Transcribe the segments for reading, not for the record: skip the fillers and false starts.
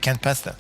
can't pass that.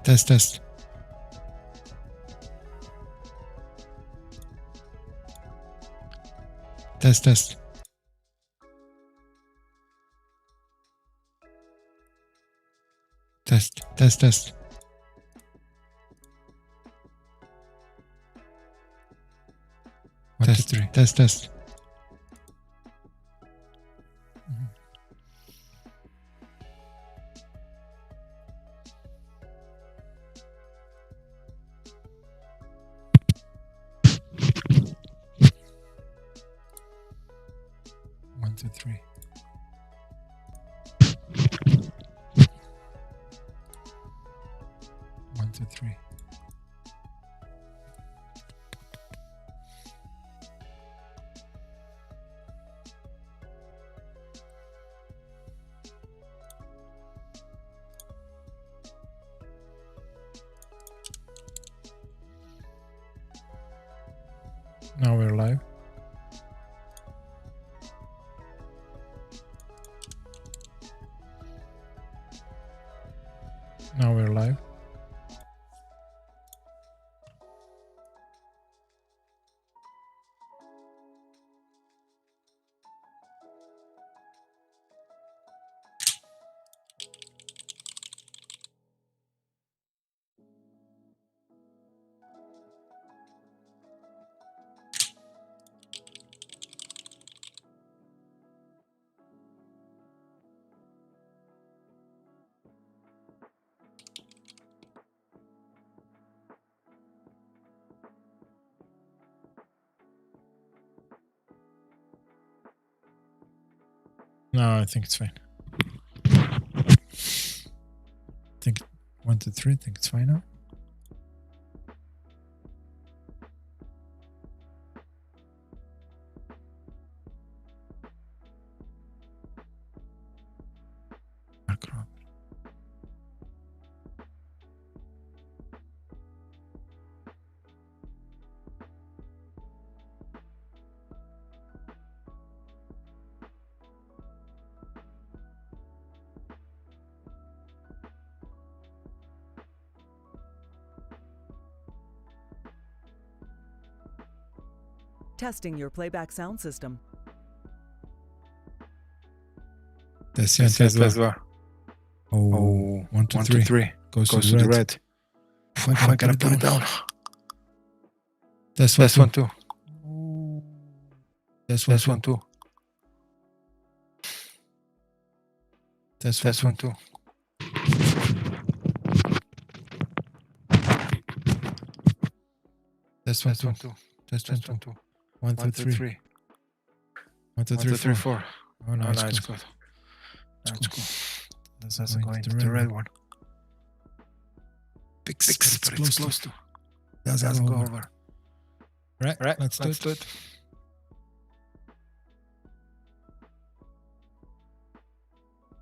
Test, test. Test, test. Test, test, test. Test 3. Test, test. One, two, three. One, two, three. Now we're live. Now we're live. No, I think it's fine. I think 1, 2, 3. I think it's fine now. Testing your playback sound system. Tesla. Oh, 1, 2, 3. Goes to the red. I gotta put it down. That's one too. That's one too. That's one too. That's one too. That's one too. 1, 2, 3. 1, 2, 3, 4. Oh no, it's good. That's cool. That's going to the red one. Fix, but it's close to. Doesn't go over. Right, let's do it.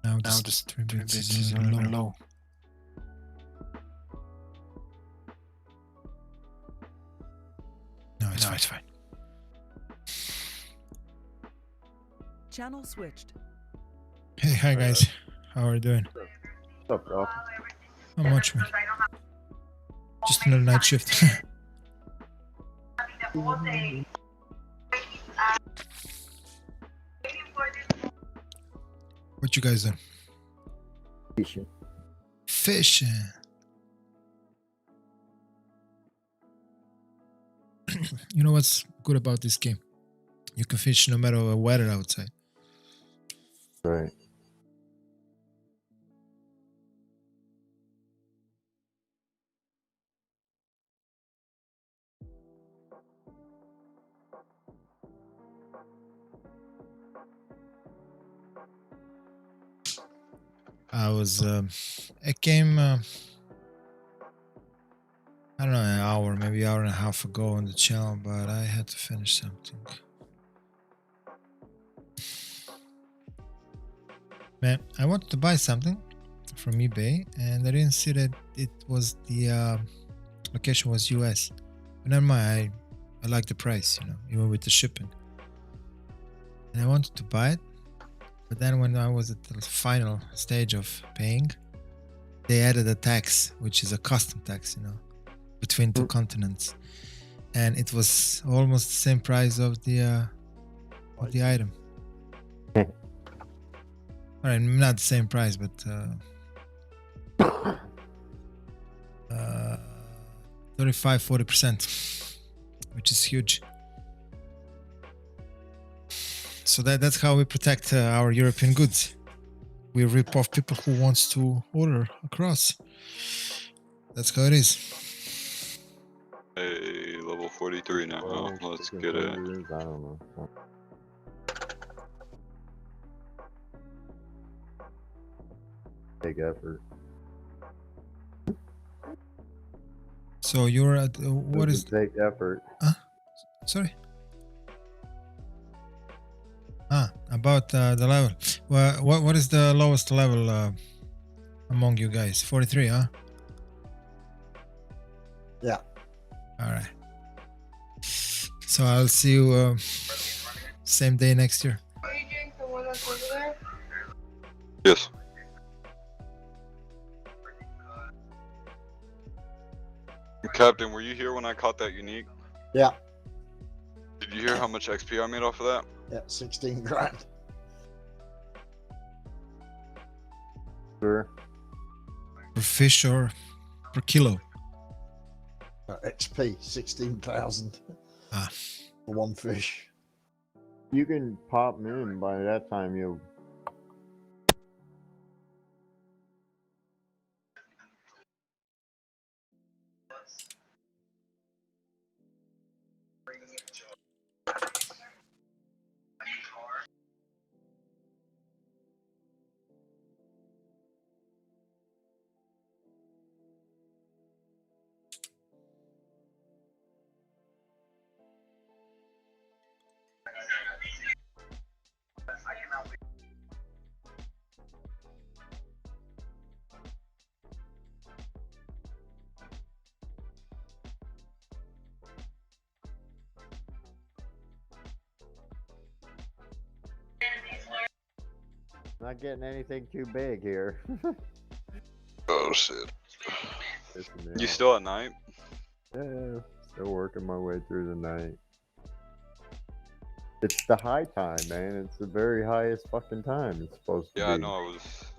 Now the StreamBeats is a little low. No, it's fine. Channel switched. Hey, hi guys. How are you doing? What's up, bro? Not much, man. Just another night shift. What you guys doing? Fishing. You know what's good about this game? You can fish no matter the weather outside. Right. I was, it came, I don't know, an hour, maybe hour and a half ago on the channel, but I had to finish something. Man, I wanted to buy something from eBay and I didn't see that it was the location was US. But never mind, I like the price, you know, even with the shipping. And I wanted to buy it. But then when I was at the final stage of paying, they added a tax, which is a custom tax, you know, between two continents. And it was almost the same price of the item. All right, not the same price, but 35-40%, which is huge. So that's how we protect our European goods. We rip off people who wants to order across. That's how it is. Hey, level 43 now. Oh, let's get it. I don't know. Big effort. So you're at what is? Take effort. Sorry. About the level. Well, what is the lowest level among you guys? 43, huh? Yeah. All right. So I'll see you same day next year. Are you doing the one that's over there? Yes. Captain, were you here when I caught that unique? Yeah. Did you hear how much XP I made off of that? Yeah, 16 grand. Sure. Per fish or per kilo? XP, 16,000 Ah. for one fish. You can pop them in by that time. You'll. Not getting anything too big here. Oh shit. Pissing me You off. still at night? Yeah, still working my way through the night. It's the high time, man. It's the very highest fucking time it's supposed to be. Yeah, I know.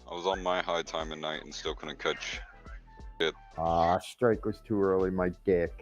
I was on my high time at night and still couldn't catch it. Ah, strike was too early, my dick.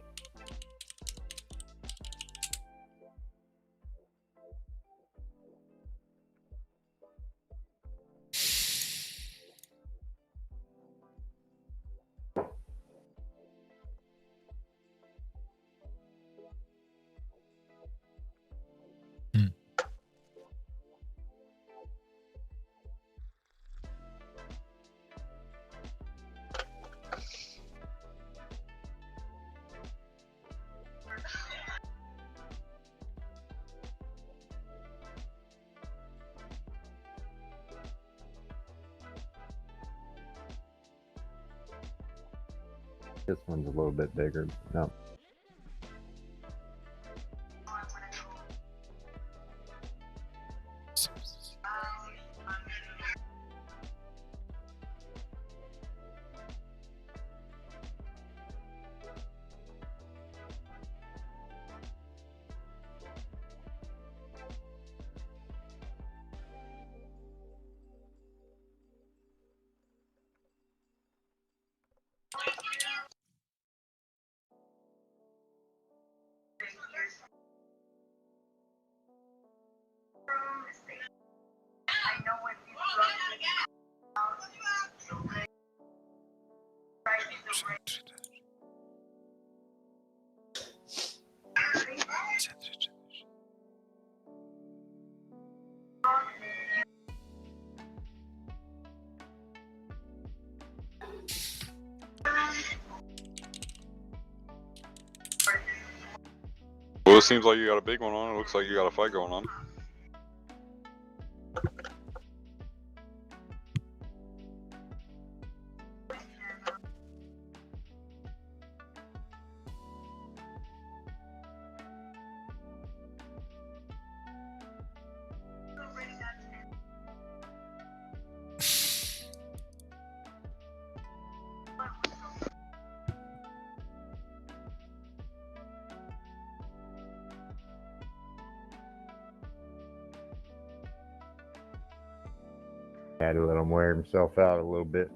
This one's a little bit bigger. No. Well, it seems like you got a big one on. It looks like you got a fight going on. Had to let him wear himself out a little bit.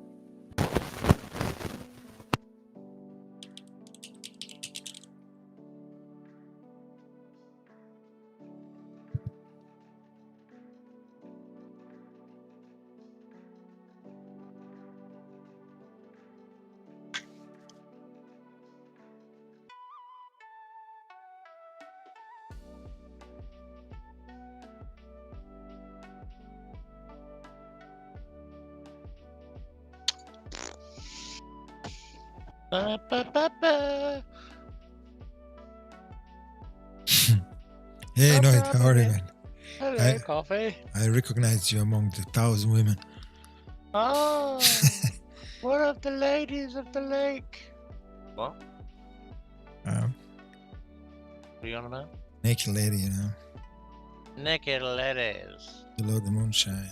Hey, no, how are you, man? Hello, Coffee. I recognize you among the 1,000 women. Oh, one of the ladies of the lake. What? What are you on about? Naked lady, you know, Naked ladies. below the moonshine.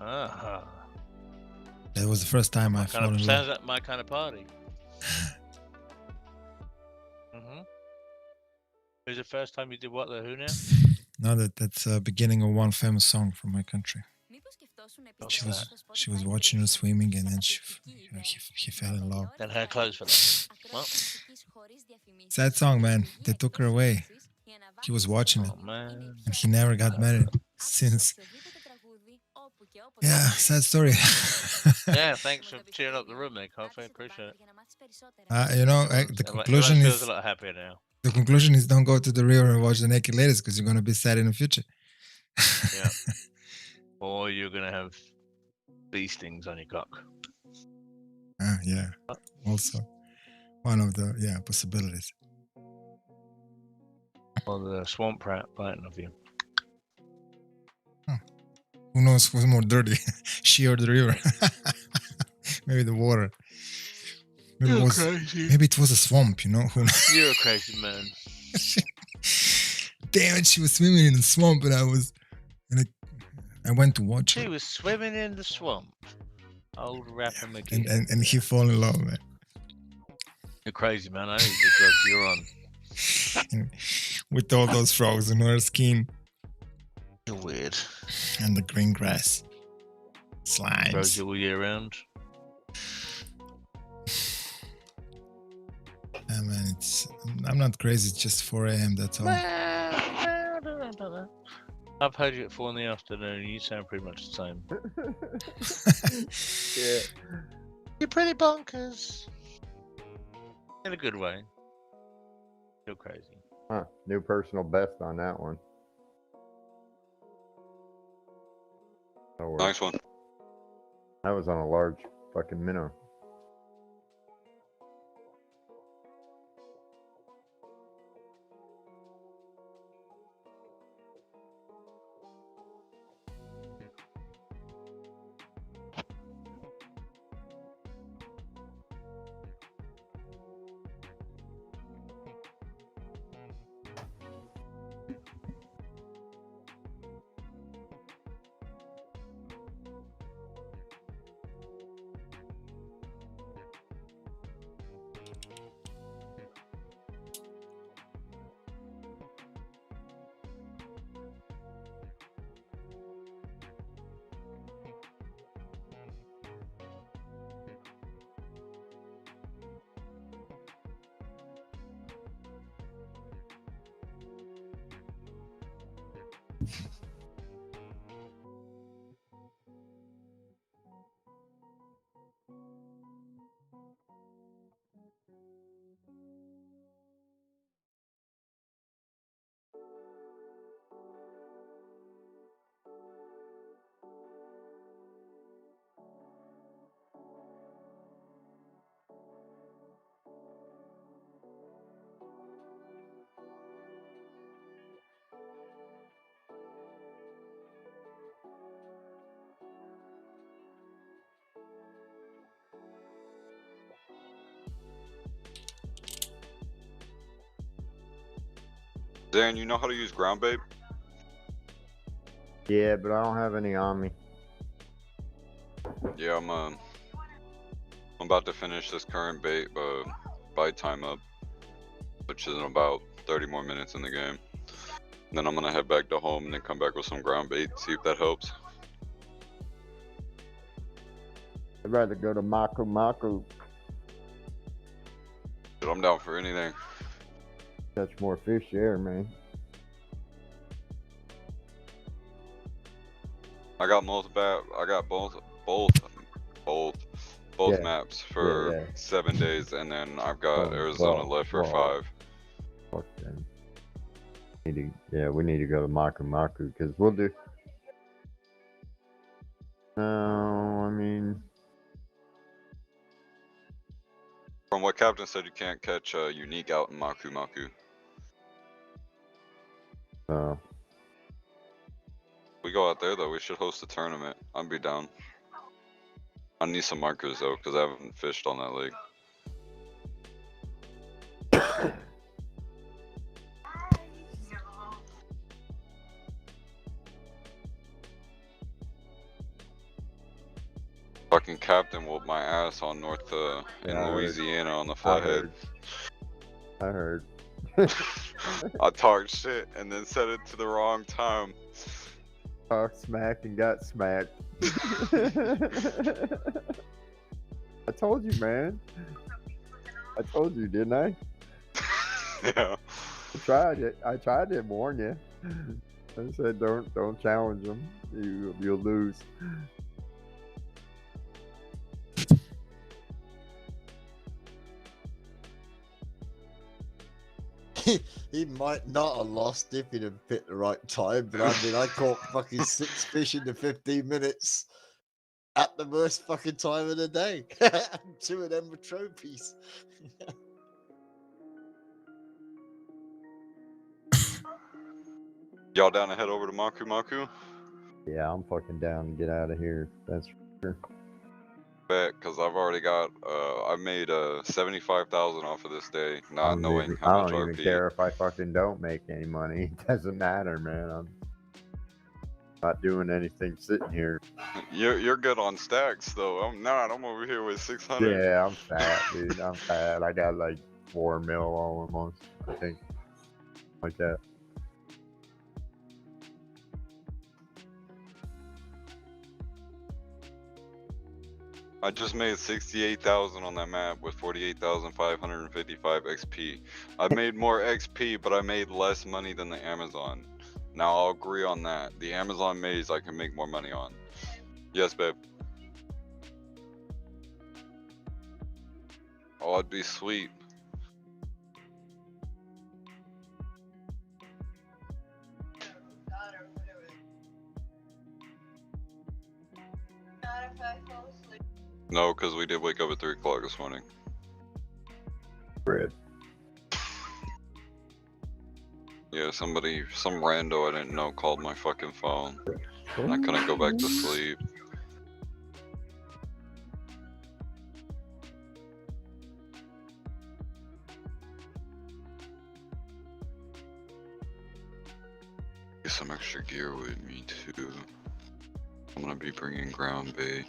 Uh-huh. That was the first time I fell in Sounds love. like my kind of party. Who's the first time you did what? The who now? Now that's beginning of one famous song from my country. She was watching her swimming, and then he fell in love. Then her clothes fell off. What? Sad song, man. They took her away. He was watching it, Oh, man. and he never got married since. Yeah, sad story. Yeah, thanks for cheering up the room there, Coffee. Appreciate it. You know, the conclusion feels is a lot happier now. the conclusion is don't go to the river and watch the naked ladies because you're gonna be sad in the future. Yeah. Or you're gonna have bee stings on your cock. Yeah. Also, one of the possibilities. Or the swamp rat biting of you. Who knows who's more dirty, she or the river? Maybe the water. Maybe it was a swamp, you know? Who knows? You're a crazy man. Damn it, she was swimming in the swamp and I went to watch She her. was swimming in the swamp. Old rapper McGee. And he fall in love, man. You're crazy, man. I need the drugs you're on. And with all those frogs on her skin You're weird. and the green grass. Frogs Slimes. all year round. I mean, I'm not crazy, it's just 4 a.m. that's all. I've heard you at 4 in the afternoon. You sound pretty much the same. Yeah. You're pretty bonkers. In a good way. Still crazy. Huh. New personal best on that one. Oh, well. Nice one. That was on a large fucking minnow. Dan, you know how to use ground bait? Yeah, but I don't have any on me. Yeah, I'm about to finish this current bite time up, which is in about 30 more minutes in the game. And then I'm gonna head back to home and then come back with some ground bait, see if that helps. I'd rather go to Maku Maku, But I'm down for anything. catch more fish there, man. I got both Yeah. maps for Yeah. 7 days, and then I've got Oh, Arizona wow, left for wow. 5. Fuck them. We need to go to Maku Maku because we'll do. No, I mean, From what Captain said, you can't catch unique out in Maku Maku. We go out there though, we should host a tournament. I'd be down. I need some markers though, because I haven't fished on that lake. Fucking Captain whooped my ass on in Yeah, I heard. Louisiana on the I flathead. heard. I talked shit and then said it to the wrong time. Talked smack and got smacked. I told you, man. I told you, didn't I? Yeah. I tried to warn you. I said, don't challenge them. You'll lose. He might not have lost if he'd have picked the right time, but I mean, I caught fucking 6 fish in the 15 minutes at the worst fucking time of the day. And 2 of them were trophies. Y'all down to head over to Maku Maku? Yeah, I'm fucking down to get out of here. That's for sure. Bet, because I've already got, I made 75,000 off of this day, not knowing I how much don't even RP. care if I fucking don't make any money. It doesn't matter, man. I'm not doing anything sitting here. You're good on stacks though. I'm not. I'm over here with 600. Yeah, I'm fat, dude. I'm fat. I got like 4 mil almost, I think. like that. I just made 68,000 on that map with 48,555 XP. I made more XP, but I made less money than the Amazon. Now I'll agree on that. The Amazon maze I can make more money on. Yes, babe. Oh, it'd be sweet. No, because we did wake up at 3 o'clock this morning. Bread. Yeah, some rando I didn't know called my fucking phone. And I couldn't go back to sleep. Get some extra gear with me too. I'm gonna be bringing ground bait.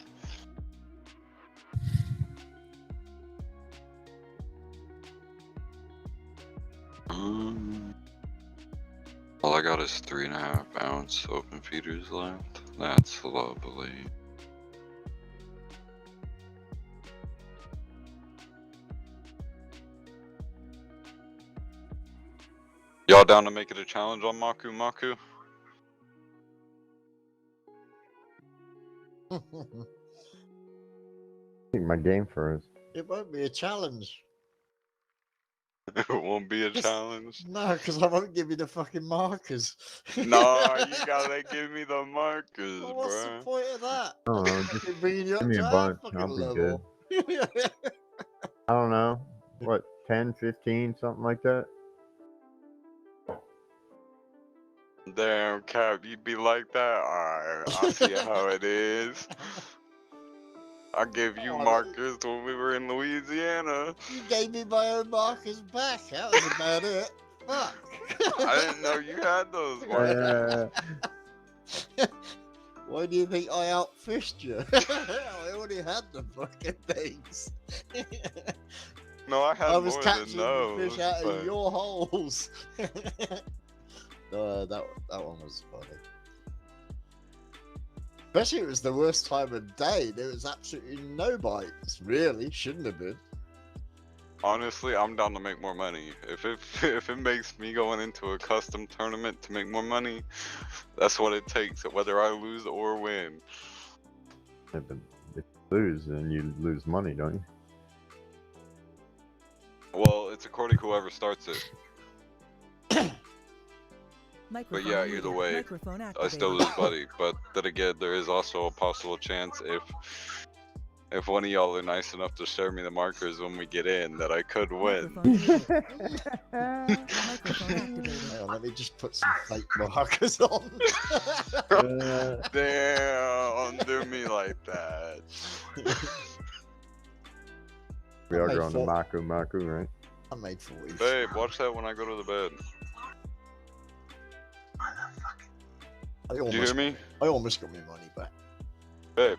All I got is 3.5 ounce open feeders left. That's lovely. Y'all down to make it a challenge on Maku Maku? I think my game froze. It won't be a challenge. It won't be a challenge. No, because I won't give you the fucking markers. No, you gotta give me the markers, Well, what's bruh. the point of that? I don't know. Just Fucking bringing you up give me to a our bunch. fucking I'll be level. I don't know. What, 10, 15, something like that? Damn, Cap, you be like that? Alright, I see how it is. I gave you markers when we were in Louisiana. You gave me my own markers back. That was about it. Fuck. I didn't know you had those markers. Why do you think I outfished you? I already had the fucking things. No, I had I was more catching than the those. fish out but- of your holes. No, that one was funny. Especially it was the worst time of day. There was absolutely no bites. Really, shouldn't have been. Honestly, I'm down to make more money. If it makes me going into a custom tournament to make more money, that's what it takes. Whether I lose or win. Yeah, but if you lose, then you lose money, don't you? Well, it's according to whoever starts it. But yeah, either muted. way, Microphone I activated. still lose money. But then again, there is also a possible chance if one of y'all are nice enough to share me the markers when we get in, that I could win. Microphone muted. Microphone activated. Hang on, let me just put some fake markers on. Damn, don't do me like that. We are Hey, going to fuck. Maku, right? I made 40. Babe, watch that when I go to the bed. I Did you hear me? I almost got my money back. Babe.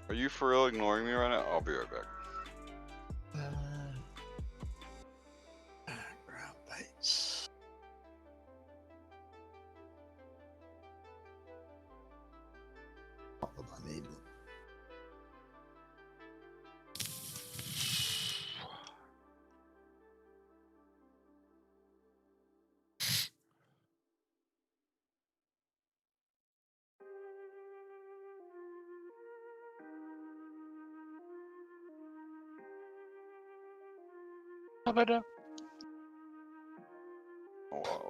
Are you for real ignoring me right now? I'll be right back. Ground baits. Not what I need.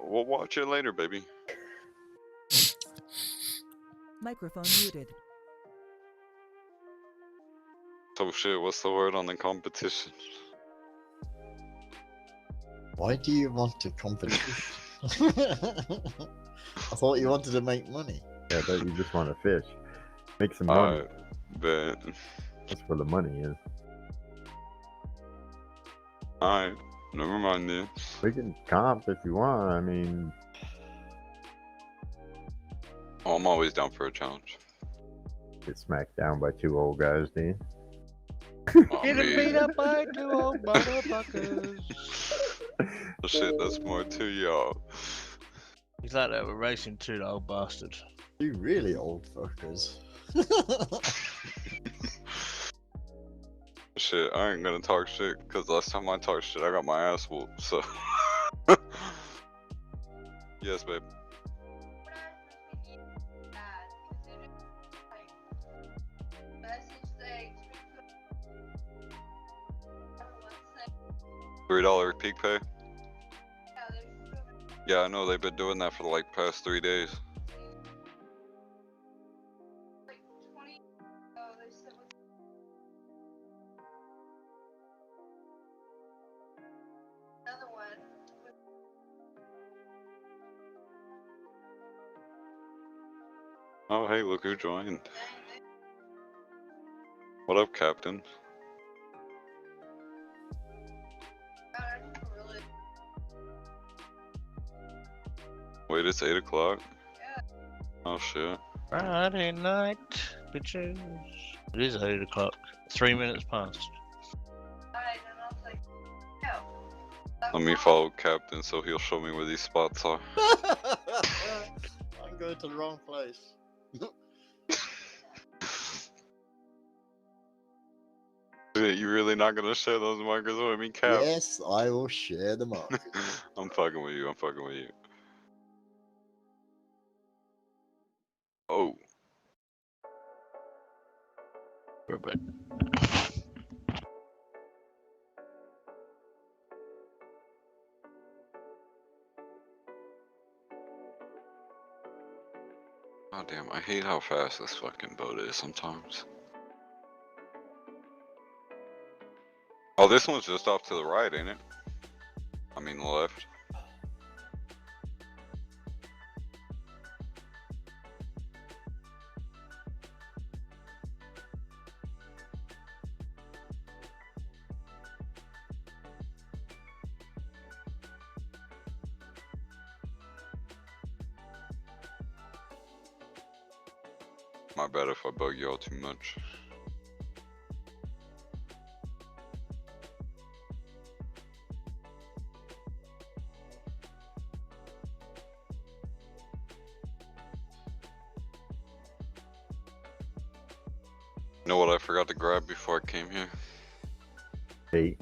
We'll watch it later, baby. Microphone muted. So shit, what's the word on the competition? Why do you want a competition? I thought you wanted to make money. Yeah, I thought you just want to fish. Make some money. Alright, bet. That's where the money is. Alright, never mind then. We can comp if you want. I mean, Oh, I'm always down for a challenge. get smacked down by two old guys, do you? Oh, Getting me. beat up by two old motherfuckers. Oh, shit, that's more too, y'all. He's like that with racing too, the old bastard. You really old fuckers. Shit, I ain't gonna talk shit, cause last time I talked shit, I got my ass whooped, so. Yes, babe. $3 peak pay? Yeah, I know they've been doing that for like past 3 days. Oh, hey, look who joined. What up, Captain? Wait, it's 8 o'clock? Oh, shit. Friday night, bitches. It is 8 o'clock. 3 minutes past. Let me follow Captain so he'll show me where these spots are. I'm going to the wrong place. Dude, you really not gonna share those markers with me, Cap? Yes, I will share the markers. I'm fucking with you, I'm fucking with you. Oh. We're back. Oh damn, I hate how fast this fucking boat is sometimes. Oh, this one's just off to the right, ain't it? I mean the left. My bad if I bug y'all too much. You know what I forgot to grab before I came here? Hey.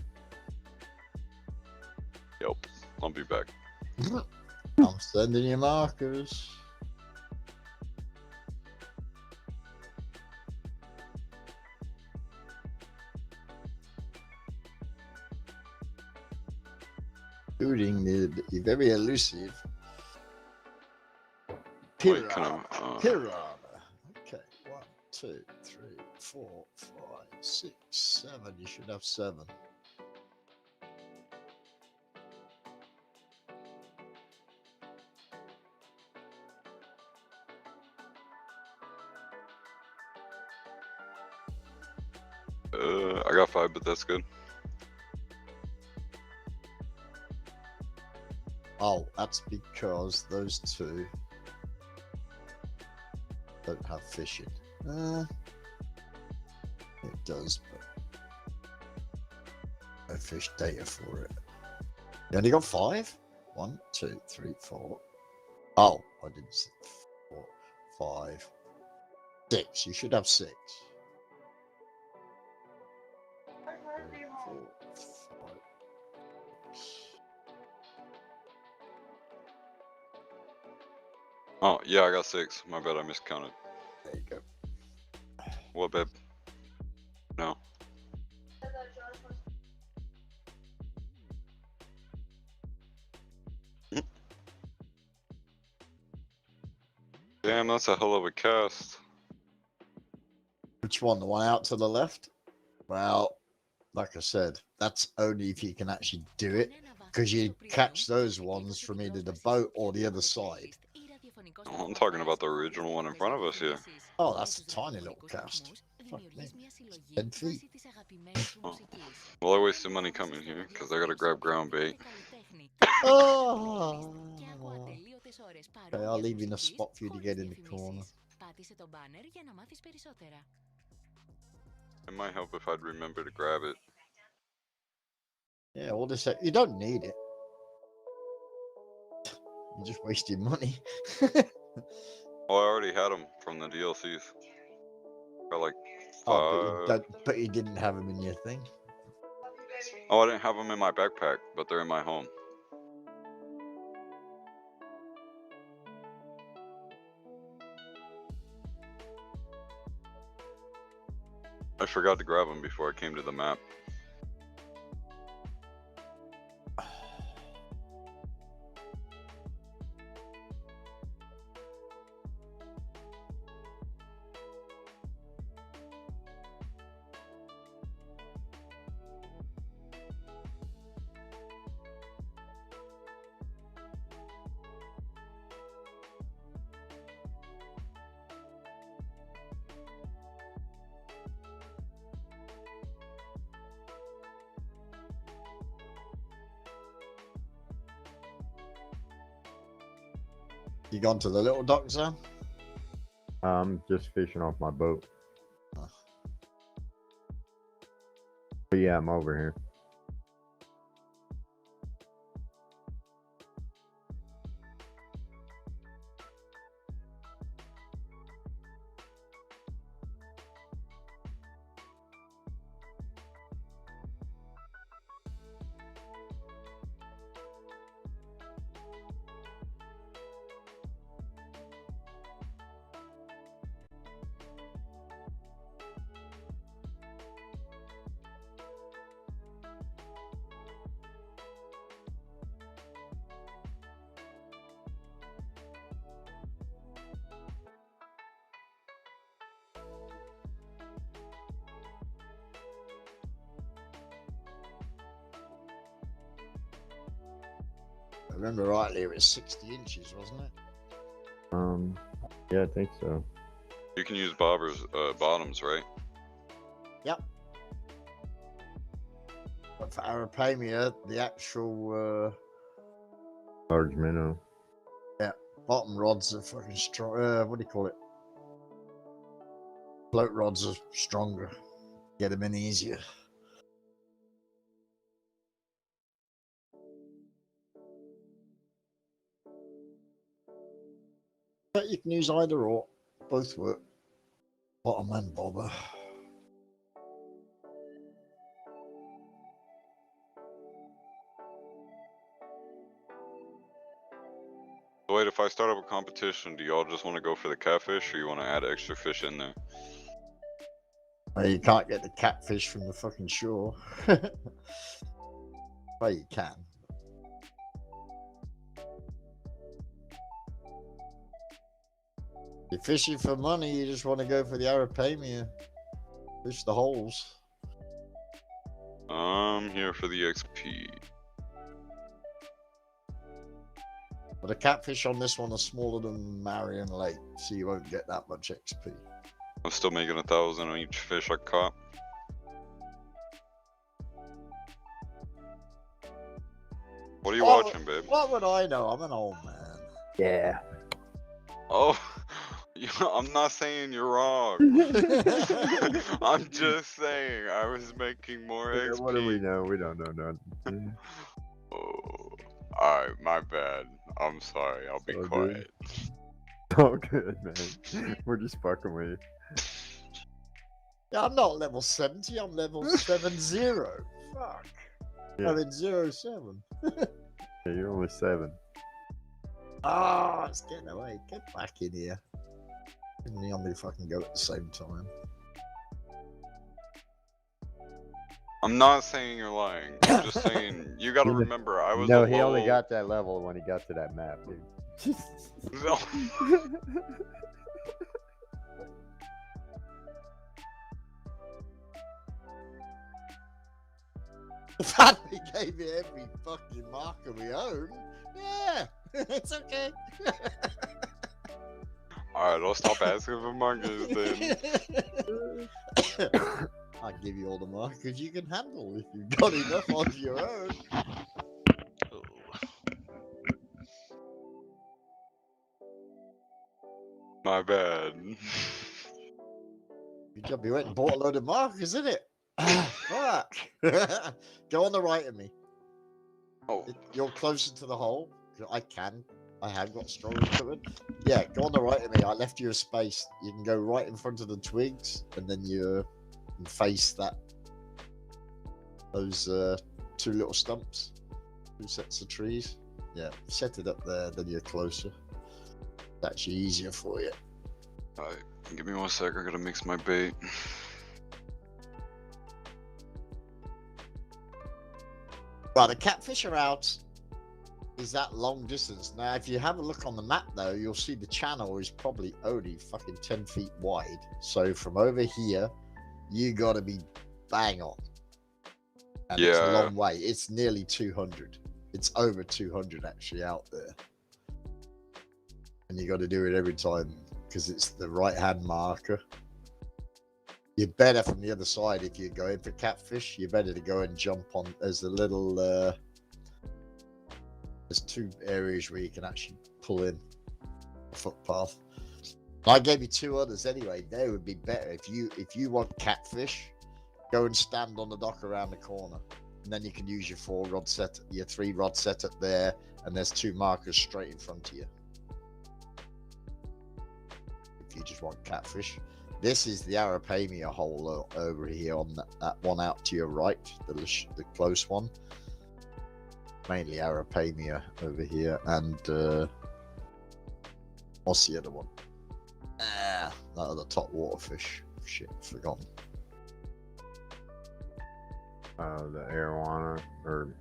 Yep, I'll be back. I'm sending you markers. Shooting the very elusive Wait, can Piranha. I, Piranha. Okay, 1, 2, 3, 4, 5, 6, 7. You should have 7. I got 5, but that's good. Oh, that's because those two don't have fishing. It does, but no fish data for it. You only got 5? 1, 2, 3, 4. Oh, I didn't see 4, 5, 6. You should have 6. 3, 4, 5, 6. Oh, yeah, I got 6. My bad, I miscounted. There you go. What, babe? No. Damn, that's a hell of a cast. Which one? The one out to the left? Well, like I said, that's only if you can actually do it, because you catch those ones from either the boat or the other side. Oh, I'm talking about the original one in front of us here. Oh, that's a tiny little cast. Fuck me. 10 feet. Oh. Well, I wasted money coming here because I gotta grab ground bait. Oh. Okay, I'll leave you in a spot for you to get in the corner. It might help if I'd remember to grab it. Yeah, all this. You don't need it. You're just wasting money. Oh, I already had them from the DLCs. Got like Oh, 5. but you didn't have them in your thing. Oh, I didn't have them in my backpack, but they're in my home. I forgot to grab them before I came to the map. You gone to the little dock, Sam? I'm just fishing off my boat. Oh. But yeah, I'm over here. I remember rightly, it was 60 inches, wasn't it? Yeah, I think so. You can use bobbers, bottoms, right? Yep. But for Arapamia, the actual Large minnow. bottom rods are fucking strong. What do you call it? Float rods are stronger. Get them in easier. But you can use either or. Both work. Bottom and bobber. So wait, if I start up a competition, do y'all just want to go for the catfish, or you want to add extra fish in there? Well, you can't get the catfish from the fucking shore. Well, you can. You're fishing for money, you just want to go for the Arapamia. Fish the holes. I'm here for the XP. But the catfish on this one are smaller than Marion Lake, so you won't get that much XP. I'm still making 1,000 on each fish I caught. What are you watching, babe? What would I know? I'm an old man. Yeah. Oh, I'm not saying you're wrong. I'm just saying I was making more Yeah, XP. what do we know? We don't know nothing. Oh, alright, my bad. I'm sorry. I'll be All good. quiet. Oh, good, man. We're just fucking with you. Yeah, I'm not level 70, I'm level 70. Fuck. Yeah. I'm in 07. Yeah, you're only 7. Ah, it's getting away. Get back in here. Me and me fucking go at the same time. I'm not saying you're lying. I'm just saying you gotta remember I was No, a he only low- got that level when he got to that map, dude. No. The fact he gave me every fucking marker we own. Yeah, it's okay. Alright, I'll stop asking for markers then. I'll give you all the markers you can handle if you've got enough of your own. Oh. My bad. Good job you went and bought a load of markers, isn't it? Fuck. Go on the right of me. Oh, You're closer to the hole. I can I have got strong equipment. Yeah, go on the right of me. I left you a space. You can go right in front of the twigs, and then you can face that. Those two little stumps, two sets of trees. Yeah, set it up there. Then you're closer. It's actually easier for you. Alright, give me 1 sec. I gotta mix my bait. Well, the catfish are out. Is that long distance? Now, if you have a look on the map, though, you'll see the channel is probably only fucking 10 feet wide. So from over here, you got to be bang on. And it's a Yeah. long way. It's nearly 200. It's over 200 actually out there. And you got to do it every time because it's the right-hand marker. You're better from the other side if you're going for catfish. You're better to go and jump on. There's a little... there's two areas where you can actually pull in a footpath. I gave you two others anyway. They would be better if you want catfish. Go and stand on the dock around the corner, and then you can use your 4-rod set, your 3-rod setup there, and there's 2 markers straight in front of you. If you just want catfish, this is the Arapamia hole over here on that one out to your right, the close one. Mainly Arapamia over here, and what's the other one? That other top waterfish. Shit, forgotten. The arowana or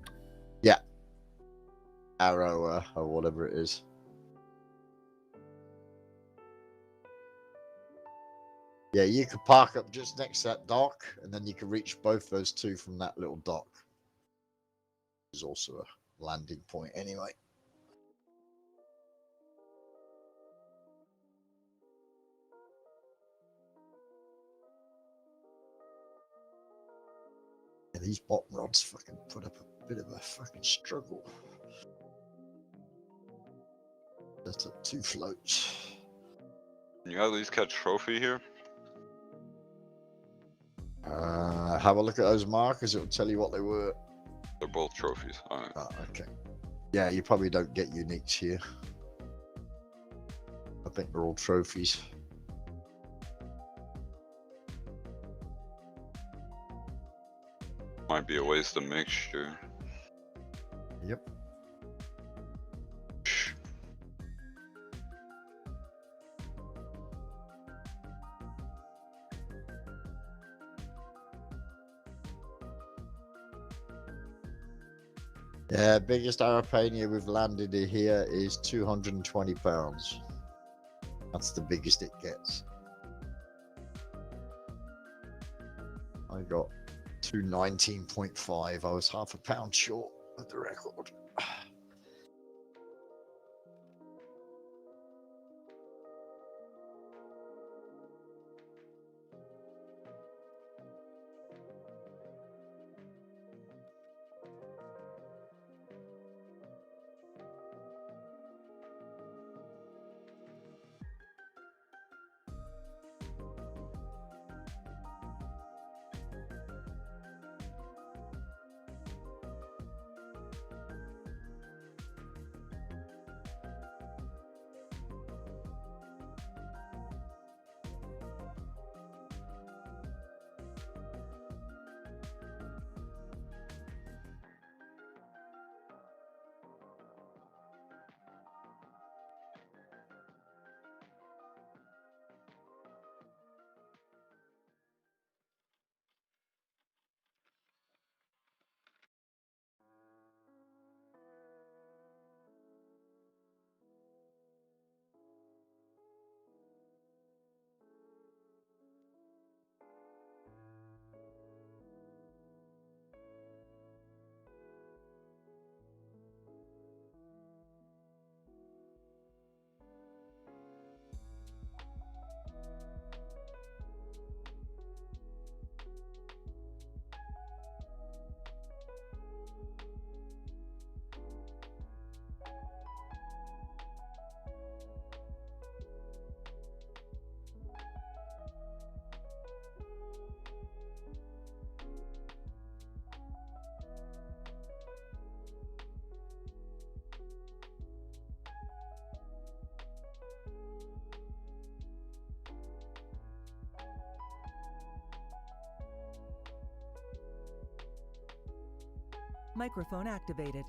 Arrow or whatever it is. Yeah, you could park up just next to that dock, and then you can reach both those two from that little dock. There's also a landing point anyway. Yeah, these bottom rods fucking put up a bit of a fucking struggle. That's up 2 floats. Can you at least catch trophy here? Have a look at those markers. It will tell you what they were. They're both trophies. Alright. Oh, okay. Yeah, you probably don't get uniques here. I think they're all trophies. Might be a waste of mixture. Yep. Yeah, biggest Arapania we've landed here is 220 pounds. That's the biggest it gets. I got 219.5. I was half a pound short of the record. Microphone activated.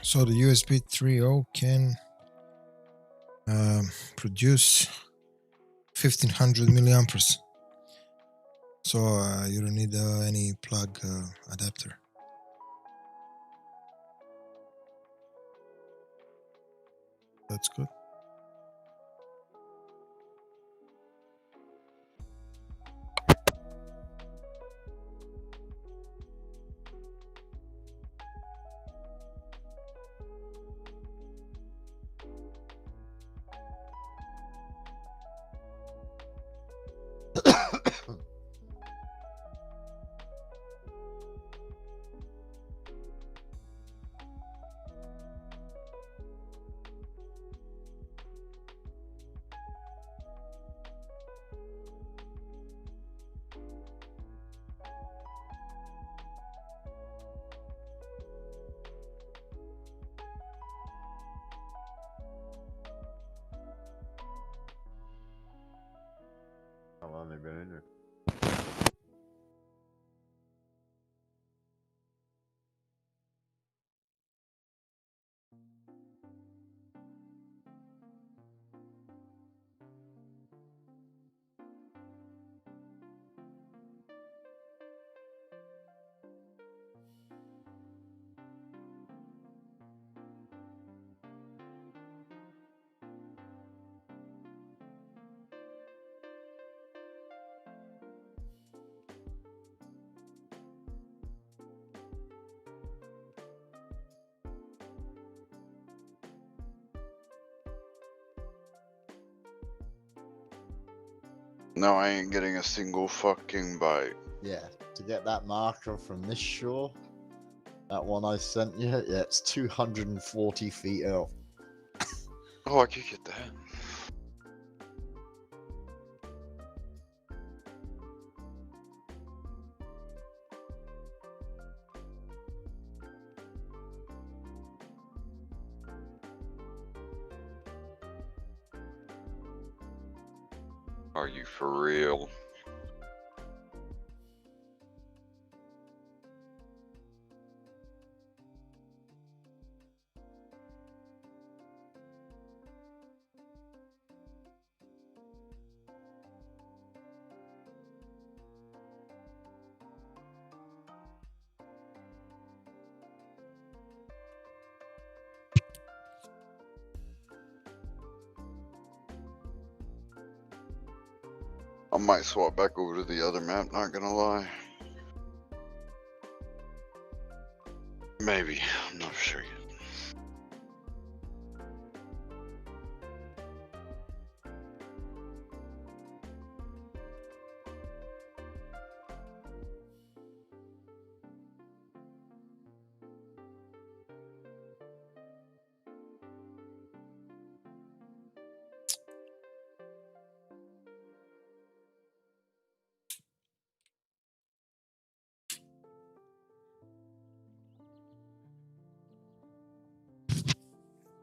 So the USB 3.0 can produce 1500 milliamperes. So you don't need any plug adapter. That's good. How long they been in there? No, I ain't getting a single fucking bite. Yeah, to get that marker from this shore, that one I sent you, yeah, it's 240 feet out. Oh, I could get that. Are you for real? I might swap back over to the other map, not gonna lie. Maybe, I'm not sure yet.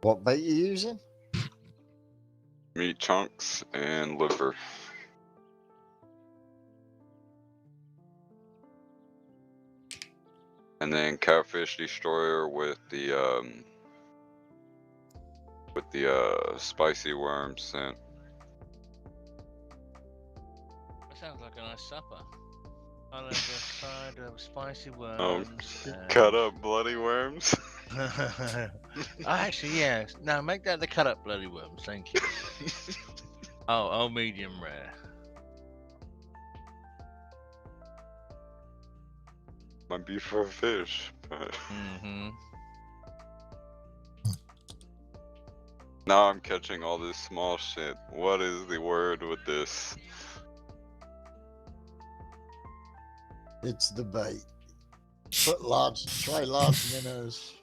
What bait you using? Meat chunks and liver. And then catfish destroyer with the spicy worm scent. That sounds like a nice supper. I'll have a side of spicy Oh, worms. cut up bloody worms. Actually, yeah. No, make that the cut up bloody worms. Thank you. Oh, medium rare. Might be for a fish, but Mm-hmm. now I'm catching all this small shit. What is the word with this? It's the bait. Try large minnows.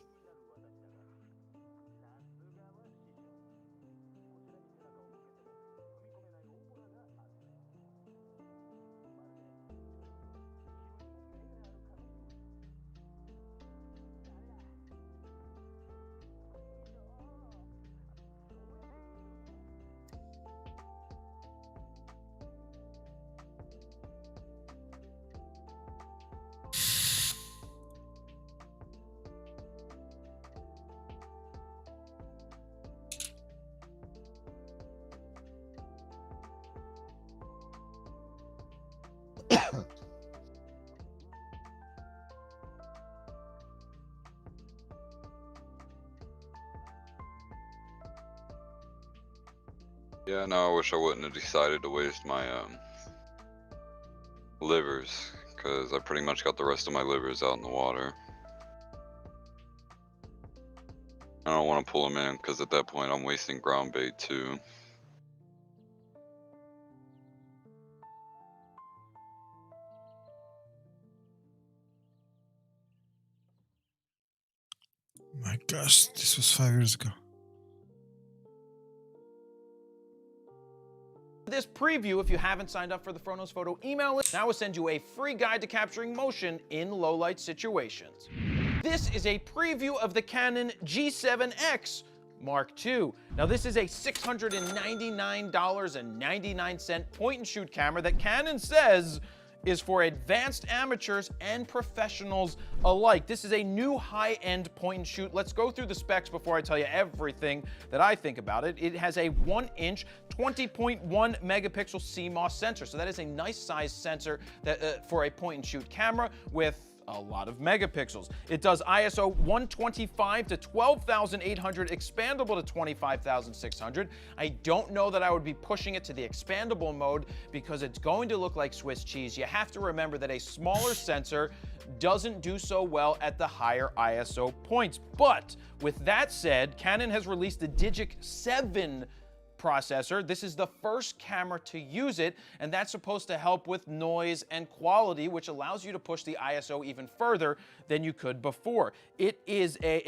Yeah, no, I wish I wouldn't have decided to waste my livers, because I pretty much got the rest of my livers out in the water. I don't want to pull them in, because at that point I'm wasting ground bait too. My gosh, this was 5 years ago. This preview, if you haven't signed up for the Fronos Photo email list, now will send you a free guide to capturing motion in low light situations. This is a preview of the Canon G7X Mark II. Now this is a $699.99 point and shoot camera that Canon says is for advanced amateurs and professionals alike. This is a new high-end point and shoot. Let's go through the specs before I tell you everything that I think about it. It has a 1-inch 20.1 megapixel CMOS sensor. So that is a nice size sensor that for a point and shoot camera with a lot of megapixels. It does ISO 125 to 12,800, expandable to 25,600. I don't know that I would be pushing it to the expandable mode because it's going to look like Swiss cheese. You have to remember that a smaller sensor doesn't do so well at the higher ISO points. But with that said, Canon has released the Digic 7 processor. This is the first camera to use it, and that's supposed to help with noise and quality, which allows you to push the ISO even further than you could before. It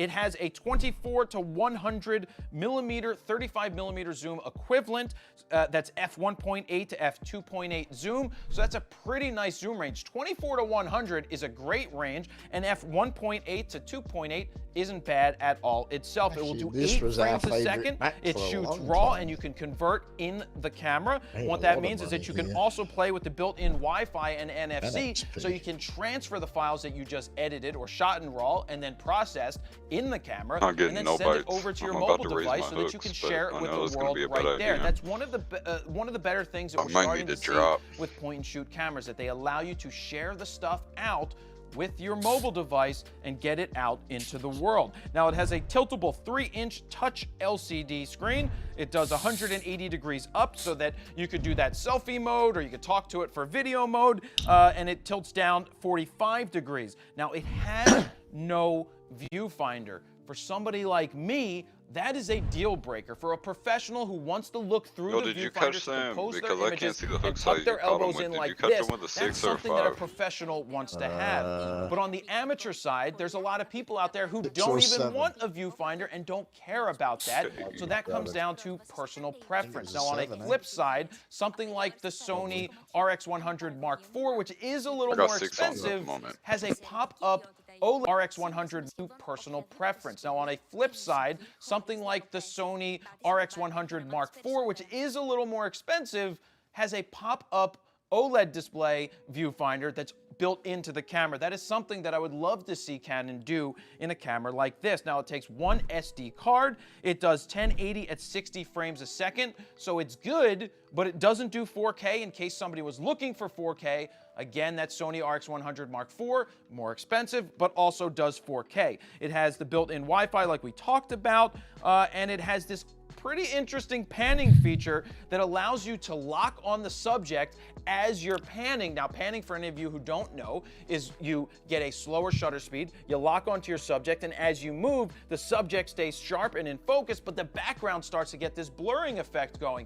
has a 24 to 100 millimeter, 35 millimeter zoom equivalent. That's f1.8 to f2.8 zoom. So that's a pretty nice zoom range. 24 to 100 is a great range, and f1.8 to 2.8 isn't bad at all itself. It will do 8 frames a second. It shoots raw, and you can convert in the camera. What that means is that you can also play with the built-in Wi-Fi and NFC, so you can transfer the files that you just edited or shot in RAW and then processed in the camera, and then send it over to your mobile device so that you can share it with the world right there. That's one of the better things that we're starting to see with point-and-shoot cameras, that they allow you to share the stuff out with your mobile device and get it out into the world. Now it has a tiltable 3-inch touch LCD screen. It does 180 degrees up so that you could do that selfie mode, or you could talk to it for video mode, and it tilts down 45 degrees. Now it has no viewfinder. For somebody like me, that is a deal breaker. For a professional who wants to look through the viewfinder to compose their images and tuck their elbows in like this, that's something that a professional wants to have. But on the amateur side, there's a lot of people out there who don't even want a viewfinder and don't care about that. So that comes down to personal preference. Now on a flip side, something like the Sony RX100 Mark IV, which is a little more expensive, has a pop-up OLED RX100 to personal preference. Now on a flip side, something like the Sony RX100 Mark IV, which is a little more expensive, has a pop-up OLED display viewfinder that's built into the camera. That is something that I would love to see Canon do in a camera like this. Now it takes one SD card. It does 1080 at 60 frames a second, so it's good, but it doesn't do 4K in case somebody was looking for 4K. Again, that Sony RX100 Mark IV, more expensive, but also does 4K. It has the built-in Wi-Fi like we talked about, and it has this pretty interesting panning feature that allows you to lock on the subject as you're panning. Now, panning, for any of you who don't know, is you get a slower shutter speed, you lock onto your subject, and as you move, the subject stays sharp and in focus, but the background starts to get this blurring effect going.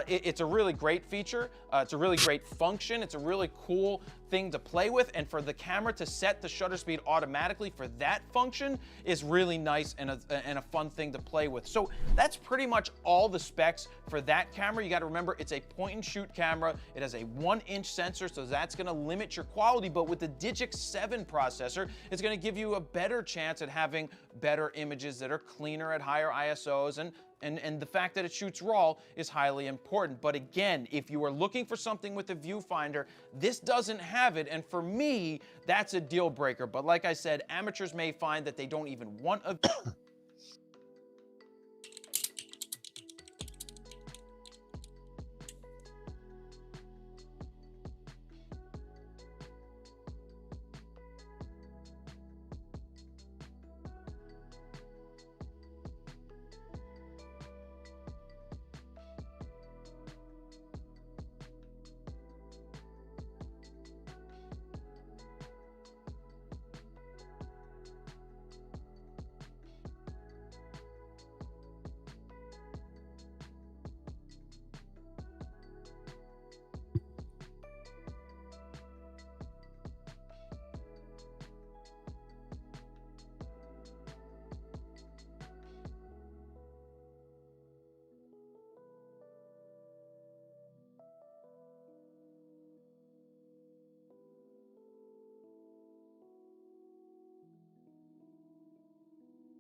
It's a really great feature. It's a really great function. It's a really cool thing to play with, and for the camera to set the shutter speed automatically for that function is really nice and a fun thing to play with. So that's pretty much all the specs for that camera. You got to remember, it's a point-and-shoot camera. It has a 1-inch sensor, so that's going to limit your quality, but with the Digic 7 processor, it's going to give you a better chance at having better images that are cleaner at higher ISOs, and the fact that it shoots RAW is highly important. But again, if you are looking for something with a viewfinder, this doesn't have it, and for me, that's a deal breaker. But like I said, amateurs may find that they don't even want a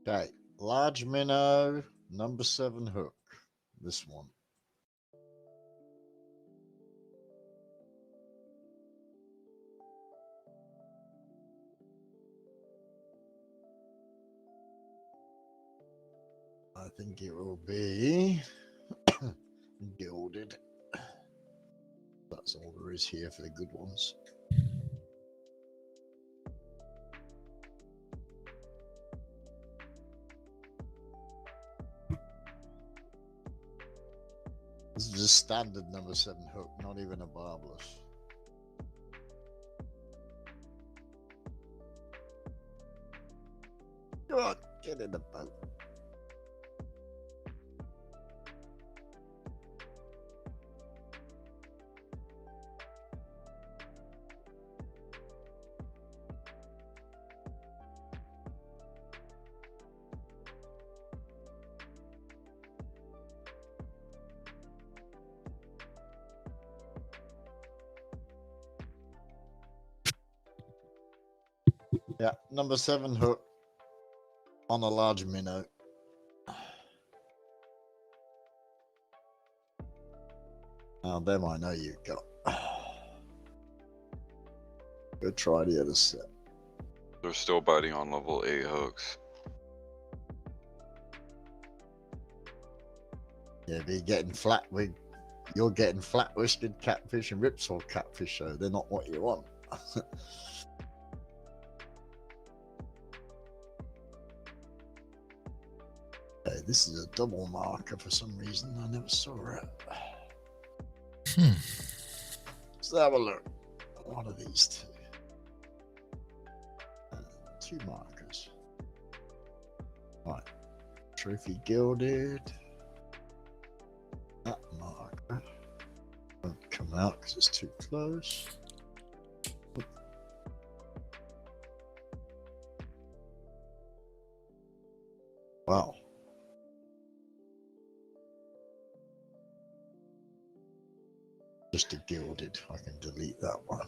Okay, large minnow, number 7 hook. This one. I think it will be gilded. That's all there is here for the good ones. This is a standard number 7 hook, not even a barbless. Come on, get in the boat. Yeah, number 7 hook on a large minnow. Now them I know you've got. Go try the other set. They're still biting on level 8 hooks. Yeah, but you're getting flat-wristed catfish and ripsaw catfish, so they're not what you want. Okay, this is a double marker for some reason. I never saw it. Let's have a look. One of these two. 2 markers. Right. Trophy gilded. That marker won't come out because it's too close. Wow. Just a gilded. I can delete that one.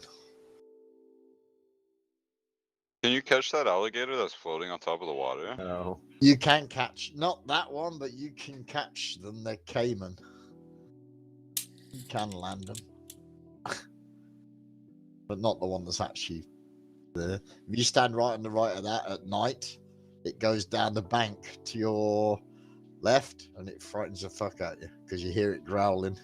Can you catch that alligator that's floating on top of the water? No. You can catch, not that one, but you can catch them. They're caiman. You can land them. But not the one that's actually there. If you stand right on the right of that at night, it goes down the bank to your left and it frightens the fuck out of you because you hear it growling.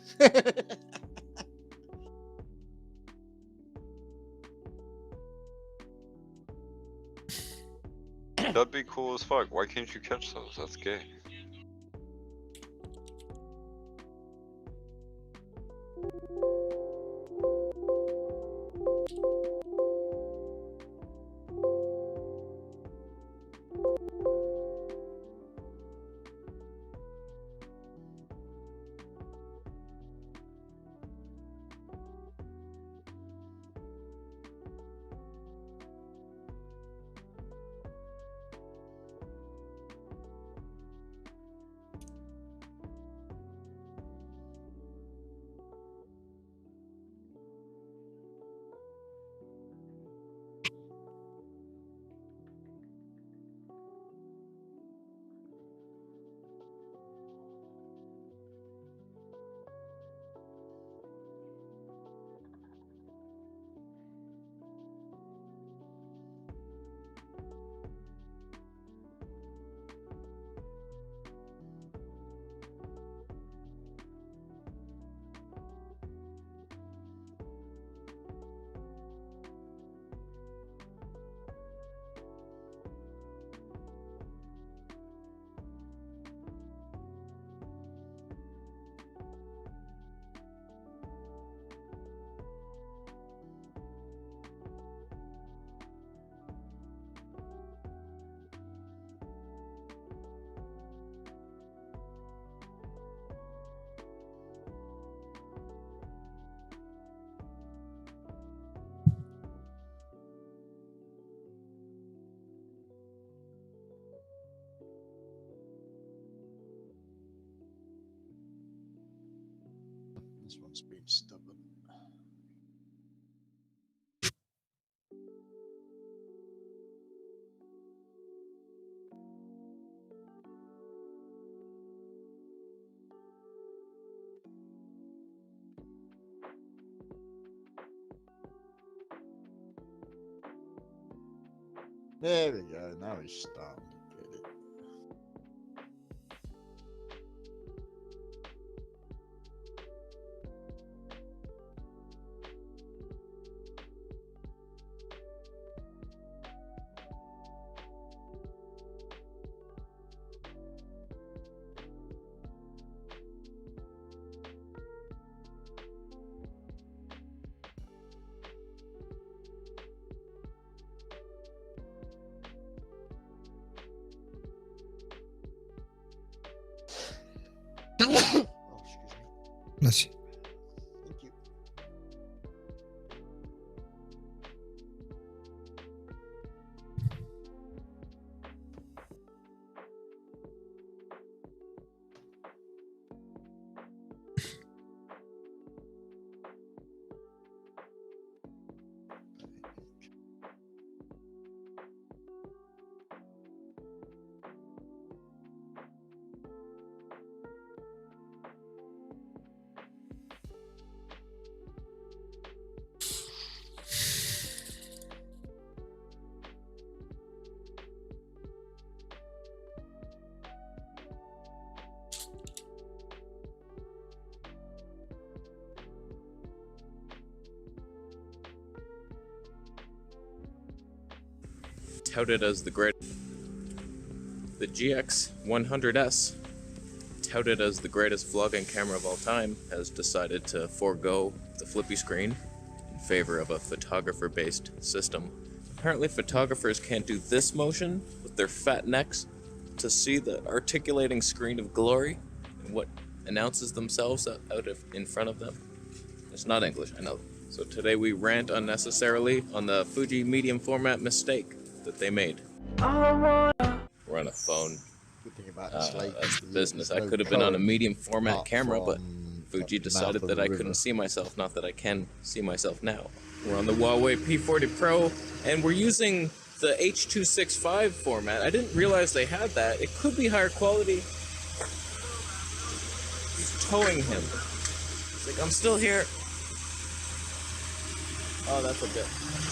That'd be cool as fuck. Why can't you catch those? That's gay. This one's been stubborn. There we go. Now he's starting to get it. Oh, excuse me. Bless you. Thank you. Touted as the great, the GX100S, touted as the greatest vlogging camera of all time, has decided to forego the flippy screen in favor of a photographer-based system. Apparently photographers can't do this motion with their fat necks to see the articulating screen of glory and what announces themselves out of in front of them. It's not English, I know. So today we rant unnecessarily on the Fuji medium format mistake that they made. We're on a phone. Good thing about this lake That's is the that business. I there's no could have been on a current medium format apart camera, but from Fuji the mouth decided of that the I river. couldn't see myself, not that I can see myself now. We're on the Huawei P40 Pro, and we're using the H.265 format. I didn't realize they had that. It could be higher quality. He's towing him. He's like, I'm still here. Oh, that's a bit.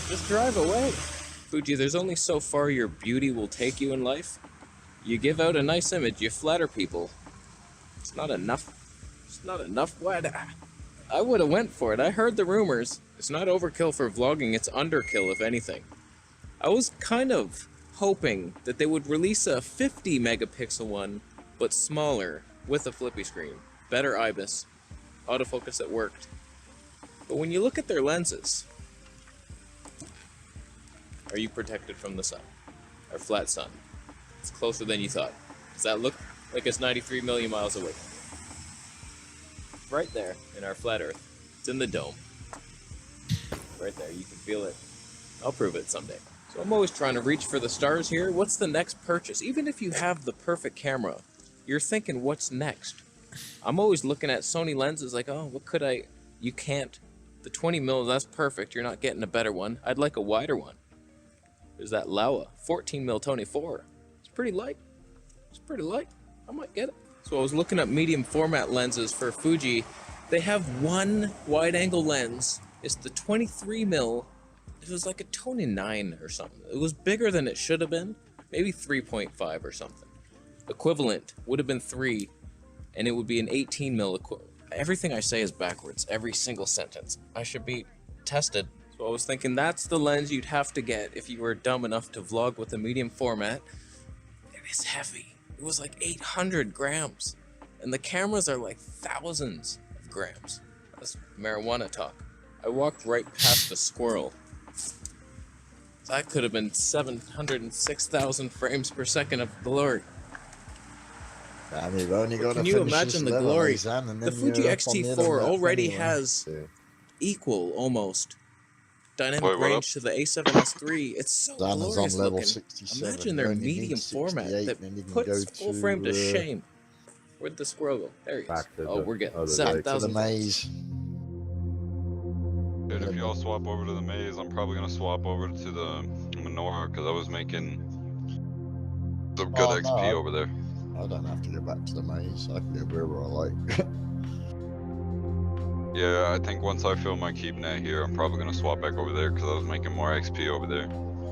Just drive away. Fuji, there's only so far your beauty will take you in life. You give out a nice image, you flatter people. It's not enough. It's not enough. What? I would have went for it. I heard the rumors. It's not overkill for vlogging, it's underkill if anything. I was kind of hoping that they would release a 50 megapixel one, but smaller, with a flippy screen. Better IBIS. Autofocus that worked. But when you look at their lenses, are you protected from the sun? Our flat sun. It's closer than you thought. Does that look like it's 93 million miles away? Right there in our flat Earth. It's in the dome. Right there, you can feel it. I'll prove it someday. So I'm always trying to reach for the stars here. What's the next purchase? Even if you have the perfect camera, you're thinking, what's next? I'm always looking at Sony lenses like, oh, what could I... You can't. The 20 mil, that's perfect. You're not getting a better one. I'd like a wider one. There's that Laowa 14 mil Tony 4. It's pretty light. It's pretty light. I might get it. So I was looking at medium format lenses for Fuji. They have one wide angle lens. It's the 23 mil. It was like a Tony 9 or something. It was bigger than it should have been. Maybe 3.5 or something. Equivalent would have been 3, and it would be an 18 mil equivalent. Everything I say is backwards. Every single sentence. I should be tested. So I was thinking that's the lens you'd have to get if you were dumb enough to vlog with a medium format. It is heavy. It was like 800 grams. And the cameras are like thousands of grams. That's marijuana talk. I walked right past a squirrel. That could have been 706,000 frames per second of glory. I mean, we've only got Can to you finish imagine this the level, glory? Zan, and The then Fuji you're up on the other X-T4 map already anyway. has Yeah. equal almost dynamic Wait, what range up? to the A7S3. It's so Zan is on glorious level looking. 67. Imagine You their only need medium format 68, that then you can puts go full frame to to, shame. Where'd the squirrel go? There he is. Back to Oh, the we're getting other to the 7,000. maze. And if y'all swap over to the maze, I'm probably gonna swap over to the menorah because I was making some good Oh, XP no. over there. I don't have to go back to the maze. I can go wherever I like. Yeah, I think once I fill my keep net here, I'm probably gonna swap back over there because I was making more XP over there.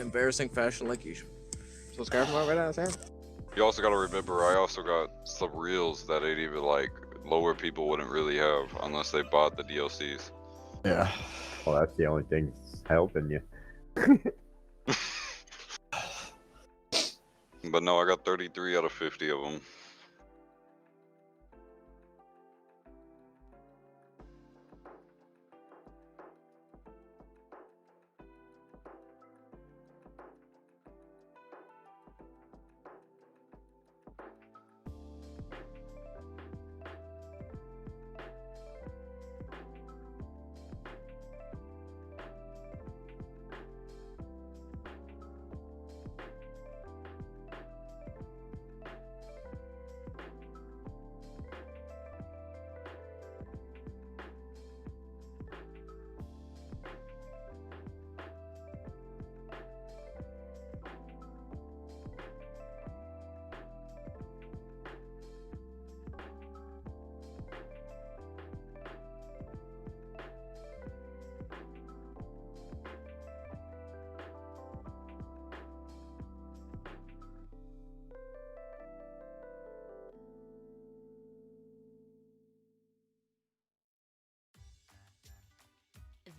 in embarrassing fashion like usual. Subscribe to my right now, Sam. You also gotta remember, I also got some reels that ain't even like lower people wouldn't really have unless they bought the DLCs. Yeah. Well, that's the only thing helping you. But no, I got 33 out of 50 of them.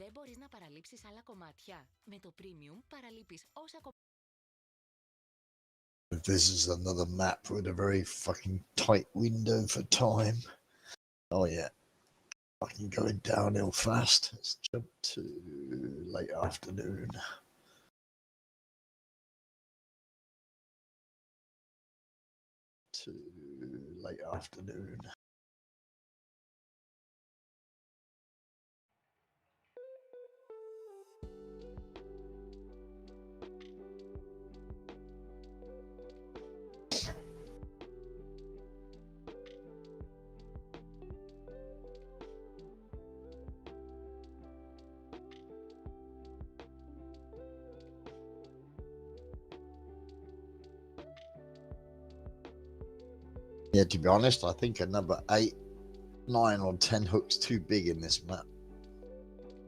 Δεν μπορείς να παραλείψεις άλλα κομμάτια. Με το Premium παραλείπεις όσα κομμάτια. This is another map with a very fucking tight window for time. Oh yeah. Fucking going downhill fast. Let's jump to late afternoon. To late afternoon. Yeah, to be honest, I think a number 8, 9 or 10 hooks too big in this map.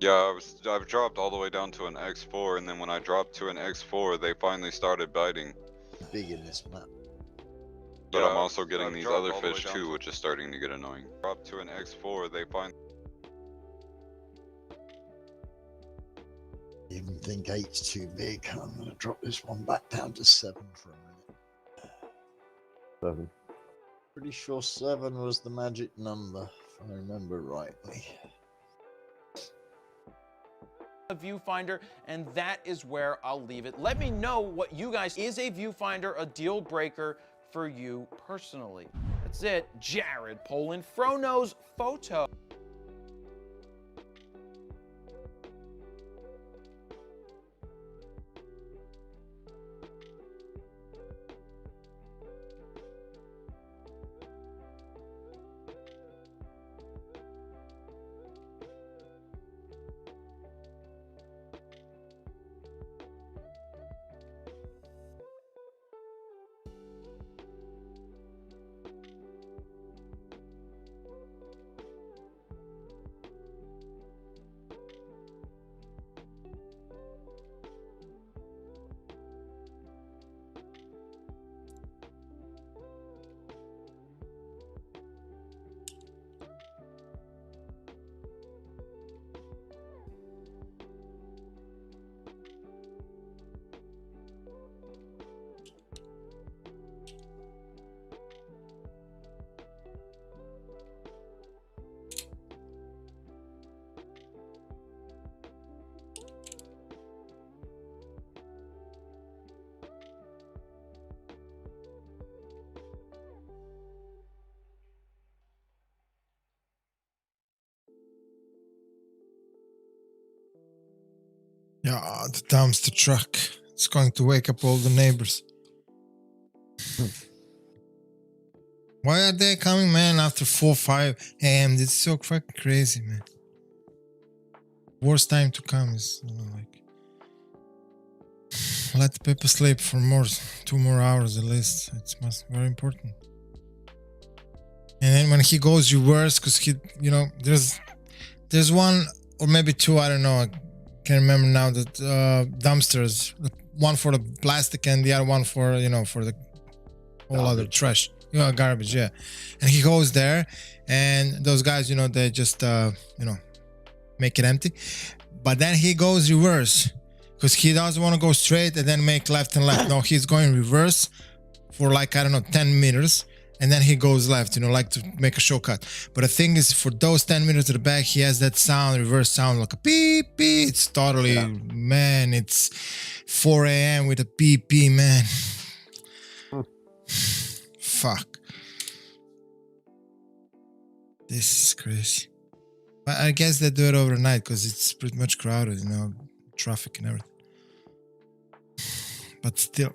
Yeah, I've dropped all the way down to an X4, and then when I dropped to an X4, they finally started biting. Big in this map. But Yeah, I'm also getting I've these dropped other all the way fish down too, to- which is starting to get annoying. Dropped to an X4, they finally... Even think 8's too big. I'm going to drop this one back down to 7 for a minute. 7. Pretty sure 7 was the magic number, if I remember rightly. A viewfinder, and that is where I'll leave it. Let me know what you guys, is a viewfinder a deal breaker for you personally? That's it. Jared Polin, Frono's photo. Yeah, the dumpster truck. It's going to wake up all the neighbors. Why are they coming, man, after 4, 5 a.m.? It's so fucking crazy, man. Worst time to come is, you know, like... Let the people sleep for 2 more hours at least. It's very important. And then when he goes, you worse, because he, you know, there's one or maybe 2, I don't know, I can't remember now, that dumpsters, one for the plastic and the other one for, you know, for the all other trash. garbage, yeah. And he goes there, and those guys, you know, they just, you know, make it empty. But then he goes reverse because he doesn't want to go straight and then make left and left. No, he's going reverse for like, I don't know, 10 meters. And then he goes left, you know, like to make a shortcut. But the thing is, for those 10 meters to the back, he has that sound, reverse sound, like a beep, beep. It's totally, man, it's 4 a.m. with a beep, beep, man. Fuck. This is crazy. But I guess they do it overnight because it's pretty much crowded, you know, traffic and everything. But still.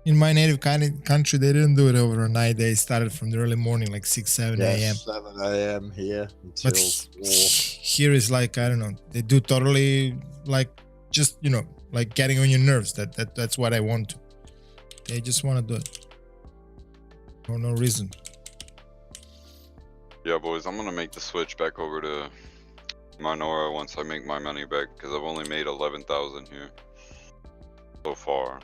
In my native country, they didn't do it overnight. They started from the early morning, like 6, 7 a.m. 7 a.m. here until But 4. here is like, I don't know, they do totally like just, you know, like getting on your nerves. That's what I want to. They just want to do it for no reason. Yeah, boys, I'm gonna make the switch back over to Minora once I make my money back because I've only made 11,000 here so far.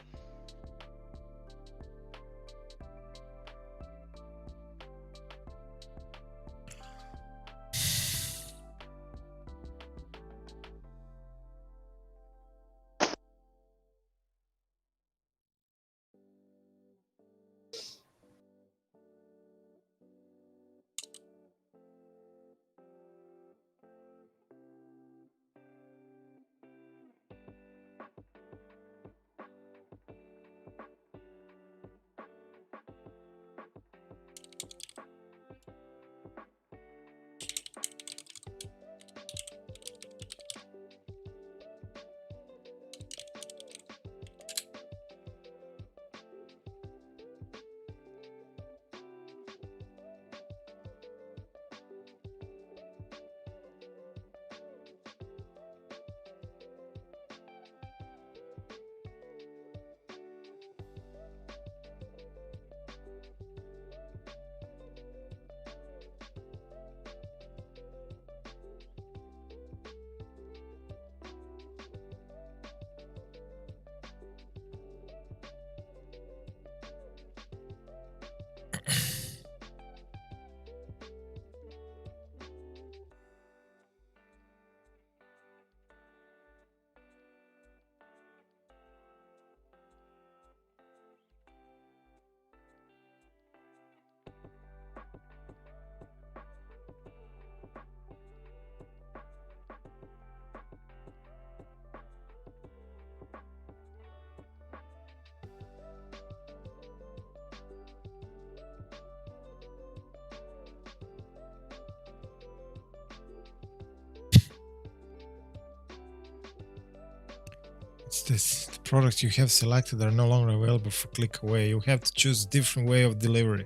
It's this. The products you have selected are no longer available for click away. You have to choose a different way of delivery.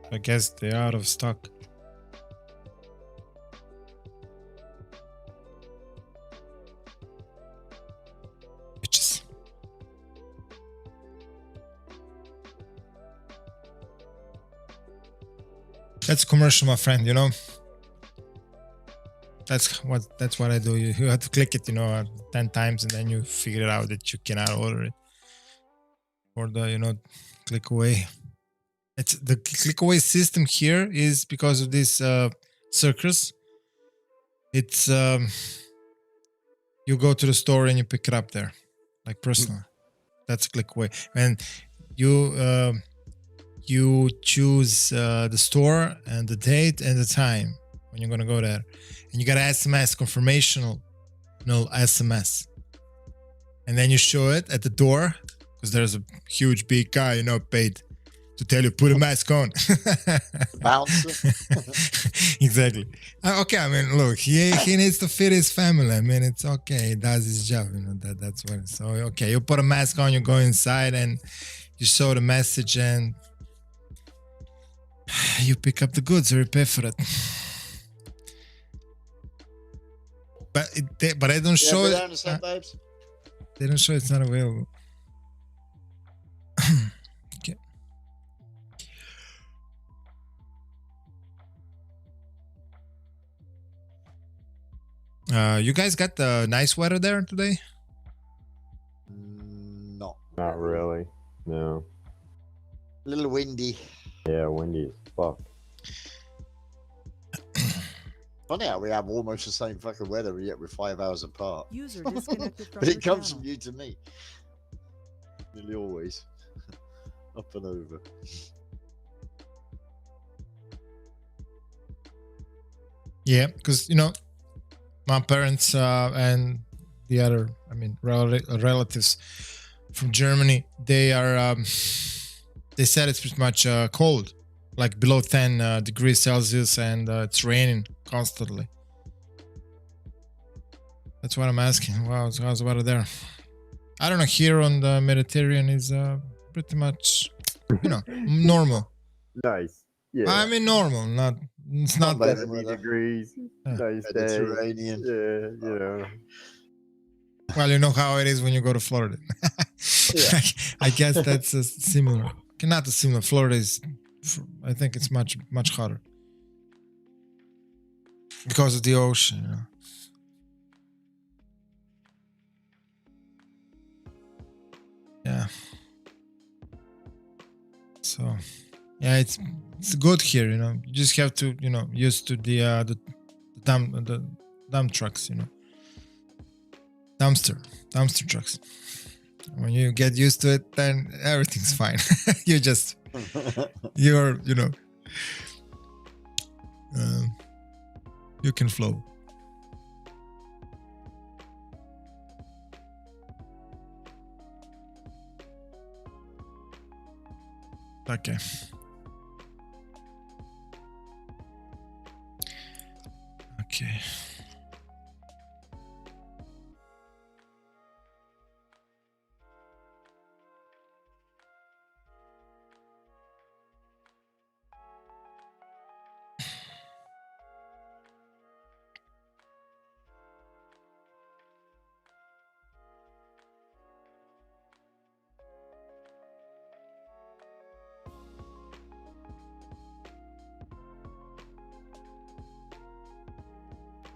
I guess they're out of stock. Bitches. That's commercial, my friend, you know. That's what I do. You have to click it, you know, 10 times and then you figure out that you cannot order it. Or the, you know, click away. It's the click away system here is because of this circus. It's you go to the store and you pick it up there, like personal. That's a click away. And you you choose the store and the date and the time when you're gonna go there. And you got an SMS confirmational SMS. And then you show it at the door because there's a huge big guy, you know, paid to tell you put a mask on. Bouncer. Exactly. Okay, I mean, look, he needs to feed his family. I mean, it's okay. He does his job, you know. That's what. So okay, you put a mask on, you go inside, and you show the message, and you pick up the goods or you pay for it. But I don't show it. Understand, babes? They don't show it's not available. Okay. You guys got the nice weather there today? Not Not really. No. a little windy. Yeah, windy as fuck. Funny how we have almost the same fucking weather, yet we're 5 hours apart. User disconnected from But your it comes channel. from you to me. Nearly always. Up and over. Yeah, because you know, my parents and the other, I mean, relatives from Germany, they are. They said it's pretty much cold, like below 10 degrees Celsius, and it's raining constantly. That's what I'm asking. Wow, how's the weather there? I don't know. Here on the Mediterranean is pretty much, you know, normal. Nice. Yeah. I mean, normal. Not. It's not bad. 70 weather. degrees. Nice day. Mediterranean. Yeah, you know. Well, you know how it is when you go to Florida. Yeah. I guess that's similar. Not similar. Florida is, I think it's much hotter because of the ocean. You know? Yeah. So, yeah, it's good here. You know, you just have to, you know, used to the dump trucks. You know, dumpster trucks. When you get used to it, then everything's fine. You're, you know, you can flow. Okay. Okay.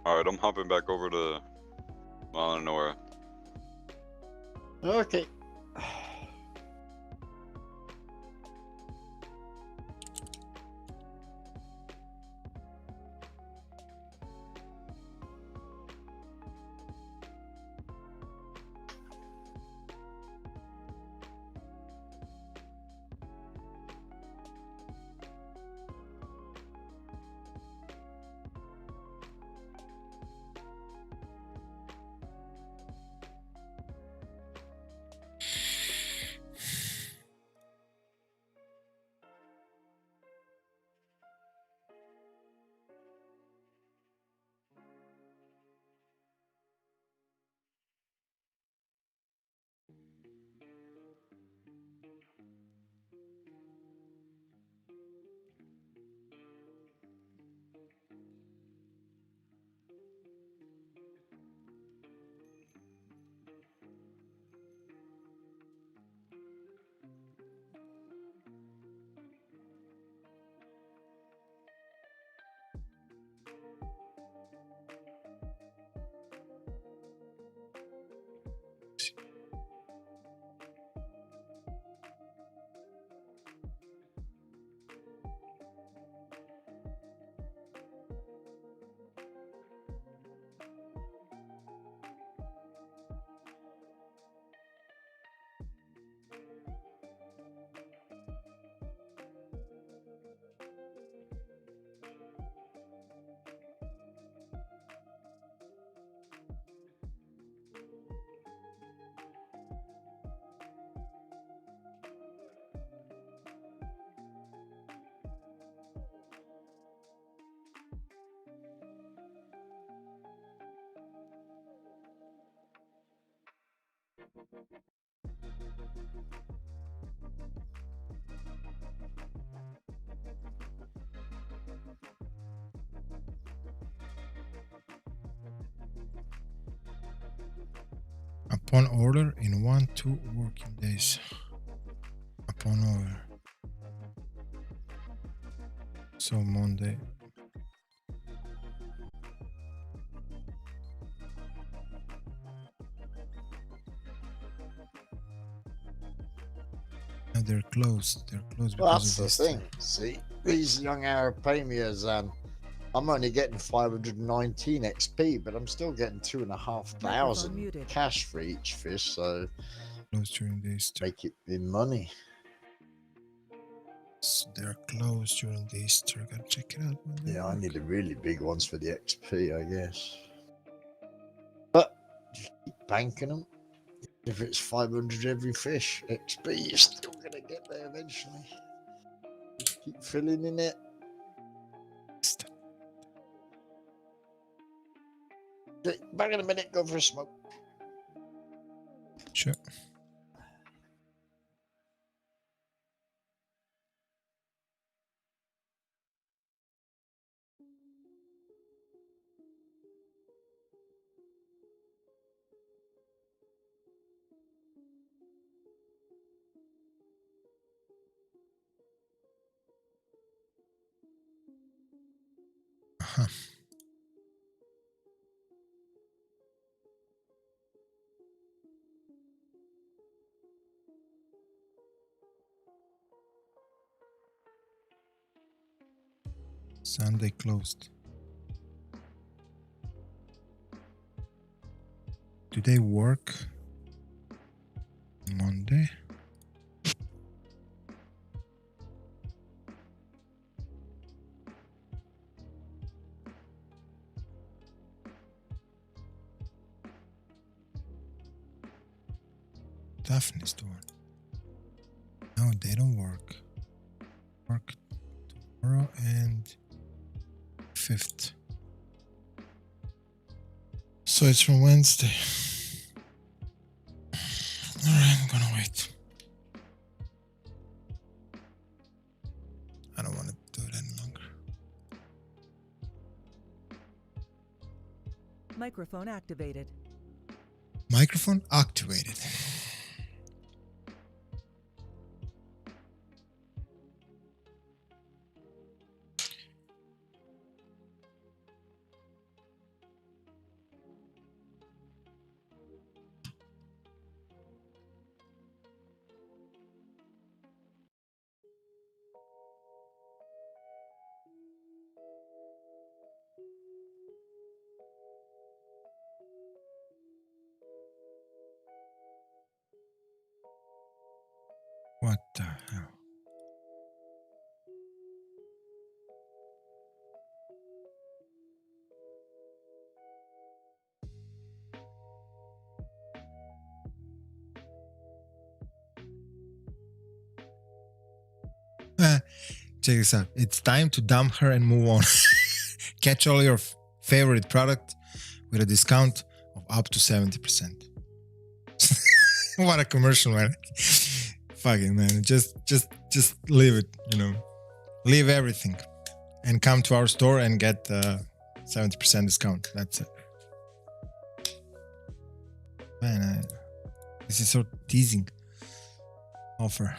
Alright, I'm hopping back over to Nora. Okay. Upon order in 1-2 working days. Upon order. So Monday. Oh, they're closed. They're closed Well, because that's of the this. thing. See, these young Arab premiers, I'm only getting 519 XP, but I'm still getting 2,500 muted. cash for each fish. So Closed during the Easter. make it in money. They're closed during the Easter. Gotta check it out. when they Yeah, I work. need the really big ones for the XP, I guess. But just keep banking them. If it's 500 every fish XP, you're still gonna get there eventually. Just keep filling in it. Okay, back in a minute. Go for a smoke. Sure. Uh-huh. Sunday closed. Do they work Monday? Daphne's the one. No, they don't work. Work tomorrow and 5th. So it's from Wednesday. Alright, I'm gonna wait. I don't want to do it any longer. Microphone activated. Microphone activated. What the hell? Check this out. It's time to dump her and move on. Catch all your favorite product with a discount of up to 70%. What a commercial, man. Fucking man. Just leave it, you know. Leave everything and come to our store and get 70% discount. That's it. Man, this is so teasing offer.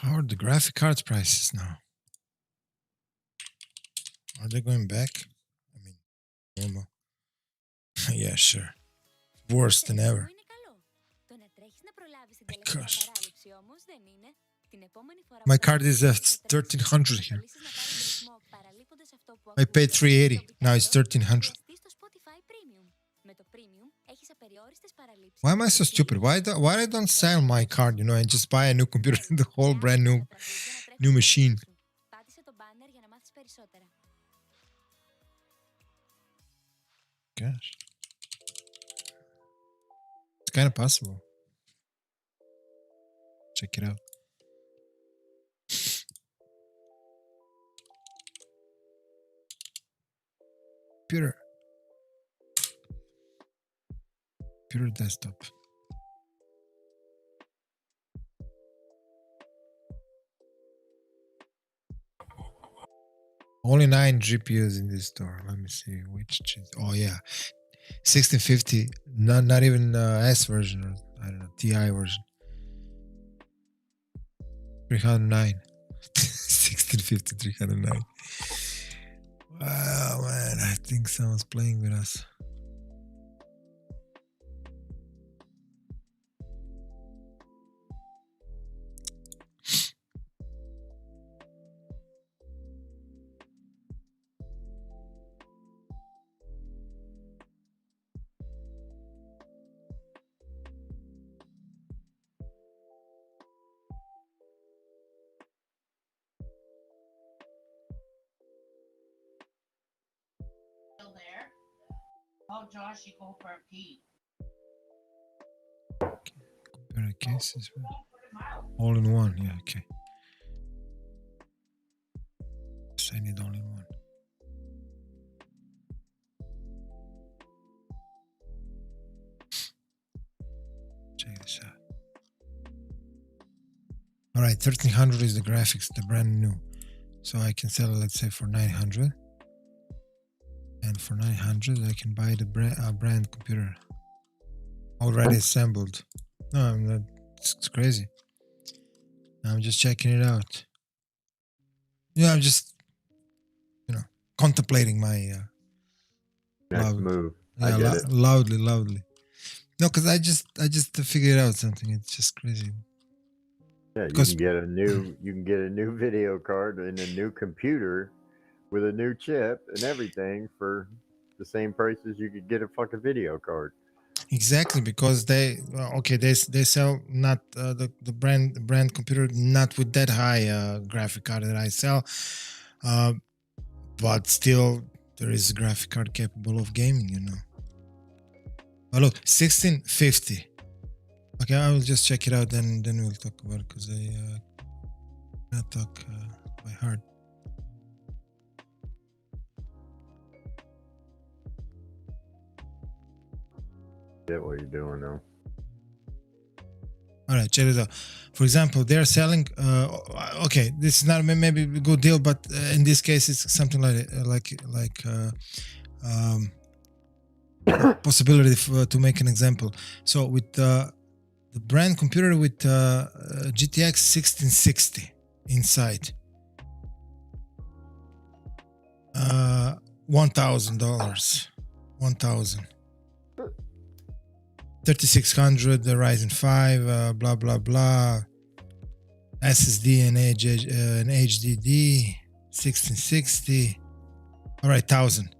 How are the graphic cards prices now? Are they going back? I mean, normal. Yeah, sure. Worse than ever. My gosh. My card is at 1300 here. I paid 380. Now it's 1300. Why am I so stupid? Why I don't sell my card, you know, and just buy a new computer, the whole brand new machine. gosh. It's kind of possible. Check it out. Computer desktop. Only 9 GPUs in this store. Let me see which. Oh yeah, 1650. Not even S version or I don't know TI version. 309. 1650 309. Wow, man! I think someone's playing with us. There. Oh, Josh, you go for a pee. Computer cases. All in one. Yeah, okay. Yes, I need all in one. Check this out. All right, 1300 is the graphics, the brand new. So I can sell it, let's say, for 900. And for 900, I can buy the brand computer already assembled. No, I'm not. It's crazy. I'm just checking it out. Yeah, I'm just, contemplating my Next move. Yeah, I get it. loudly. No, because I just figured out something. It's just crazy. Yeah, you can get a new video card and a new computer with a new chip and everything for the same price as you could get a fucking video card. Exactly, because they sell not the brand computer, not with that high graphic card that I sell, but still there is a graphic card capable of gaming, But look, 1650. Okay, I will just check it out, then we'll talk about it, because I cannot talk by heart. Get what you're doing though. All right, check it out. For example, they're selling. Okay, this is not maybe a good deal, but in this case, it's something like possibility to make an example. So with the brand computer with GTX 1660 inside, $1,000, 3600, the Ryzen 5, blah blah blah, SSD and HDD 1660. All right, 1,000.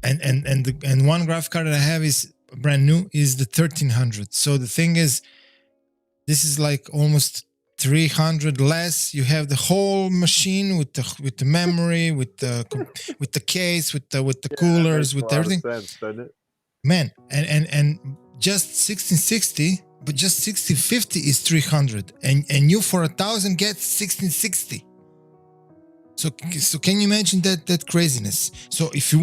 And one graphic card that I have is brand new, is the 1300. So the thing is, this is like almost 300 less. You have the whole machine with the memory, with the case, with the coolers, with everything. Sense, doesn't it? Man, and just 1660, but just 1650 is 300, and you for 1,000 get 1660. So can you imagine that craziness? So if you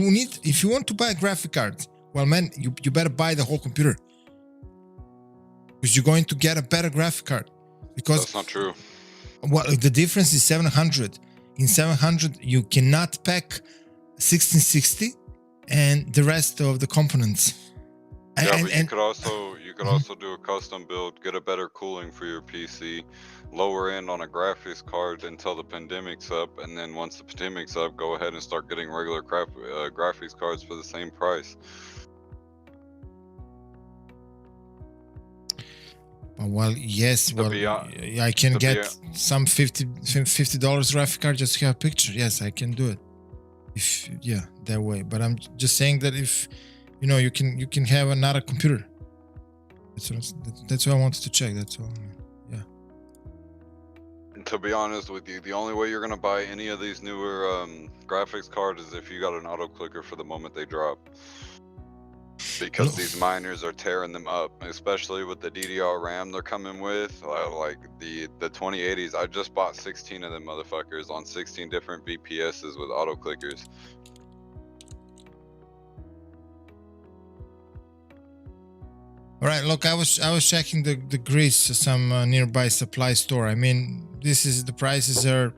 want to buy a graphic card, well, man, you better buy the whole computer, because you're going to get a better graphic card. Because that's not true. Well, the difference is 700. In 700, you cannot pack 1660 and the rest of the components. Yeah, but you could also do a custom build, get a better cooling for your PC, lower end on a graphics card until the pandemic's up, and then once the pandemic's up, go ahead and start getting regular graphics cards for the same price. Well, yes, I can get some $50 graphic card just to have a picture. Yes, I can do it. That way. But I'm just saying that if you can have another computer. That's what I wanted to check. That's all. Yeah. To be honest with you, the only way you're gonna buy any of these newer graphics cards is if you got an auto clicker for the moment they drop. Because these miners are tearing them up, especially with the DDR RAM they're coming with. Like the 2080s, I just bought 16 of them motherfuckers on 16 different VPSs with auto clickers. All right, look, I was checking the Greece, some nearby supply store. I mean, the prices are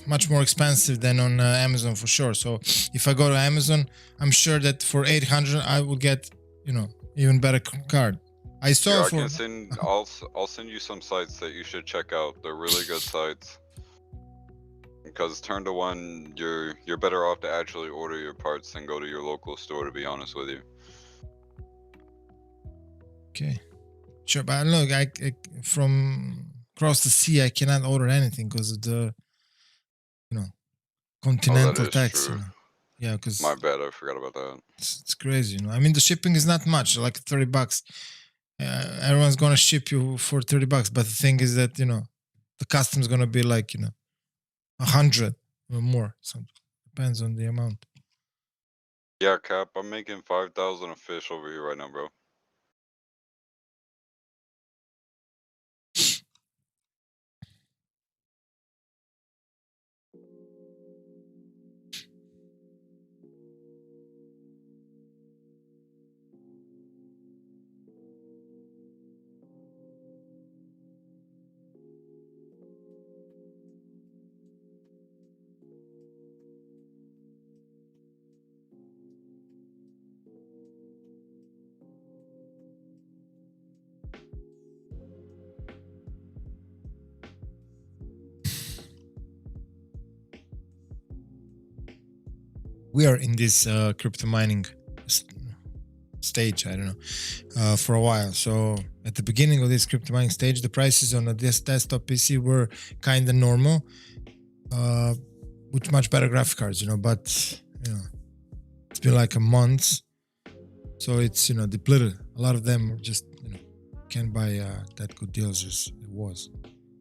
much more expensive than on Amazon for sure. So if I go to Amazon, I'm sure that for 800 I will get, you know, even better card. I saw I'll send you some sites that you should check out. They're really good sites. Because turn to one, you're better off to actually order your parts than go to your local store, to be honest with you. Okay, sure, but look, I from across the sea, I cannot order anything because of the, you know, continental tax. You know? Yeah, because my bad, I forgot about that. It's crazy, you know. I mean, the shipping is not much, like $30. Everyone's gonna ship you for $30, but the thing is that, you know, the customs gonna be like, you know, 100 or more. So depends on the amount. Yeah, Cap, I'm making 5,000 a fish over here right now, bro. We are in this crypto mining stage, I don't know, for a while. So at the beginning of this crypto mining stage, the prices on this desktop PC were kind of normal, with much better graphic cards, you know, but, you know, it's been like a month. So it's, you know, depleted. A lot of them just, you know, can't buy that good deals as it was.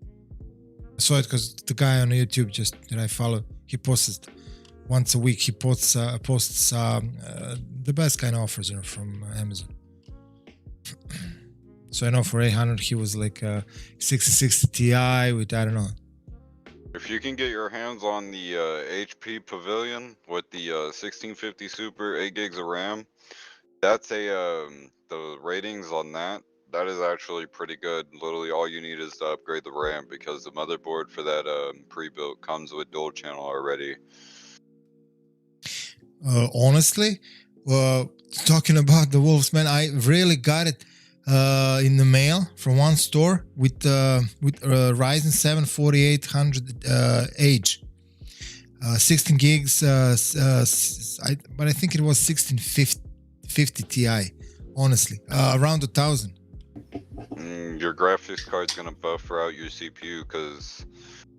I saw it because the guy on YouTube that I follow, he posted once a week. He posts the best kind of offers, you know, from Amazon. So I know for 800 he was like 6060 Ti with, I don't know. If you can get your hands on the HP Pavilion with the 1650 Super 8 gigs of RAM, that's the ratings on that is actually pretty good. Literally all you need is to upgrade the RAM because the motherboard for that pre-built comes with dual channel already. Honestly, talking about the Wolves, man, I really got it in the mail from one store with Ryzen 7 4800H, 16 gigs, but I think it was 1650 Ti. Honestly, around 1,000. Your graphics card's gonna buffer out your CPU because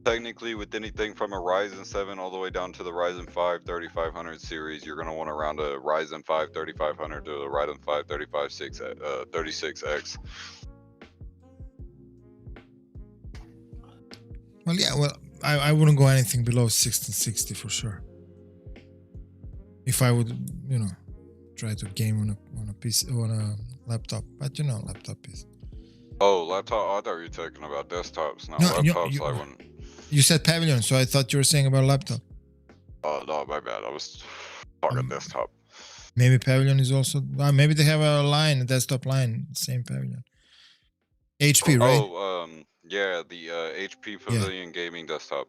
technically with anything from a Ryzen 7 all the way down to the Ryzen 5 3500 series, you're going to want around a Ryzen 5 3500 to a Ryzen 5 36X. Well, yeah, well, I wouldn't go anything below 1660 for sure. If I would, you know, try to game on a PC, on a laptop, but you know, laptop is. Oh, laptop? I thought you were talking about desktops. No, laptops I wouldn't. You said Pavilion, so I thought you were saying about laptop. Oh, no, my bad. I was talking desktop. Maybe Pavilion is also... maybe they have a desktop line, same Pavilion. HP, right? Oh, yeah, the HP Pavilion gaming desktop.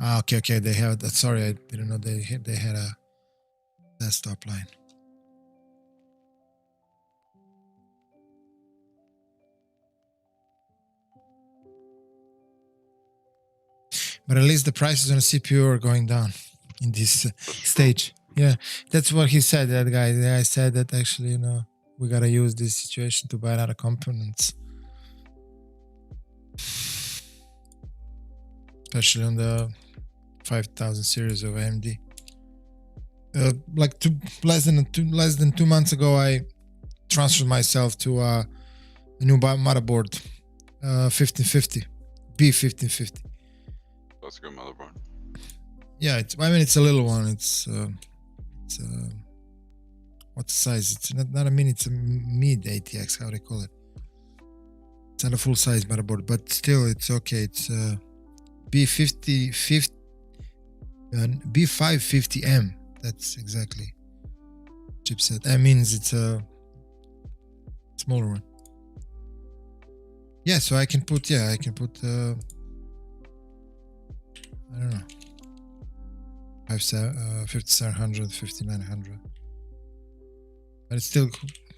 Ah, okay, they have that. Sorry, I didn't know they had a desktop line. But at least the prices on the CPU are going down in this stage. Yeah, that's what he said, that guy. The guy said that actually, you know, we got to use this situation to buy other components. Especially on the 5000 series of AMD. Like less than 2 months ago, I transferred myself to a new motherboard, 1550. B1550. That's a good motherboard. Yeah, I mean it's a little one. It's what size? It's not a mini. It's a mid ATX. How they call it? It's not a full size motherboard, but still it's okay. It's B550M. That's exactly chipset. That means it's a smaller one. Yeah, so I can put I don't know, 5700, 5900, but it's still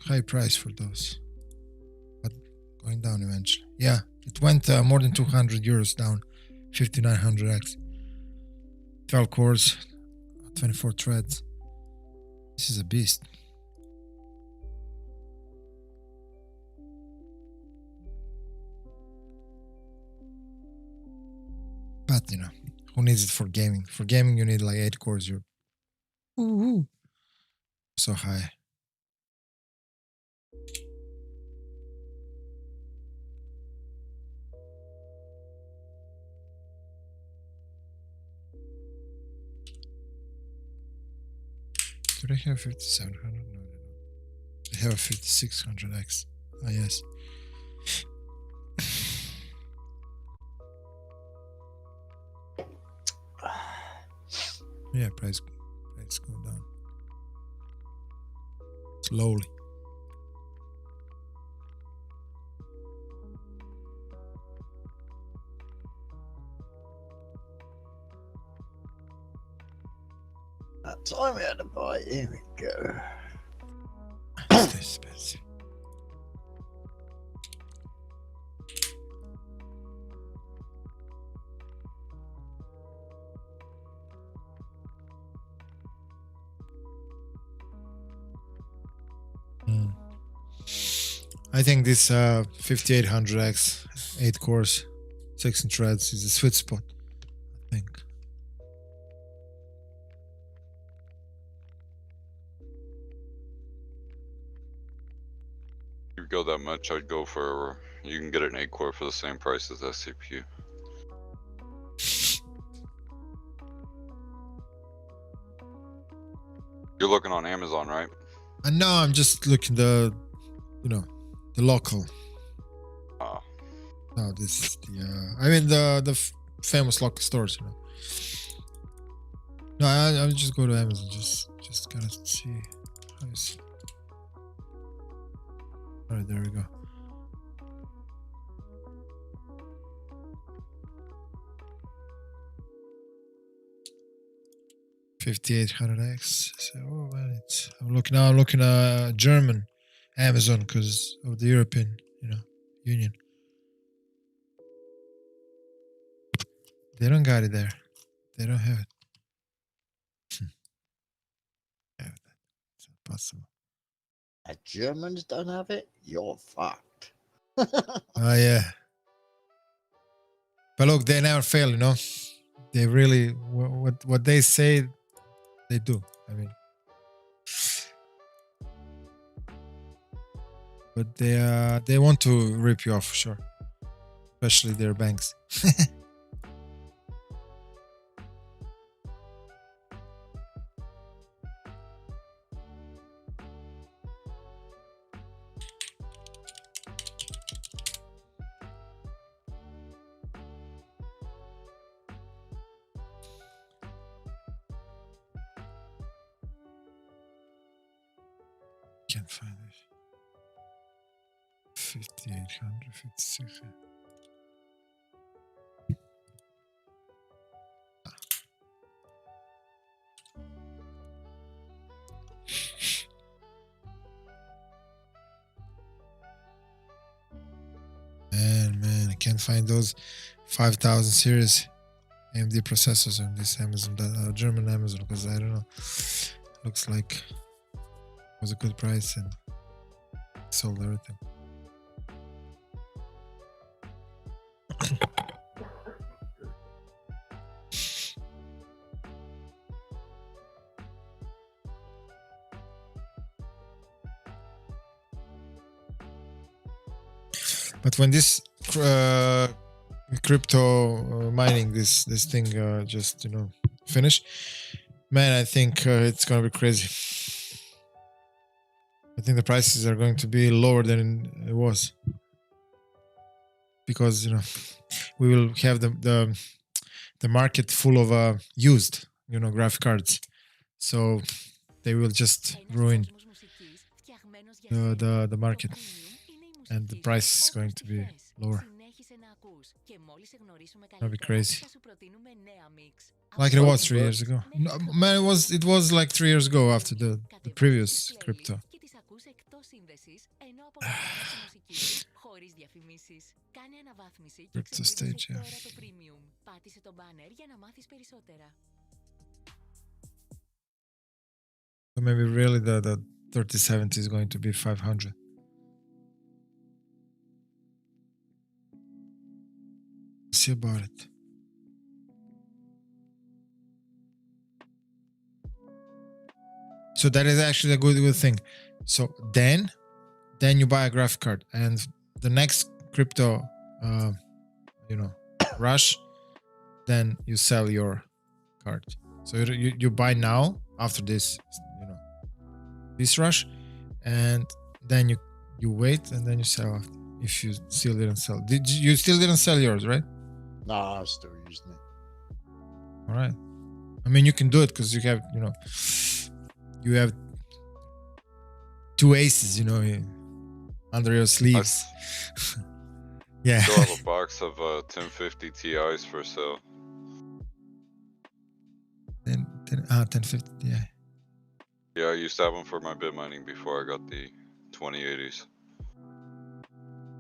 high price for those, but going down eventually. Yeah, it went more than 200 euros down. 5900X, 12 cores, 24 threads. This is a beast. But you know, who needs it for gaming? For gaming, you need like 8 cores. You're so high. Do they have 5700? No, they don't. They have a 5600X. Ah, yes. Yeah, price go down slowly. That time we had to buy. Here we go. It's expensive. I think this 5800X 8 cores 16 threads is a sweet spot, I think. If you go that much, I'd go for, you can get an 8 core for the same price as that CPU. You're looking on Amazon, right? No, I'm just looking the local. Oh. No, this is the I mean the famous local stores, you know. No, I'll just go to Amazon. Just gotta see how is. All right, there we go. $5,800X. So, oh man, I'm looking at German Amazon because of the European, Union. They don't got it there. They don't have it. It's not possible. The Germans don't have it? You're fucked. Oh yeah. But look, they never fail, you know. They really what they say, they do. I mean, but they want to rip you off for sure, especially their banks. Can't find it. 5800, 56. Man, I can't find those 5000 series AMD processors on this Amazon, German Amazon, because I don't know. Looks like it was a good price and sold everything. But when this crypto mining, this thing just finish, man, I think it's gonna be crazy. I think the prices are going to be lower than it was, because we will have the market full of used graphic cards, so they will just ruin the market, and the price is going to be lower. That'd be crazy. Like it was 3 years ago. No, man, it was like 3 years ago after the previous crypto. Crypto stage, yeah. So maybe really the 3070 is going to be 500. See about it. So that is actually a good thing. So then you buy a graphic card, and the next crypto rush, then you sell your card. So you buy now after this this rush, and then you wait, and then you sell after, if you still didn't sell. You still didn't sell yours, right? No, I'm still using it. All right. I mean, you can do it because you have you have two aces under your sleeves. Yeah. Still have a box of 1050 Ti's for sale. 1050, yeah. Yeah, I used to have them for my bit mining before I got the 2080s.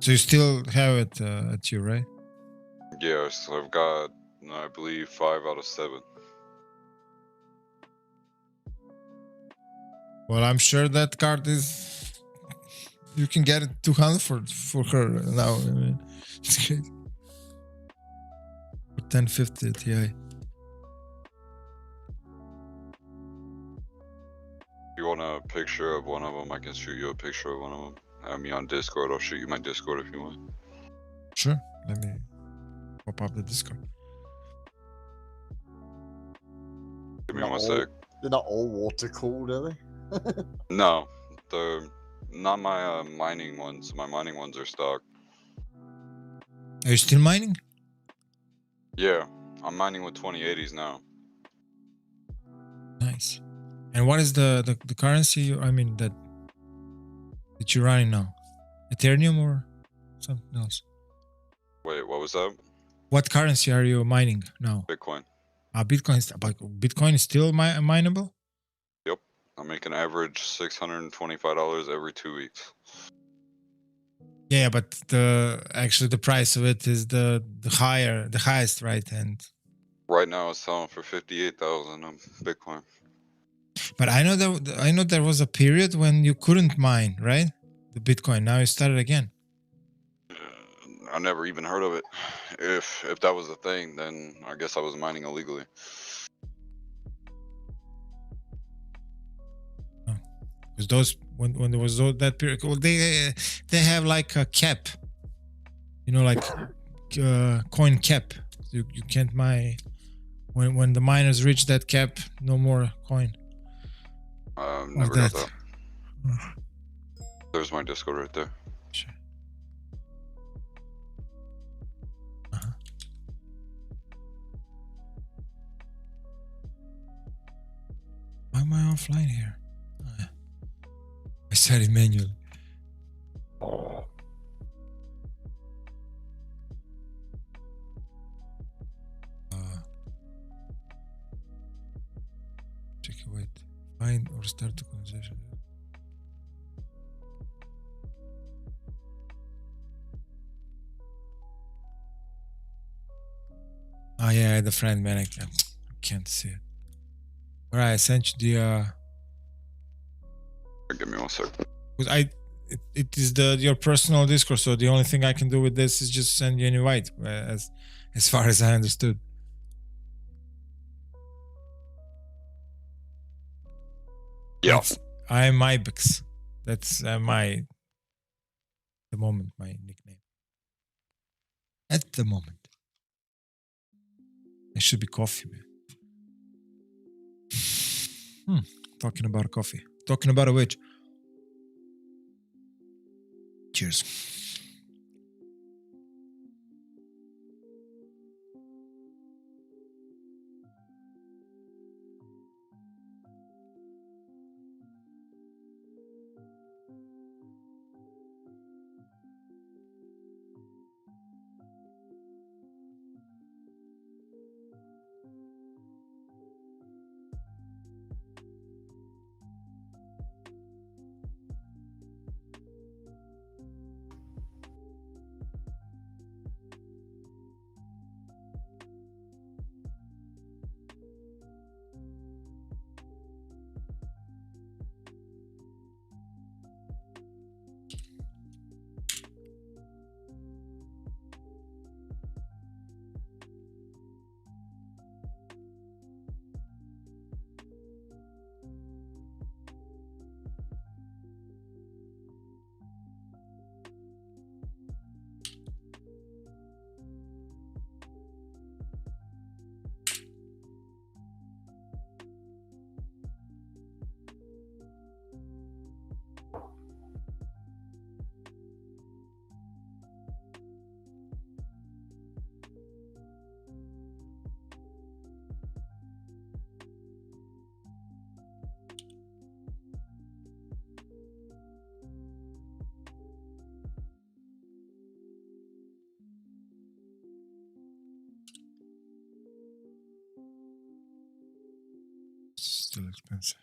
So you still have it at you, right? Yeah, so I've got, I believe, 5 out of 7. Well, I'm sure that card is... You can get it 200 for her now. I mean, it's crazy. For 1050 Ti. You want a picture of one of them? I can shoot you a picture of one of them. Have me on Discord. I'll shoot you my Discord if you want. Sure. Let me pop up the Discord. Give me 1 sec. They're not all water cooled, are they? No, they're not my mining ones. My mining ones are stock. Are you still mining? Yeah, I'm mining with 2080s now. Nice. And what is the currency that you're running now? Ethereum or something else? Wait, what was that? What currency are you mining now? Bitcoin. Bitcoin is still mineable? Yep. I make an average $625 every 2 weeks. Yeah, but the price of it is the highest, right? And right now it's selling for 58,000 on Bitcoin. But I know there was a period when you couldn't mine, right? The Bitcoin. Now you started again. I never even heard of it. If that was a thing, then I guess I was mining illegally. Because those when there was that period, well, they have like a cap, like coin cap. You can't mine when the miners reach that cap. No more coin. Never got that. There's my Discord right there. Sure. Why am I offline here? I said it manually. Oh. Check it, wait. Find or start the conversation. Oh yeah, the friend, man. I can't see it. Alright, I sent you the Give me 1 sec. Because it is your personal Discord, so the only thing I can do with this is just send you an invite, as far as I understood. Yeah. I'm Ibex. That's the moment my nickname. At the moment. It should be coffee, man. Talking about coffee. Talking about which. Cheers. Still expensive.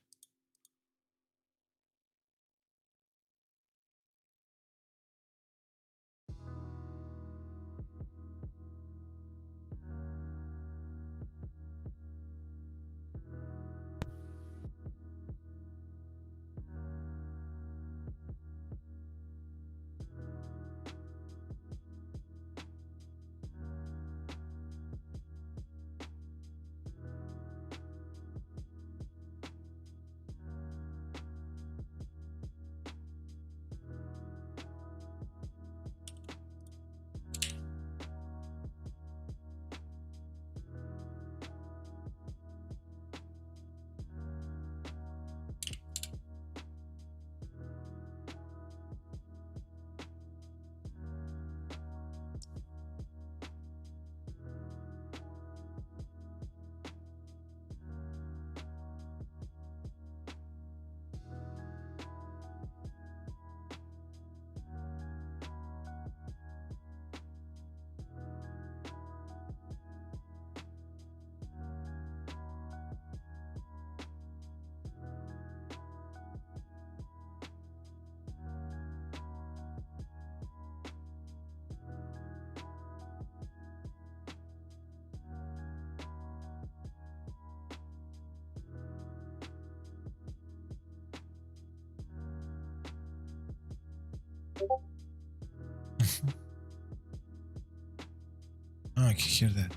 I can hear that.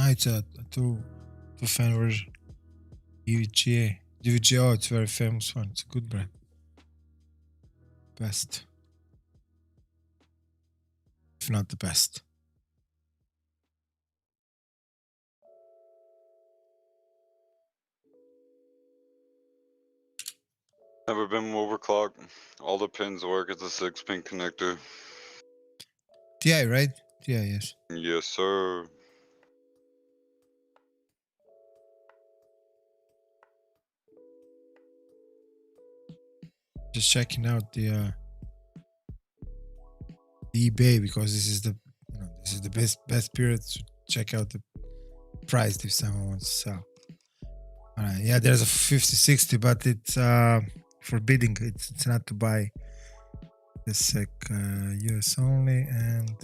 It's a two fan version. DVGA. DVGA, it's a very famous one. It's a good brand. Best. If not the best. Never been overclocked. All the pins work. It's a 6-pin connector. TI, right? TI, yes. Yes, sir. Just checking out the eBay because this is the best period to check out the price if someone wants to sell. All right, yeah, there's a 5060, but it's forbidding. It's not to buy. This sec, US only, and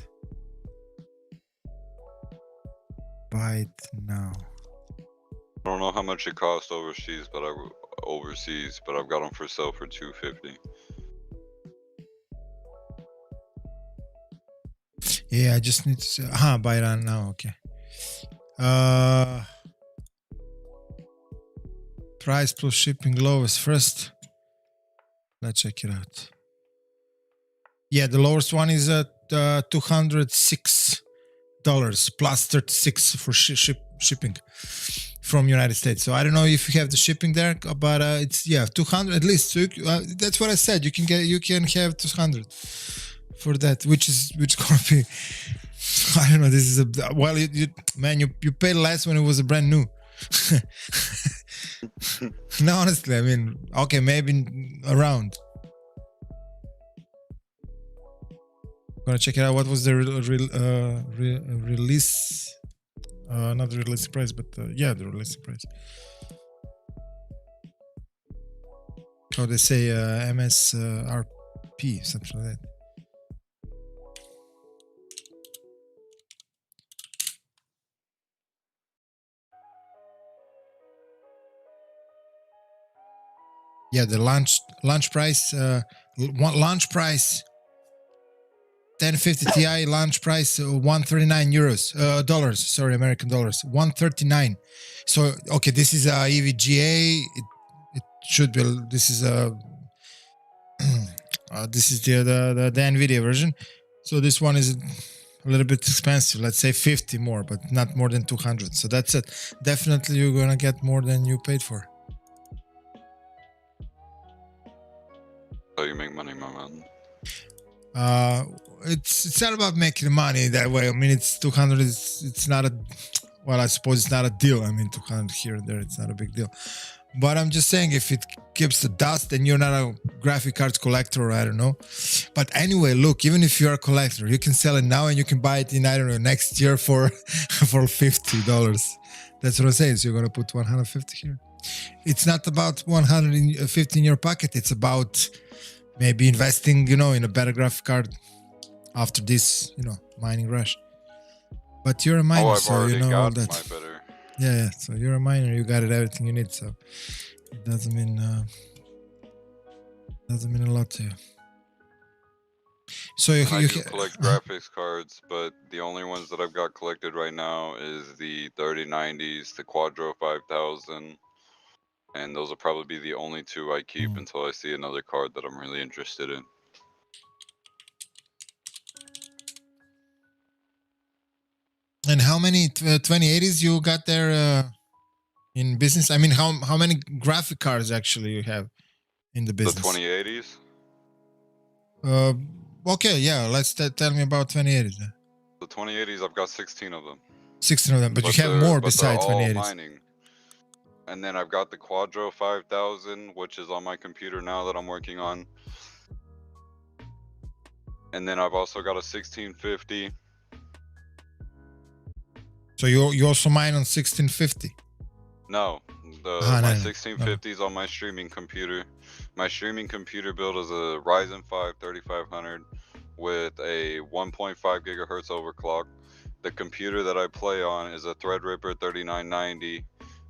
buy it now. I don't know how much it cost overseas, but I've got them for sale for $250. Yeah, I just need to say, buy it on now. Okay. Price plus shipping lowest first. Let's check it out. Yeah, the lowest one is at 206 plus 36 for shipping from United States. So I don't know if you have the shipping there, but it's 200 at least. So that's what I said. You can have 200 for that, which gonna be, I don't know. This is you paid less when it was a brand new. No, honestly, I mean, okay, maybe around. Gonna check it out. What was the release? Not the release price, but the release price. How they say MSRP, something like that. Yeah, the launch price, launch price, 1050 Ti launch price, 139 euros, dollars. Sorry, American dollars, 139. So okay, this is a EVGA. It should be. This is a. This is the NVIDIA version. So this one is a little bit expensive. Let's say 50 more, but not more than 200. So that's it. Definitely, you're gonna get more than you paid for. So you make money, my man. It's not about making money that way. I mean, it's 200. It's not a. Well, I suppose it's not a deal. I mean, 200 here and there. It's not a big deal. But I'm just saying, if it keeps the dust and you're not a graphic cards collector, I don't know. But anyway, look, even if you're a collector, you can sell it now and you can buy it in, I don't know, next year for $50. That's what I'm saying. So you're gonna put 150 here. It's not about 150 in your pocket. It's about maybe investing, in a better graphic card after this, mining rush. But you're a miner, so you know all that. My better. Yeah. So you're a miner. You got everything you need. So it doesn't mean a lot to you. So I do collect graphics cards, but the only ones that I've got collected right now is the 3090s, the Quadro 5000. And those will probably be the only two I keep until I see another card that I'm really interested in. And how many 2080s you got there in business? I mean, how many graphic cards actually you have in the business? The 2080s? Okay, yeah. Let's tell me about 2080s. The 2080s, I've got 16 of them. 16 of them, but you have more besides 2080s. Mining. And then I've got the Quadro 5000, which is on my computer now that I'm working on. And then I've also got a 1650. So you also mine on 1650? No, my 1650 is on my streaming computer. My streaming computer build is a Ryzen 5 3500 with a 1.5 gigahertz overclock. The computer that I play on is a Threadripper 3990.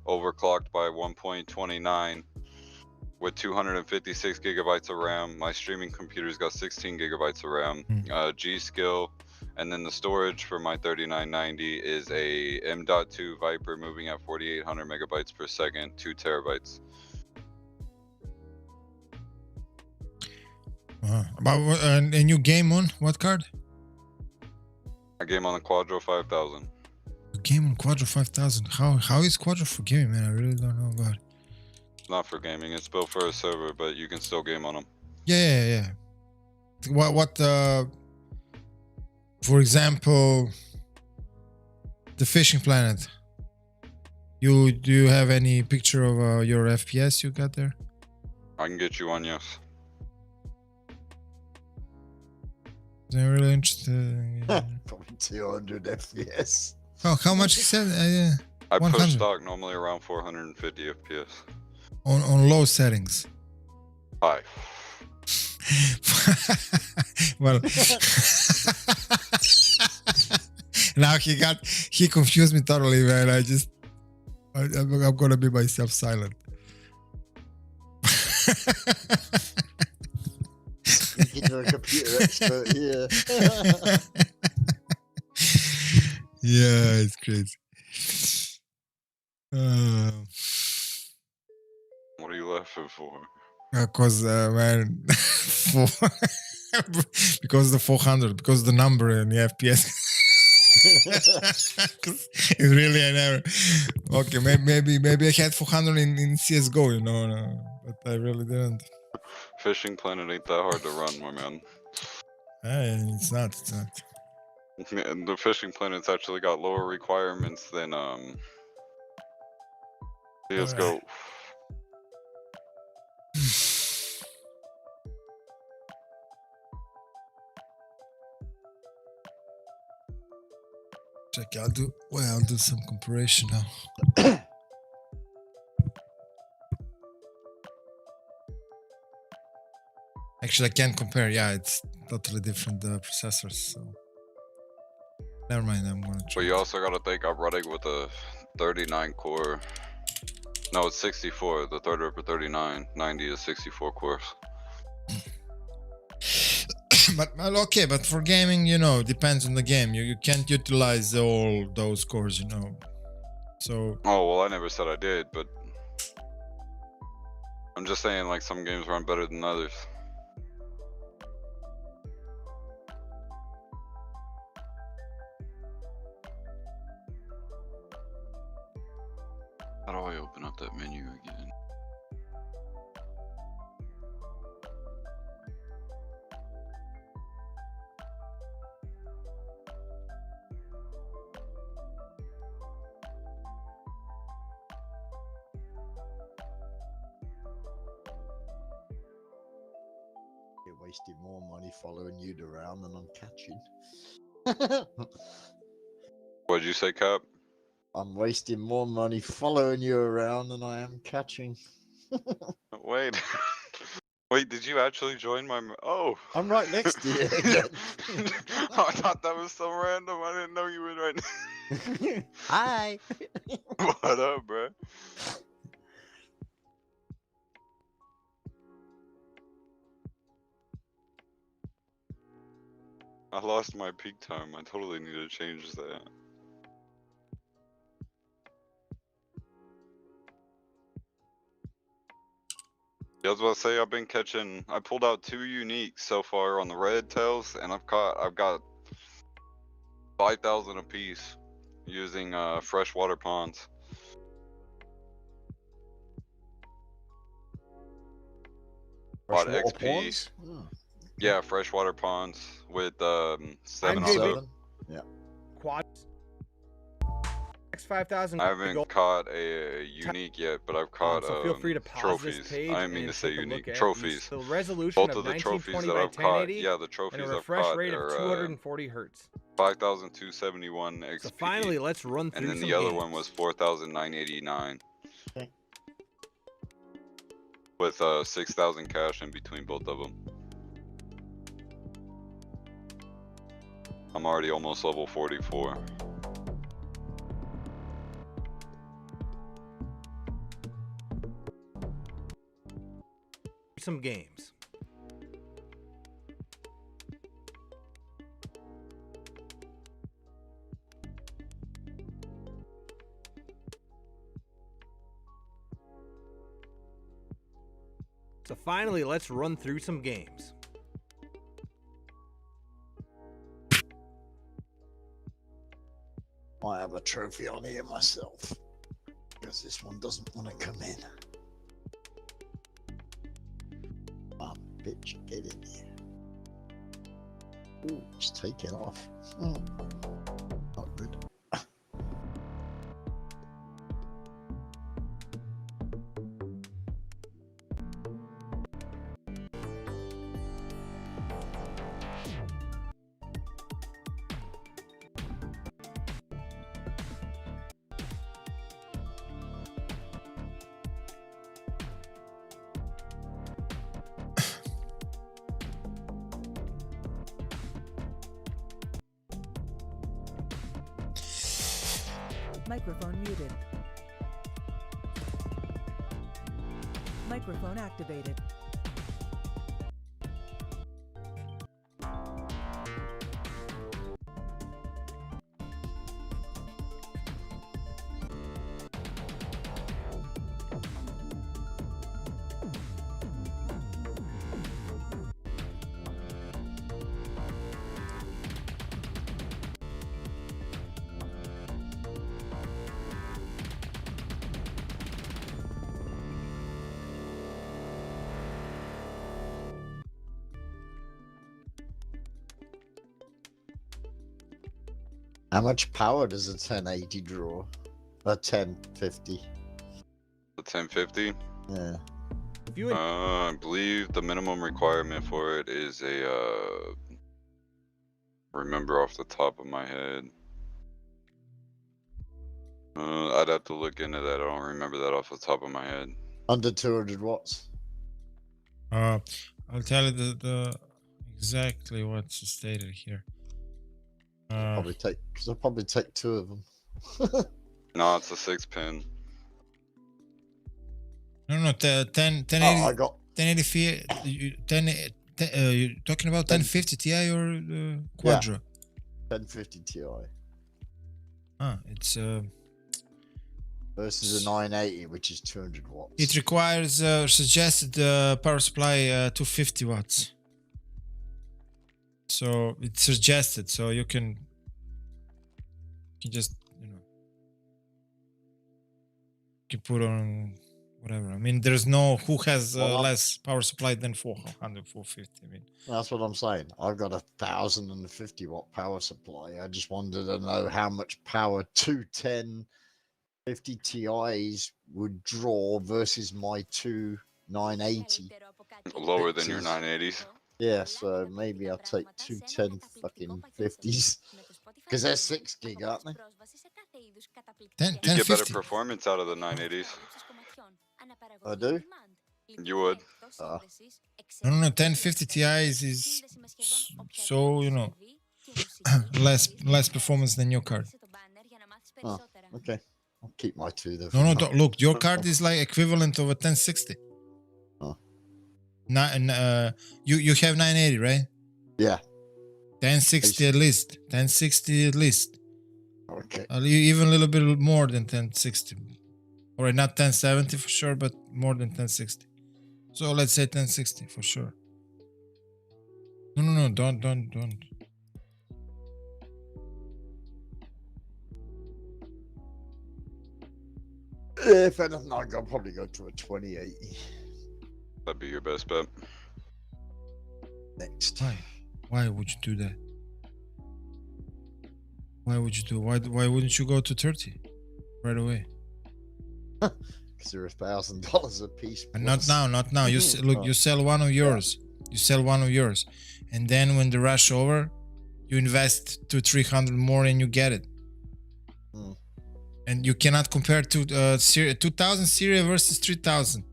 Overclocked by 1.29 with 256 gigabytes of RAM. My streaming computer's got 16 gigabytes of RAM. G.Skill, and then the storage for my 3990 is a M.2 Viper moving at 4800 megabytes per second, 2 terabytes. And you game on what card? I game on the Quadro 5000. Game on Quadro 5000. How is Quadro for gaming, man? I really don't know about it. It's not for gaming. It's built for a server, but you can still game on them. Yeah. What? For example, the Fishing Planet. Do you have any picture of your FPS you got there? I can get you one, yes. I'm really interested. Probably 200 FPS. Oh, how much is that? I push stock normally around 450 FPS. On low settings. High. Well, now he confused me totally, man. I'm gonna be myself silent. You're a computer expert here. Yeah, it's crazy. What are you laughing for? Because man, because the 400, because the number and the FPS. It's really an error. Okay, maybe I had 400 in CS:GO, you know, but I really didn't. Fishing Planet ain't that hard to run, my man. It's not. And the Fishing Planet's actually got lower requirements than CS:GO. Check. I'll do some comparison now. Actually, I can't compare. Yeah, it's totally different processors. So never mind. I'm gonna try. But you also gotta think I'm running with a 39 core. No, it's 64. The Threadripper 39. 90 is 64 cores. But okay, but for gaming, you know, depends on the game. You can't utilize all those cores, you know. So. Oh well, I never said I did, but I'm just saying like some games run better than others. How do I open up that menu again? You're wasting more money following you around than I'm catching. What'd you say, Cap? I'm wasting more money following you around than I am catching. Wait. Wait, did you actually join my... Oh! I'm right next to you again. I thought that was so random. I didn't know you were right now. Hi! What up, bro? I lost my peak time. I totally need to change that. Yeah, I was about to say I've been catching. I pulled out 2 uniques so far on the red tails, and I've got 5,000 apiece using freshwater ponds. Bought XP. Oh. Yeah, freshwater ponds with 7 on JB. them. Yeah. Quad X5000. I haven't caught a unique yet, but I've caught so feel free to pause trophies. this page I didn't mean and to say take a unique. look at Trophies. the resolution Both of of the trophies 1920 that by I've caught, 1080 yeah, the trophies and a I've refresh caught rate of are 240 hertz. 5,271 XP. So finally, let's run through and then some the other games. one was 4,989. Okay. With 6,000 cash in between both of them. I'm already almost level 44. Some games. So finally, let's run through some games. I have a trophy on here myself because this one doesn't want to come in. Ah, bitch, get in here. Ooh, just take it off. Not good. Microphone muted. Microphone activated. How much power does a 1080 draw? A 1050? The 1050. Yeah. If you I believe the minimum requirement for it is a remember off the top of my head. I'd have to look into that. I don't remember that off the top of my head. Under 200 watts. I'll tell you the exactly what's stated here. I'll probably take two of them. No, it's a 6-pin. No, 1080. I got 1080. You're talking about 1050 Ti or Quadro? 1050 Ti. It's versus a 980, which is 200 watts. it requires suggested power supply 250 watts. So it's suggested, so you can just you can put on whatever. I mean, there's no who has less power supply than 400, 450. I mean, That's what I'm saying. I've got 1,050 watt power supply. I just wanted to know how much power 1050 Ti's would draw versus my two 980. Lower than your 980s. Yeah, so maybe I'll take two 10 fucking 50s. Because they're 6 gig, aren't they? 10, You get better 1050. performance out of the 980s. I do? You would. No, 1050 Ti is so less performance than your card. Oh, okay. I'll keep my two though. No, don't, look, your card is like equivalent of a 1060. Oh. You have 980, right? Yeah. 1060 at least. 1060 at least. Okay. Even a little bit more than 1060. Or not 1070 for sure, but more than 1060. So let's say 1060 for sure. No, don't. If anything, I'll probably go to a 2080 That'd be your best bet. next. Why would you do that? Why would you do? Why wouldn't you go to 30 right away? Because they're $1,000 a piece. And not now. You look, you sell one of yours. You sell one of yours, and then when the rush over, you invest 200-300 more and you get it. And you cannot compare to 2000 series versus 3000.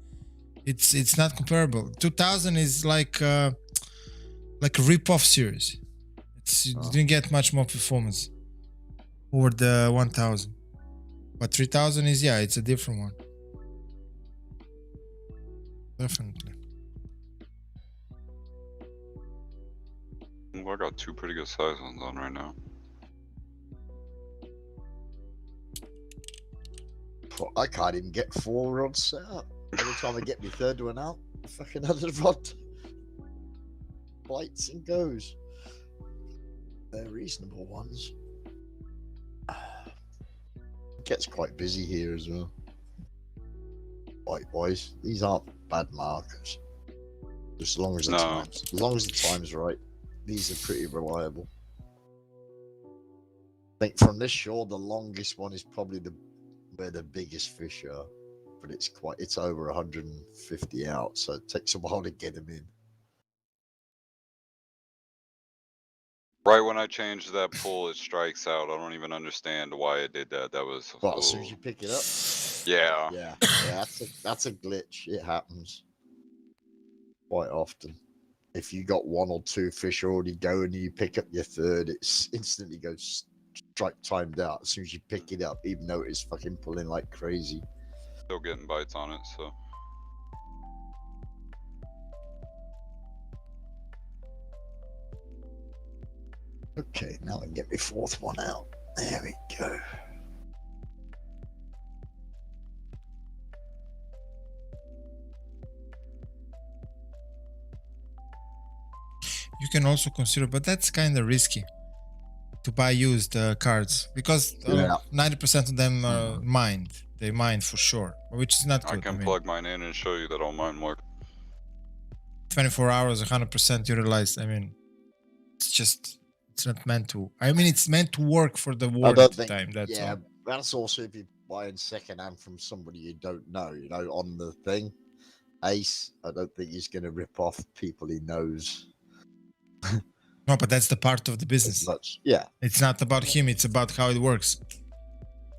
It's not comparable. 2000 is like a rip-off series. You didn't get much more performance over the 1000. But 3000 is it's a different one. Definitely. Well, I got two pretty good size ones on right now. I can't even get 4 rods set up. Every time I get my third one out, fucking other rod bites and goes. They're reasonable ones. It gets quite busy here as well. White boys, these aren't bad markers. Just as long as the time's right, these are pretty reliable. I think from this shore, the longest one is probably where the biggest fish are, but it's over 150 out, so it takes a while to get them in. Right when I changed that pull, it strikes out. I don't even understand why it did that. That was. Well, as soon as you pick it up. Yeah. Yeah. That's a glitch. It happens quite often. If you got 1 or 2 fish already going and you pick up your third, it instantly goes strike timed out as soon as you pick it up, even though it's fucking pulling like crazy. Still getting bites on it, so. Okay, now I can get my 4th one out. There we go. You can also consider, but that's kind of risky to buy used cards because 90% of them are mined. They mine for sure, which is not good. I can plug mine in and show you that all mine work. 24 hours, 100% utilized. I mean, it's just It's not meant to. I mean, it's meant to work for the I don't warranty think. time. That's Yeah, all. that's also if you're buying secondhand from somebody you don't know. You know, on the thing, Ace. I don't think he's going to rip off people he knows. No, but that's the part of the business. As much. Yeah. It's not about him. It's about how it works.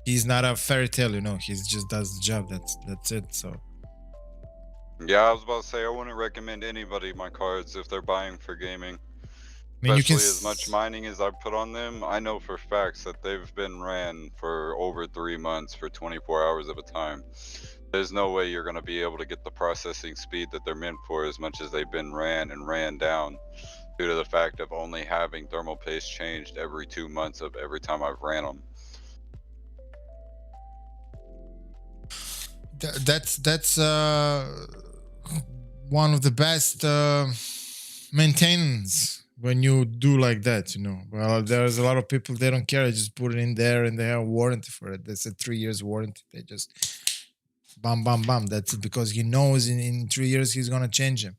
He's not a fairy tale, you know. He just does the job. That's it. So. Yeah, I was about to say I wouldn't recommend anybody my cards if they're buying for gaming. I mean, Especially as much mining as I put on them, I know for facts that they've been ran for over 3 months for 24 hours at a time. There's no way you're going to be able to get the processing speed that they're meant for as much as they've been ran and ran down due to the fact of only having thermal paste changed every 2 months of every time I've ran them. That's one of the best maintenance when you do like that, you know. Well, there's a lot of people, they don't care. They just put it in there and they have a warranty for it. They said 3 years warranty. They just bam, bam, bam. That's it, because he knows in 3 years he's going to change him.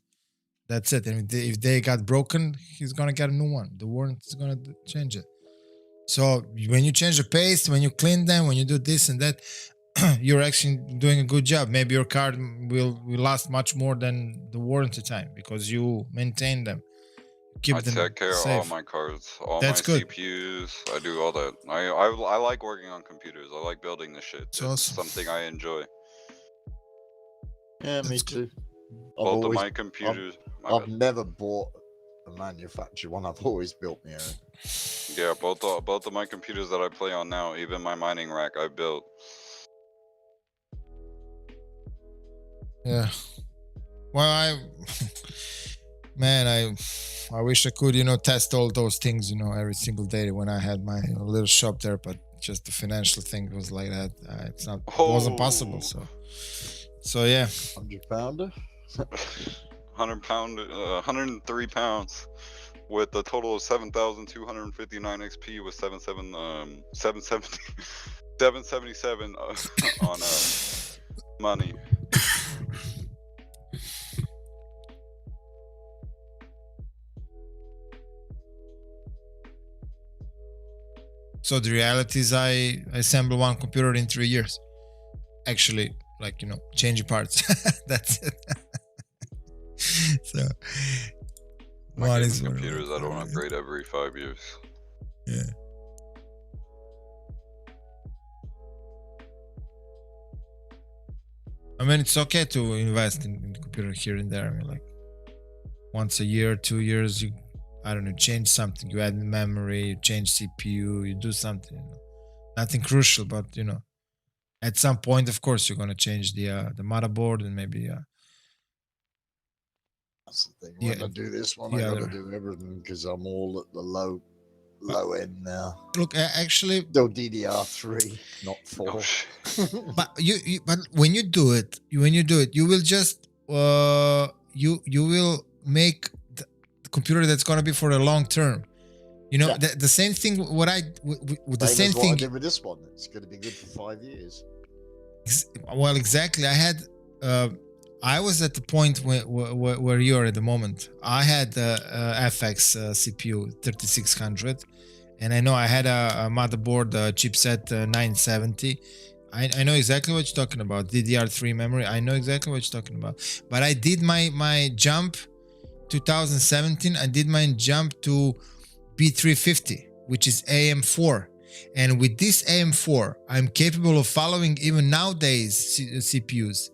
That's it. And if they got broken, he's going to get a new one. The warranty is going to change it. So when you change the paste, when you clean them, when you do this and that, you're actually doing a good job. Maybe your card will last much more than the warranty time because you maintain them. Keep I them take care safe. of all my cards, all That's my good. CPUs. I do all that. I like working on computers. I like building this shit. It's awesome. something I enjoy. Yeah, me too. Both of my computers. I've never bought a manufactured one. I've always built my own. Yeah, both of my computers that I play on now, even my mining rack, I built. Yeah. Well, man, I wish I could, you know, test all those things, you know, every single day when I had my little shop there, but just the financial thing was like that. It wasn't possible. So yeah. 100-pounder. 100-pound, 103 pounds, with a total of 7,259 XP with 777 on money. So the reality is I assemble one computer in 3 years. Actually, like, you know, changing parts. That's it. So My gaming computers, I don't upgrade every 5 years. Yeah. I mean, it's okay to invest in the computer here and there. I mean, like once a year, 2 years, you, I don't know, change something. You add memory, you change CPU, you do something. You know. Nothing crucial, but you know, at some point, of course, you're gonna change the motherboard and maybe. That's the thing. When I do this one, I gotta do everything because I'm all at the low end now. Look, actually, no DDR3, not 4. But but when you do it, you will just you will make the computer that's gonna be for the long term. You know, the same thing. With the same thing. I did with this one. It's gonna be good for 5 years. Well, exactly. I was at the point where you are at the moment. I had FX CPU 3600, and I know I had a motherboard chipset 970. I know exactly what you're talking about. DDR3 memory. I know exactly what you're talking about. But I did my jump 2017. I did my jump to B350, which is AM4. And with this AM4, I'm capable of following even nowadays CPUs.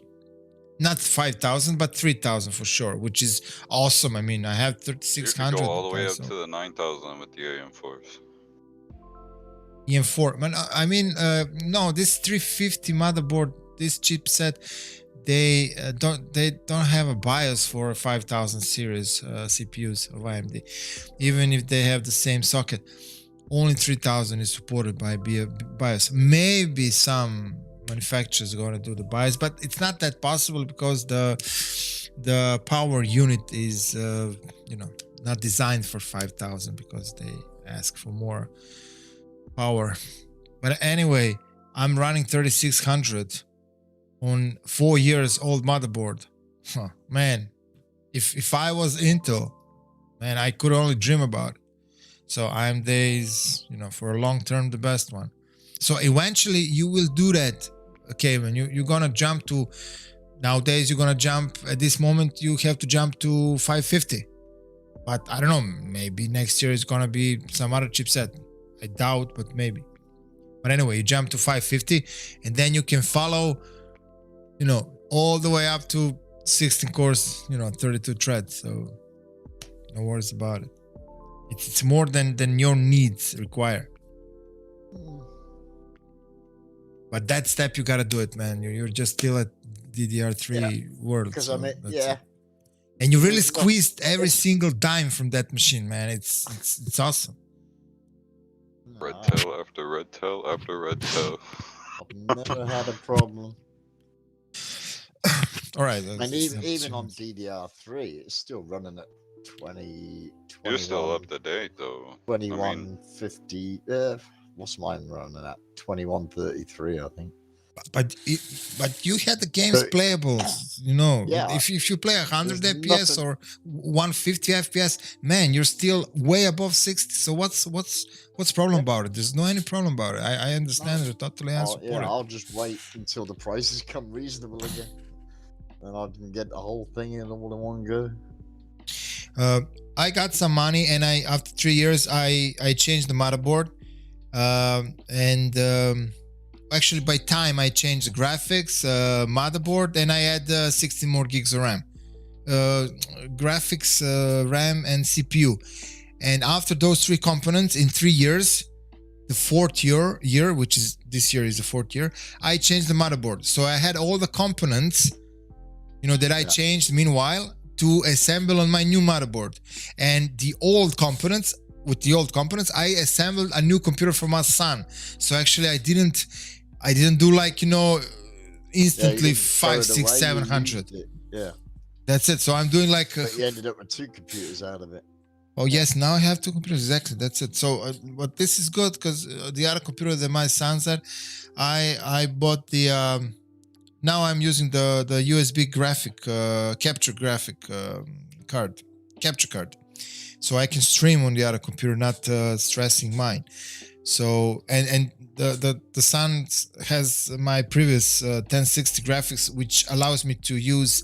Not 5,000, but 3,000 for sure, which is awesome. I mean, I have 3,600. You could go all the way up to the 9,000 with the AM4s. AM4, man. I mean, no, this 350 motherboard, this chipset, they don't have a BIOS for 5,000 series CPUs of AMD, even if they have the same socket. Only 3,000 is supported by BIOS. Maybe some manufacturers are going to do the BIOS, but it's not that possible because the power unit is you know, not designed for 5,000 because they ask for more power. But anyway, I'm running 3600 on 4 years old motherboard. Man, if I was Intel, man, I could only dream about it. So AMD is, you know, for a long term the best one. So eventually you will do that. Okay, when you're gonna jump to, nowadays you're gonna jump, at this moment you have to jump to 550. But I don't know, maybe next year it's gonna be some other chipset. I doubt, but maybe. But anyway, you jump to 550 and then you can follow, you know, all the way up to 16 cores, you know, 32 threads. So no worries about it. It's more than your needs require. But that step, you gotta do it, man. You're just still at DDR3 world. Because so I mean, that's yeah. it. And you really squeezed every single dime from that machine, man. It's awesome. Red tail after red tail after red tail. I've never had a problem. All right. And even on DDR3, it's still running at 20. You're still up to date, though. 2150. What's mine running at? 2133, I think. But you had the games playable, you know. Yeah, if you play 100 FPS or 150 FPS, man, you're still way above 60. So what's problem about it? There's no any problem about it. I understand it totally. Yeah, I'll just wait until the prices come reasonable again, and I can get the whole thing in all in one go. I got some money, and after 3 years I changed the motherboard, actually by time I changed the graphics, motherboard, and I had 16 more gigs of RAM, graphics, RAM, and CPU. And after those three components, in 3 years, the fourth year, which is this year is the fourth year, I changed the motherboard. So I had all the components, you know, that I changed meanwhile to assemble on my new motherboard. And the old components, with the old components, I assembled a new computer for my son. So actually I didn't do, like, you know, instantly 500, 600, 700. Yeah. That's it. So I'm doing like. But you ended up with 2 computers out of it. Oh yes, now I have 2 computers. Exactly. That's it. So, but this is good because the other computer that my son's had, I bought the. Now I'm using the USB capture card, so I can stream on the other computer, not stressing mine. So and the son has my previous 1060 graphics, which allows me to use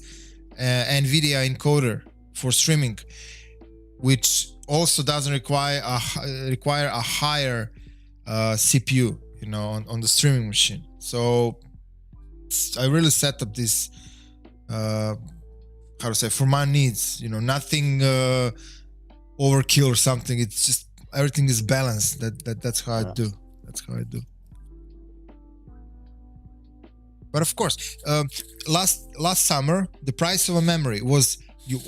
NVIDIA encoder for streaming, which also doesn't require a higher CPU, you know, on the streaming machine. So I really set up this how to say, for my needs, you know, nothing overkill or something. It's just everything is balanced. That's how I do. That's how I do. But of course, last summer the price of a memory was, you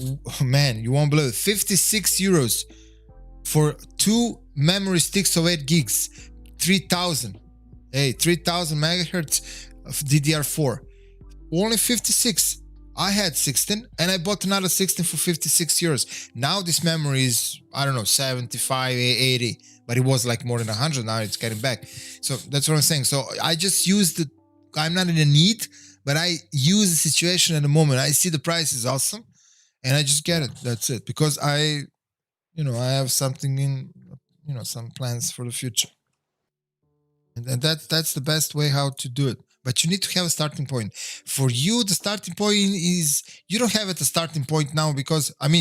won't believe it, 56 euros for 2 memory sticks of 8 gigs, 3000 megahertz of DDR4. Only 56. I had 16 and I bought another 16 for 56 euros. Now this memory is, I don't know, 75, 80, but it was like more than 100. Now it's getting back. So that's what I'm saying. So I just used it. I'm not in a need, but I use the situation at the moment. I see the price is awesome and I just get it. That's it. Because I have something in, some plans for the future. And that's the best way how to do it. But you need to have a starting point. For you, the starting point is, you don't have it a starting point now because, you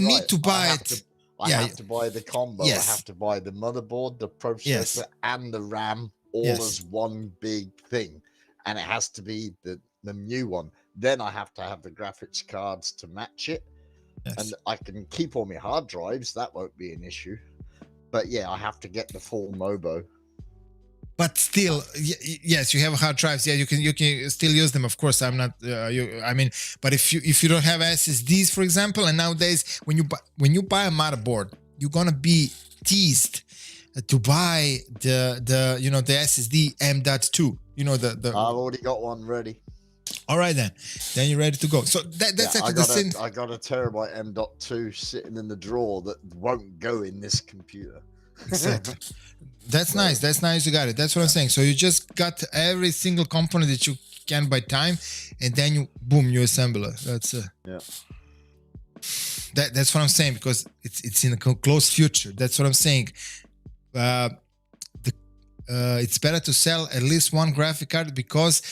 need to buy it. I have to buy the combo. Yes. I have to buy the motherboard, the processor, and the RAM all as one big thing. And it has to be the new one. Then I have to have the graphics cards to match it. Yes. And I can keep all my hard drives. That won't be an issue. But yeah, I have to get the full MOBO. But still, yes, you have hard drives. Yeah, you can still use them. Of course, I'm not. But if you don't have SSDs, for example, and nowadays when you buy a motherboard, you're gonna be teased to buy the SSD M.2. I've already got one ready. All right then you're ready to go. So that's actually the same. I got a terabyte M.2 sitting in the drawer that won't go in this computer. Exactly. That's nice. That's nice. You got it. That's what I'm saying. So you just got every single component that you can by time, and then you assemble it. That's it. Yeah. That's what I'm saying, because it's in a close future. That's what I'm saying. It's better to sell at least one graphic card, because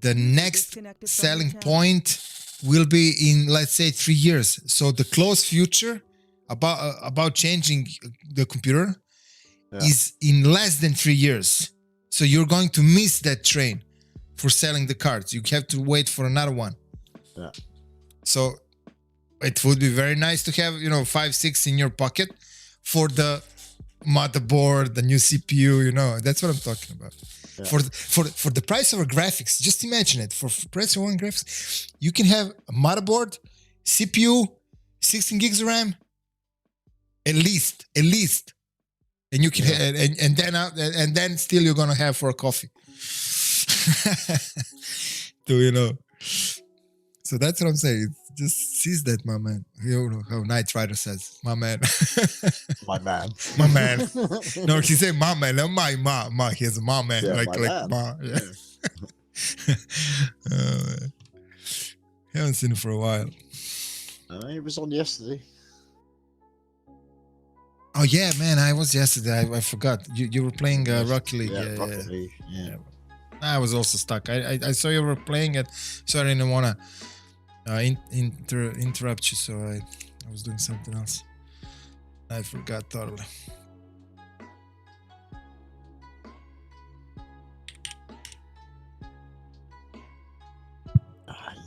the next selling point will be in, let's say, 3 years. So the close future about changing the computer is in less than 3 years. So you're going to miss that train for selling the cards. You have to wait for another one. Yeah. So it would be very nice to have, 5-6 in your pocket for the motherboard, the new CPU. That's what I'm talking about. Yeah. For the price of a graphics, just imagine it. For price of one graphics, you can have a motherboard, CPU, 16 gigs of RAM, at least, and you can and then still you're gonna have for a coffee. So that's what I'm saying. Just seize that, my man. You know how Knight Rider says, my man. My man. My man. No, he said my man, not my ma. He has a my man. Yeah, like man. ma. Yeah. Haven't seen him for a while. He was on yesterday. Oh yeah, man, I was yesterday. I forgot. You were playing Rocket League. Yeah, Rocket League. Yeah. I was also stuck. I saw you were playing it, so I didn't want to interrupt you, so I was doing something else. I forgot totally.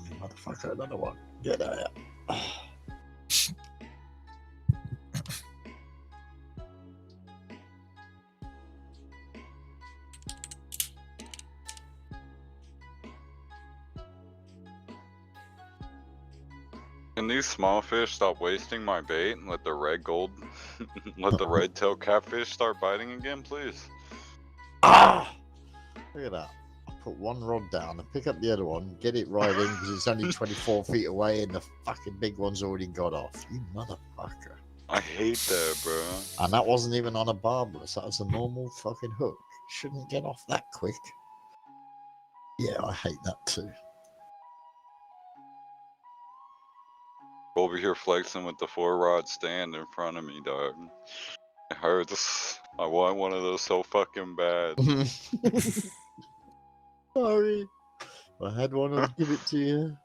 You motherfucker, another one. Get out. Can these small fish stop wasting my bait and let the red tail catfish start biting again, please? Ah! Look at that. I put one rod down and pick up the other one, get it right in because it's only 24 feet away and the fucking big one's already got off. You motherfucker. I hate that, bro. And that wasn't even on a barbless. That was a normal fucking hook. Shouldn't get off that quick. Yeah, I hate that too. Over here flexing with the 4-rod stand in front of me, dog. It hurts. I want one of those so fucking bad. Sorry. If I had one, I'd give it to you.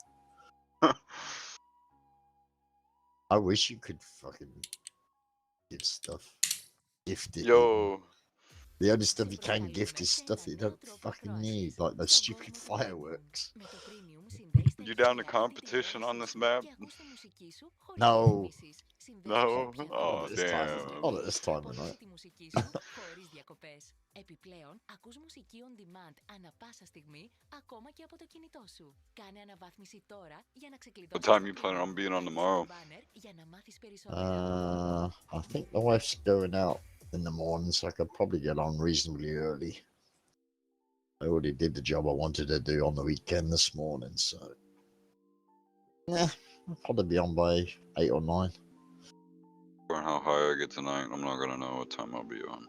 I wish you could fucking give stuff. Gift it. Yo. The only stuff you can gift is stuff you don't fucking need, like those stupid fireworks. You down to competition on this map? No. No? Oh, damn. Not at this time of night. Επιπλέον, ακούς μουσική on demand ανά πάσα στιγμή, ακόμα και από το κινητό σου. Κάνε αναβάθμιση τώρα για να ξεκλειδώσεις. What time you planning on being on tomorrow? I think the wife's going out in the morning, so I could probably get on reasonably early. I already did the job I wanted to do on the weekend this morning, so yeah, I'll probably be on by 8 or 9. For how high I get tonight, I'm not gonna know what time I'll be on.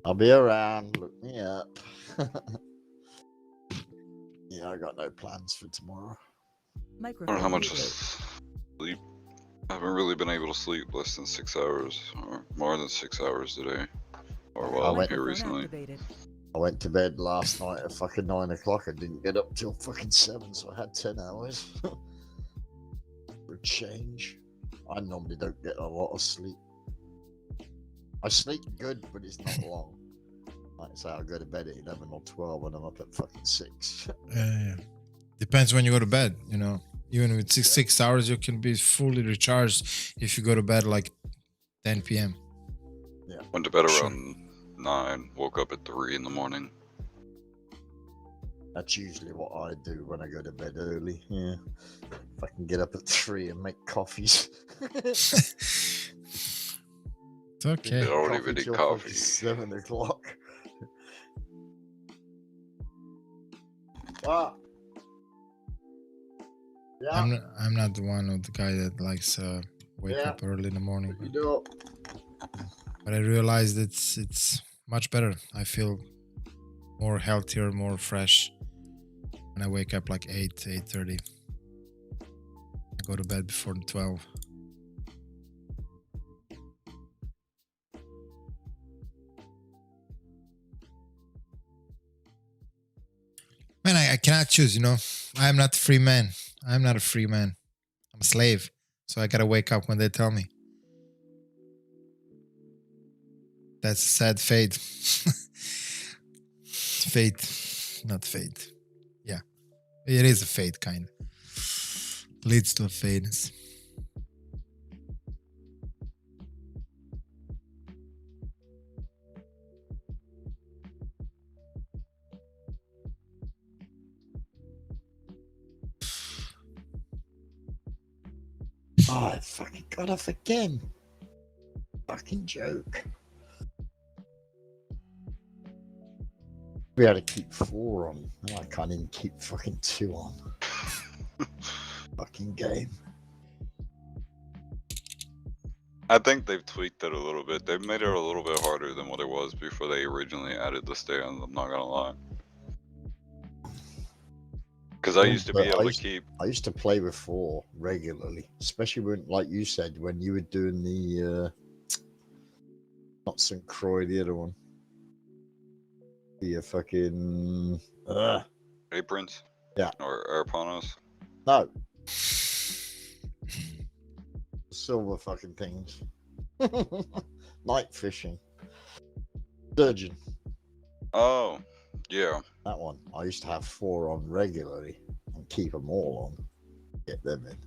I'll be around. Look me up. Yeah, I got no plans for tomorrow. I don't know how much sleep. I haven't really been able to sleep less than 6 hours, or more than 6 hours today. Or well, here recently. I went to bed last night at fucking 9 o'clock. I didn't get up till fucking 7, so I had 10 hours. For a change. I normally don't get a lot of sleep. I sleep good, but it's not long. Like I say, I'll go to bed at 11 or 12 and I'm up at fucking 6. Yeah. Depends when you go to bed, Even with 6 hours, you can be fully recharged if you go to bed like 10 p.m. Yeah. Went to bed around 9, woke up at 3 in the morning. That's usually what I do when I go to bed early. Yeah. If I can get up at 3 and make coffees. It's okay. They already really coffee. 7 o'clock. Ah. Yeah. I'm not the one of the guy that likes wake up early in the morning. But I realized it's much better. I feel more healthier, more fresh when I wake up like 8:30. I go to bed before 12. Man, I cannot choose, you know. I am not a free man. I am not a free man. I'm a slave. So I gotta wake up when they tell me. That's a sad fate. Fate, not fate. Yeah, it is a fate, kind of. Leads to a fate. Oh, I fucking got off again. Fucking joke. We had to keep 4 on. I can't even keep fucking 2 on. Fucking game. I think they've tweaked it a little bit. They've made it a little bit harder than what it was before they originally added the stands, I'm not gonna lie. Because I used to be able to keep... I used to play with 4 regularly, especially when, like you said, when you were doing the not St. Croix, the other one, the fucking Aprons? Yeah. Or Airponos? No, silver fucking things. Night fishing, sturgeon. Oh, yeah. That one. I used to have 4 on regularly and keep them all on. Get them in.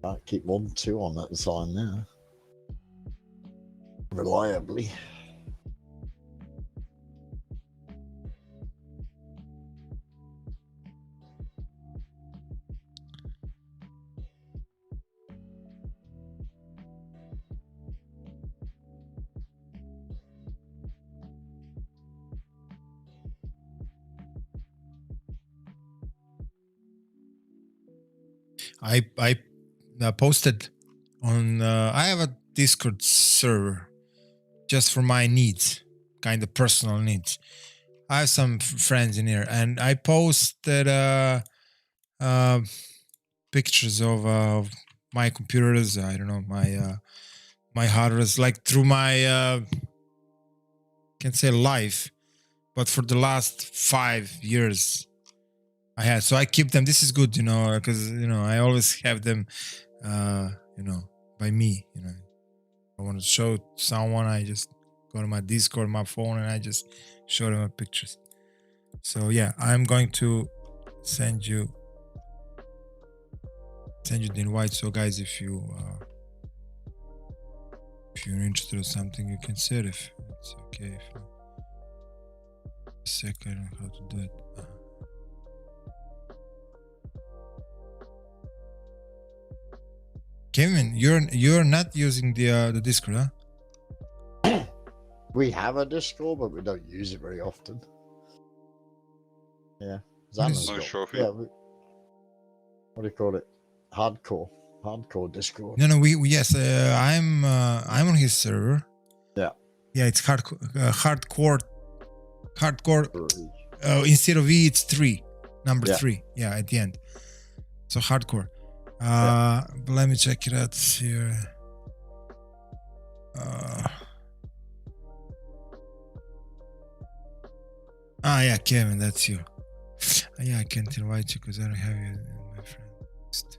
Can't keep 1, 2 on at a time now. Reliably. I posted on I have a Discord server just for my needs, kind of personal needs. I have some friends in here, and I posted pictures of my computers. I don't know, my hardware, like through my can't say life, but for the last 5 years I had. So I keep them. This is good, you know, because you know I always have them, you know, by me. You know, I want to show someone, I just go to my Discord, my phone, and I just show them my pictures. So yeah, I'm going to send you the invite. So guys, if you're interested in something, you can say it. If it's okay. If not, a sec, I don't know how to do it. Kevin, you're not using the Discord, huh? We have a Discord, but we don't use it very often. Yeah. Xana's got, yeah. What do you call it? Hardcore Discord. No, we yes. I'm on his server. Yeah. Yeah, it's hardcore. Instead of E, it's 3, number 3. Yeah, at the end. So hardcore. But let me check it out here. Yeah, Kevin, that's you. Yeah, I can't invite you because I don't have you in my friend list.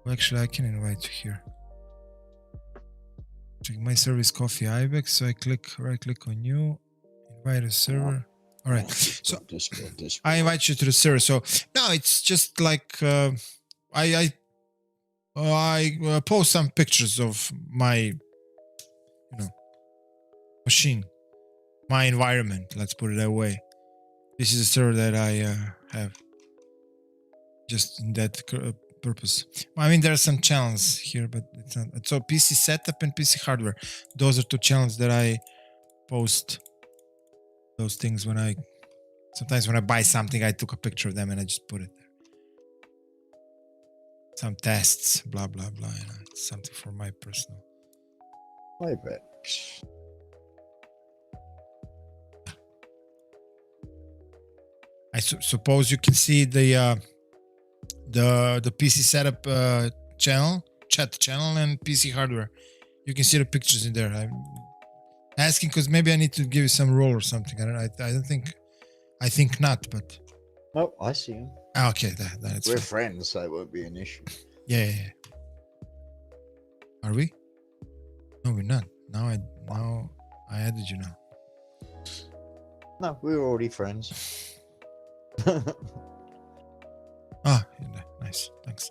Well, actually, I can invite you here. Check my service coffee IBEX. So I right click on you, invite a server. All right. So I invite you to the server. So no, it's just like I post some pictures of my machine, my environment. Let's put it that way. This is a server that I have just in that purpose. I mean, there are some channels here, but it's not. So PC setup and PC hardware. Those are 2 channels that I post those things when sometimes when I buy something, I took a picture of them and I just put it there. Some tests, blah, blah, blah. You know, it's something for my personal. suppose you can see the PC setup channel, chat channel, and PC hardware. You can see the pictures in there. I'm asking because maybe I need to give you some role or something. I don't think. I think not, but. No, I see him. Okay, that's We're fine. friends, so it won't be an issue. Yeah. Are we? No, we're not. Now I added you now. No, we were already friends. Ah, nice. Thanks.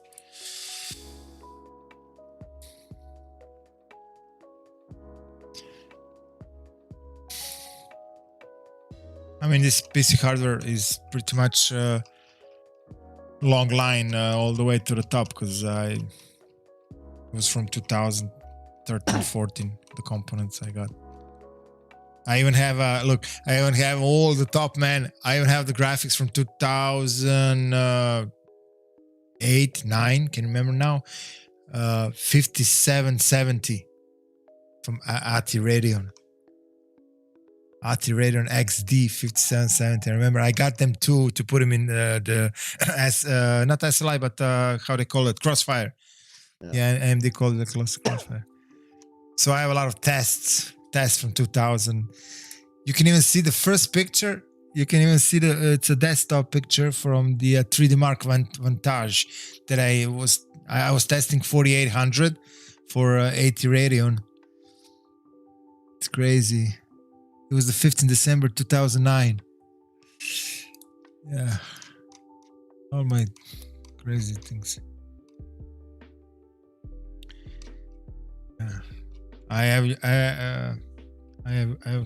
I mean, this PC hardware is pretty much long line all the way to the top because it was from 2013-14, the components I got. I even have look, I even have all the top, man. I even have the graphics from 2008-9, can you remember now? 5770 from ATI Radeon. ATI Radeon XD 5770. I remember I got them too to put them in the not SLI, but how they call it, Crossfire. Yeah, AMD called it Crossfire. So I have a lot of tests from 2000. You can even see the first picture. You can even see it's a desktop picture from the 3D Mark Vantage that I was testing 4800 for ATI Radeon. It's crazy. It was the 15th December 2009. Yeah, all my crazy things. Yeah. I have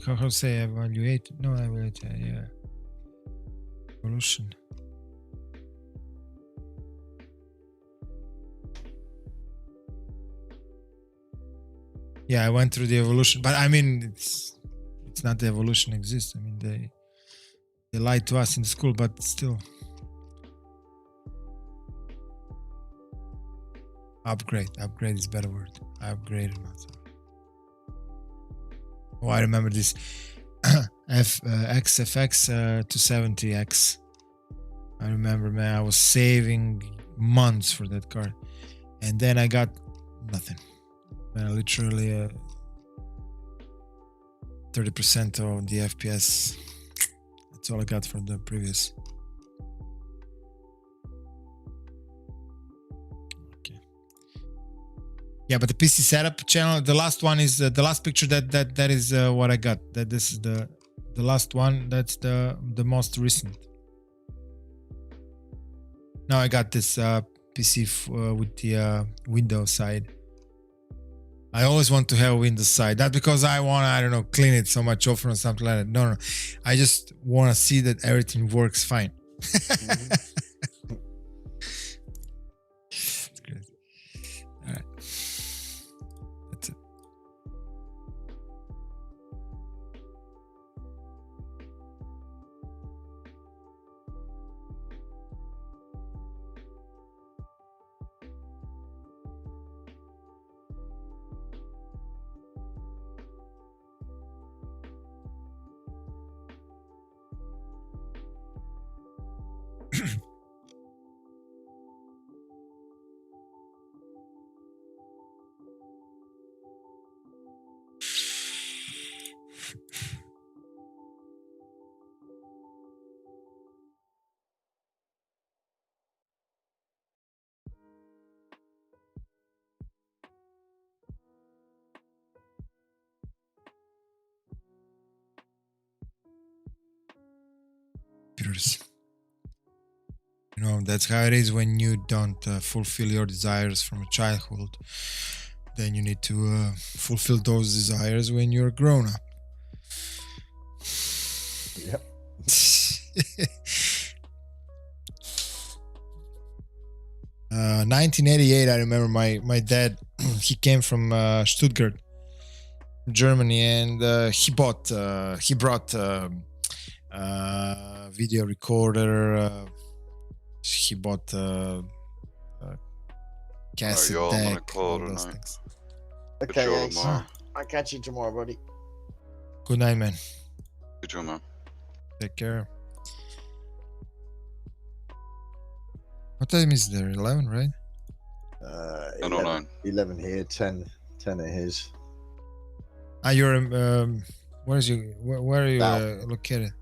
how to say evaluate? No, evaluate. Yeah, evolution. Yeah, I went through the evolution, but I mean, it's not the evolution exists. I mean, they lied to us in the school, but still. Upgrade is a better word. I upgraded myself. Oh, I remember this XFX 270X. I remember, man, I was saving months for that card, and then I got nothing. Literally 30% of the FPS. That's all I got from the previous. Yeah, but the PC setup channel, the last one is the last picture that is what I got. That this is the last one. That's the most recent. Now I got this PC with the Windows side. I always want to have a Windows side. Not because I want to, I don't know, clean it so much often or something like that. No. I just want to see that everything works fine. Mm-hmm. It's crazy. All right. That's it. You know, that's how it is when you don't fulfill your desires from a childhood. Then you need to fulfill those desires when you're grown up. Yep. 1988, I remember my dad, he came from Stuttgart, Germany, and he brought video recorder, he bought cassette yo, deck, I'm gonna call all those tonight. things. Okay, Sure, Ace. tomorrow. I'll catch you tomorrow, buddy. Good night, man. You too, man. Take care. What time is there? 11, right? 10:09. 11 here, 10 at his. Ah, you're where are you South. located?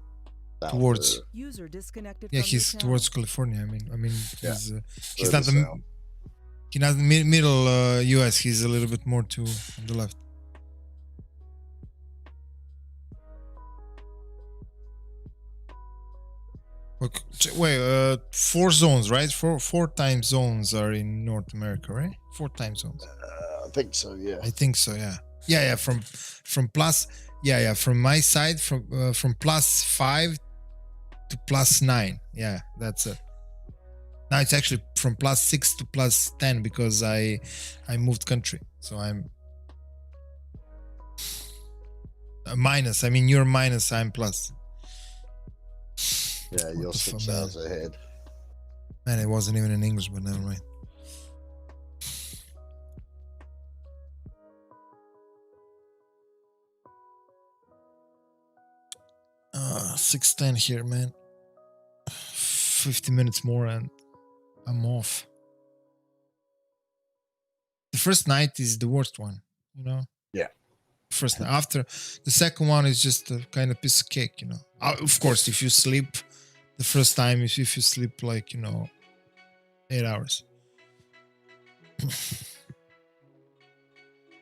South, Towards. User disconnected Yeah, from he's your towards channel. California. I mean, Yeah, he's not the south. he's not the middle U.S. He's a little bit more to on the left. Okay, wait, 4 zones, right? Four time zones are in North America, right? 4 time zones. I think so, yeah. I think so, yeah. Yeah. From plus, yeah. From my side, from +5 to +9. Yeah, that's it. Now it's actually from +6 to +10 because I moved country, so I'm minus. I mean, you're minus, I'm plus. Yeah, What you're the 6 fuck, hours ahead. Man, it wasn't even in English, but never mind. Uh, 6:10 here, man. 50 minutes more and I'm off. The first night is the worst one, you know? Yeah. First night. After the second one is just a kind of piece of cake, you know? Of course, if you sleep the first time, if you sleep like, 8 hours.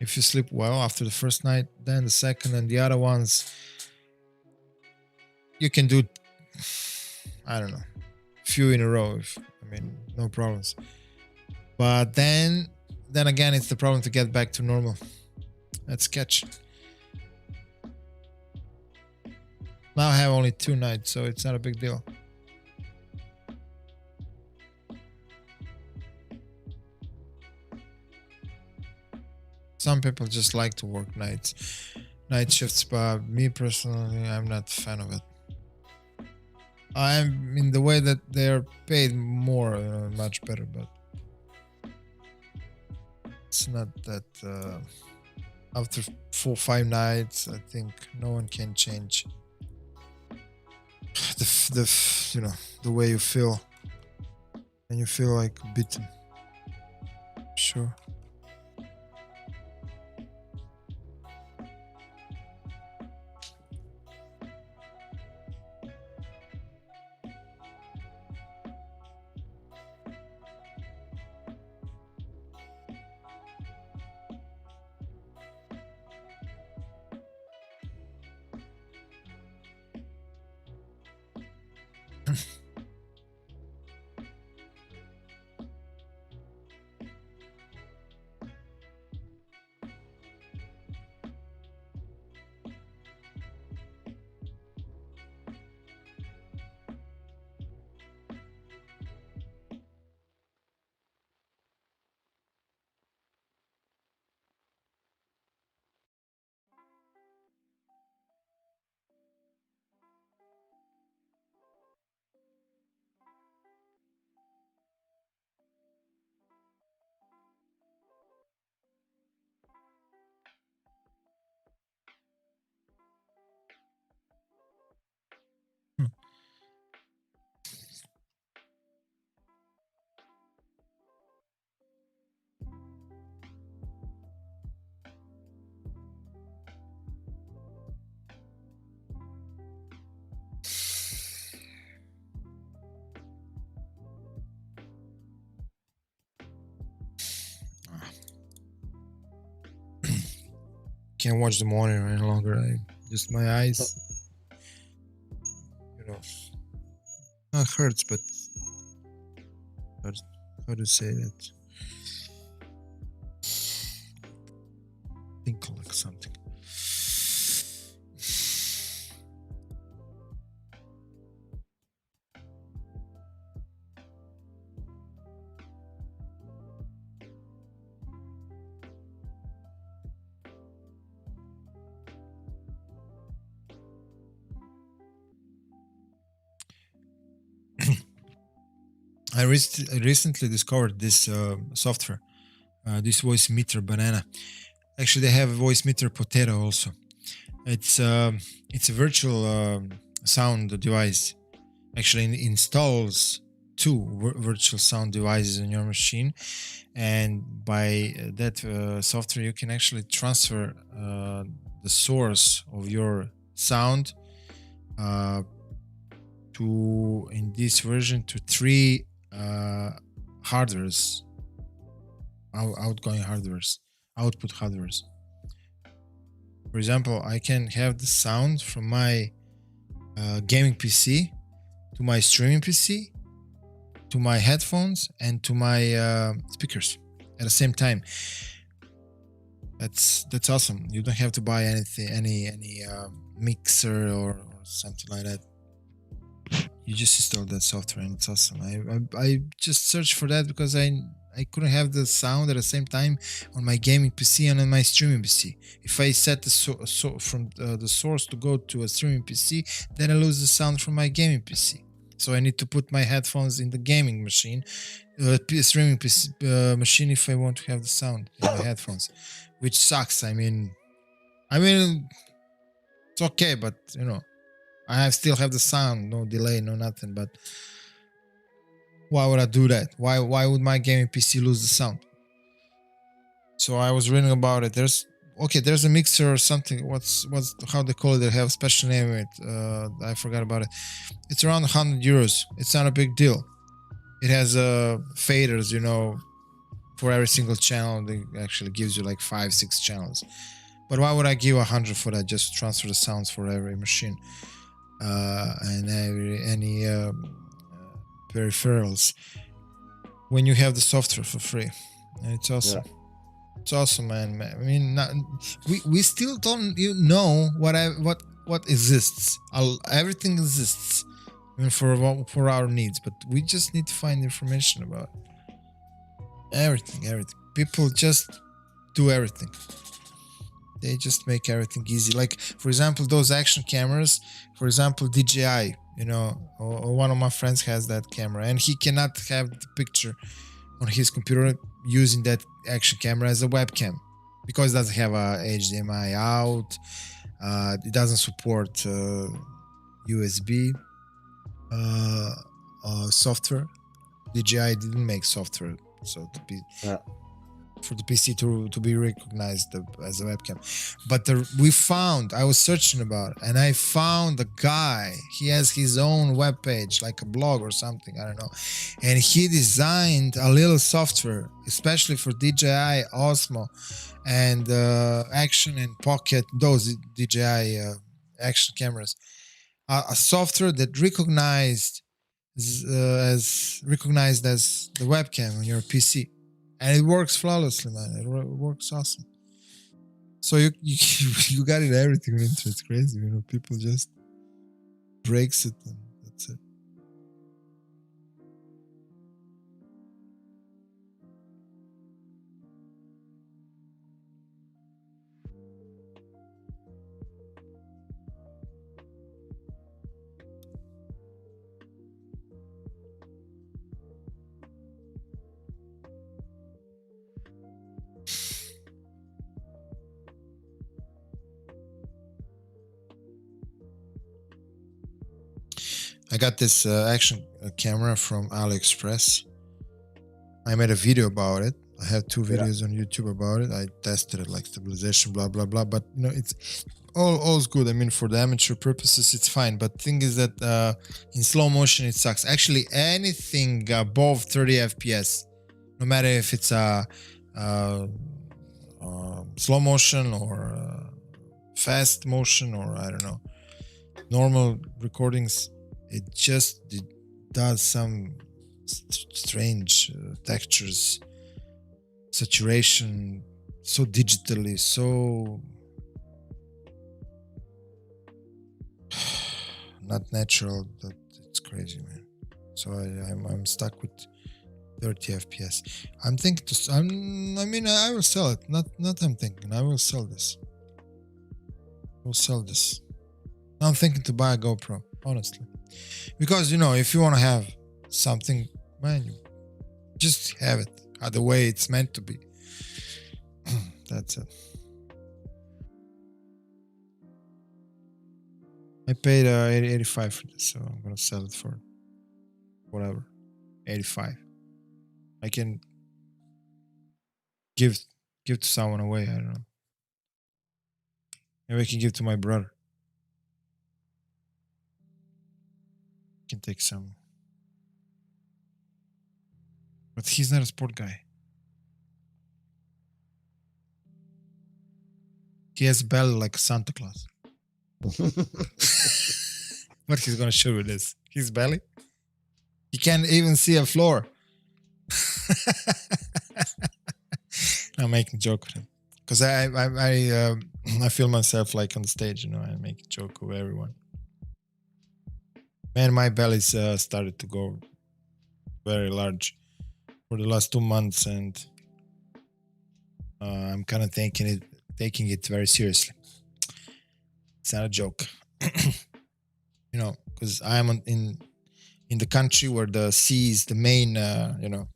If you sleep well after the first night, then the second and the other ones, you can do, I don't know, few in a row. No problems. But then again, it's the problem to get back to normal. That's sketch. Now I have only 2 nights, so it's not a big deal. Some people just like to work night shifts, but me personally, I'm not a fan of it. I'm in the way that they're paid more, much better, but it's not that. After 4 or 5 nights, I think no one can change the way you feel, and you feel like beaten. Sure. Can't watch the monitor any longer. Just my eyes, it hurts, but how to say that? Think like something. I recently discovered this software, this voice meter banana. Actually, they have a voice meter potato also. It's a virtual sound device. Actually, installs two virtual sound devices on your machine, and by that software you can actually transfer the source of your sound to, in this version, to 3 hardwares, outgoing hardwares, output hardwares. For example, I can have the sound from my gaming PC to my streaming PC, to my headphones, and to my speakers at the same time. That's awesome. You don't have to buy anything, any mixer or something like that. You just install that software and it's awesome. I just searched for that because I couldn't have the sound at the same time on my gaming PC and on my streaming PC. If I set the from the source to go to a streaming PC, then I lose the sound from my gaming PC. So I need to put my headphones in the gaming machine, streaming PC, machine, if I want to have the sound in my headphones, which sucks. I mean, it's okay, but you know, I still have the sound, no delay, no nothing. But why would I do that? Why would my gaming PC lose the sound? So I was reading about it. There's a mixer or something. What's how they call it? They have a special name of it. I forgot about it. It's around 100 euros. It's not a big deal. It has faders, you know, for every single channel. They actually gives you like 5-6 channels. But why would I give 100 for that? Just to transfer the sounds for every machine and any peripherals when you have the software for free. And it's awesome. Yeah. It's awesome, man. I mean, we still don't know what exists. Everything exists, I mean, for our needs, but we just need to find information about it. Everything. People just do everything. They just make everything easy. Like, for example, those action cameras. For example, DJI. You know, or one of my friends has that camera, and he cannot have the picture on his computer using that action camera as a webcam because it doesn't have a HDMI out. It doesn't support USB software. DJI didn't make software, so to be for the PC to be recognized as a webcam. But I was searching about it, and I found a guy. He has his own webpage, like a blog or something, I don't know. And he designed a little software, especially for DJI Osmo and Action and Pocket, those DJI action cameras. A software that recognized as the webcam on your PC. And it works flawlessly, man. It works awesome. So you got it everything. It's crazy, you know. People just breaks it and that's it. I got this action camera from AliExpress. I made a video about it. I have 2 videos on YouTube about it. I tested it, like stabilization, blah blah blah. But you know, it's all's good. I mean, for the amateur purposes, it's fine. But thing is that in slow motion, it sucks. Actually, anything above 30 FPS, no matter if it's a slow motion or fast motion or I don't know, normal recordings. It does some strange textures, saturation, so digitally, so not natural that it's crazy, man. So I'm stuck with 30 FPS. I'm thinking I will sell it. I will sell this. I'm thinking to buy a GoPro, honestly. Because, you know, if you want to have something, man, you just have it the way it's meant to be. That's it. I paid 85 for this, so I'm gonna sell it for whatever. 85. I can give to someone away. I don't know. Maybe I can give to my brother. I can take some. But he's not a sport guy. He has belly like Santa Claus. What he's gonna show with this? His belly? He can't even see a floor. I'm making a joke with him. Because I feel myself like on the stage, you know, I make a joke with everyone. Man, my belly's started to go very large for the last 2 months, and I'm kind of taking it very seriously. It's not a joke. You know, because I am in the country where the sea is the main, you know,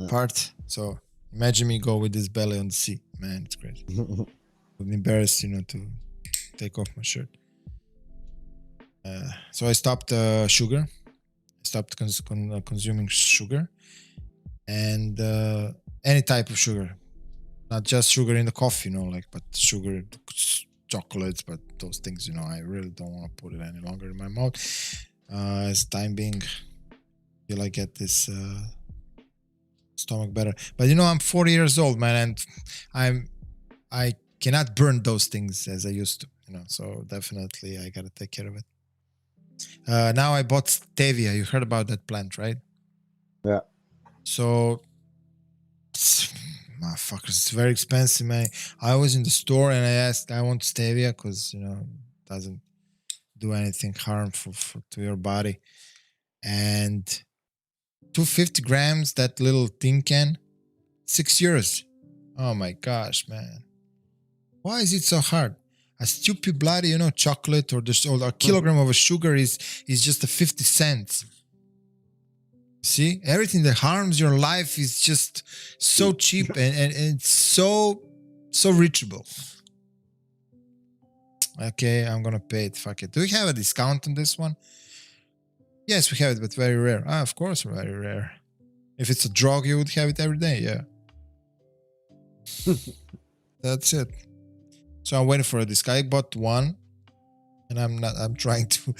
part. So imagine me go with this belly on the sea. Man, it's crazy. I'm embarrassed, you know, to take off my shirt. So I stopped sugar. I stopped consuming sugar, and any type of sugar, not just sugar in the coffee, you know, like, but sugar, chocolates, but those things, you know, I really don't want to put it any longer in my mouth. As time being, till I get this stomach better. But you know, I'm 40 years old, man, and I cannot burn those things as I used to, you know. So definitely, I gotta take care of it. Now I bought stevia. You heard about that plant, right? Yeah. So, motherfuckers, it's very expensive, man. I was in the store and I asked, I want stevia because, you know, it doesn't do anything harmful to your body. And 250 grams, that little tin can, €6. Oh my gosh, man. Why is it so hard? A stupid bloody, you know, chocolate or a kilogram of a sugar is just a 50 cents. See, everything that harms your life is just so cheap and it's so reachable. Okay, I'm gonna pay it. Fuck it. Do we have a discount on this one? Yes, we have it, but very rare. Ah, of course, very rare. If it's a drug, you would have it every day. Yeah. That's it. So I'm waiting for a discount. I bought one, and I'm trying to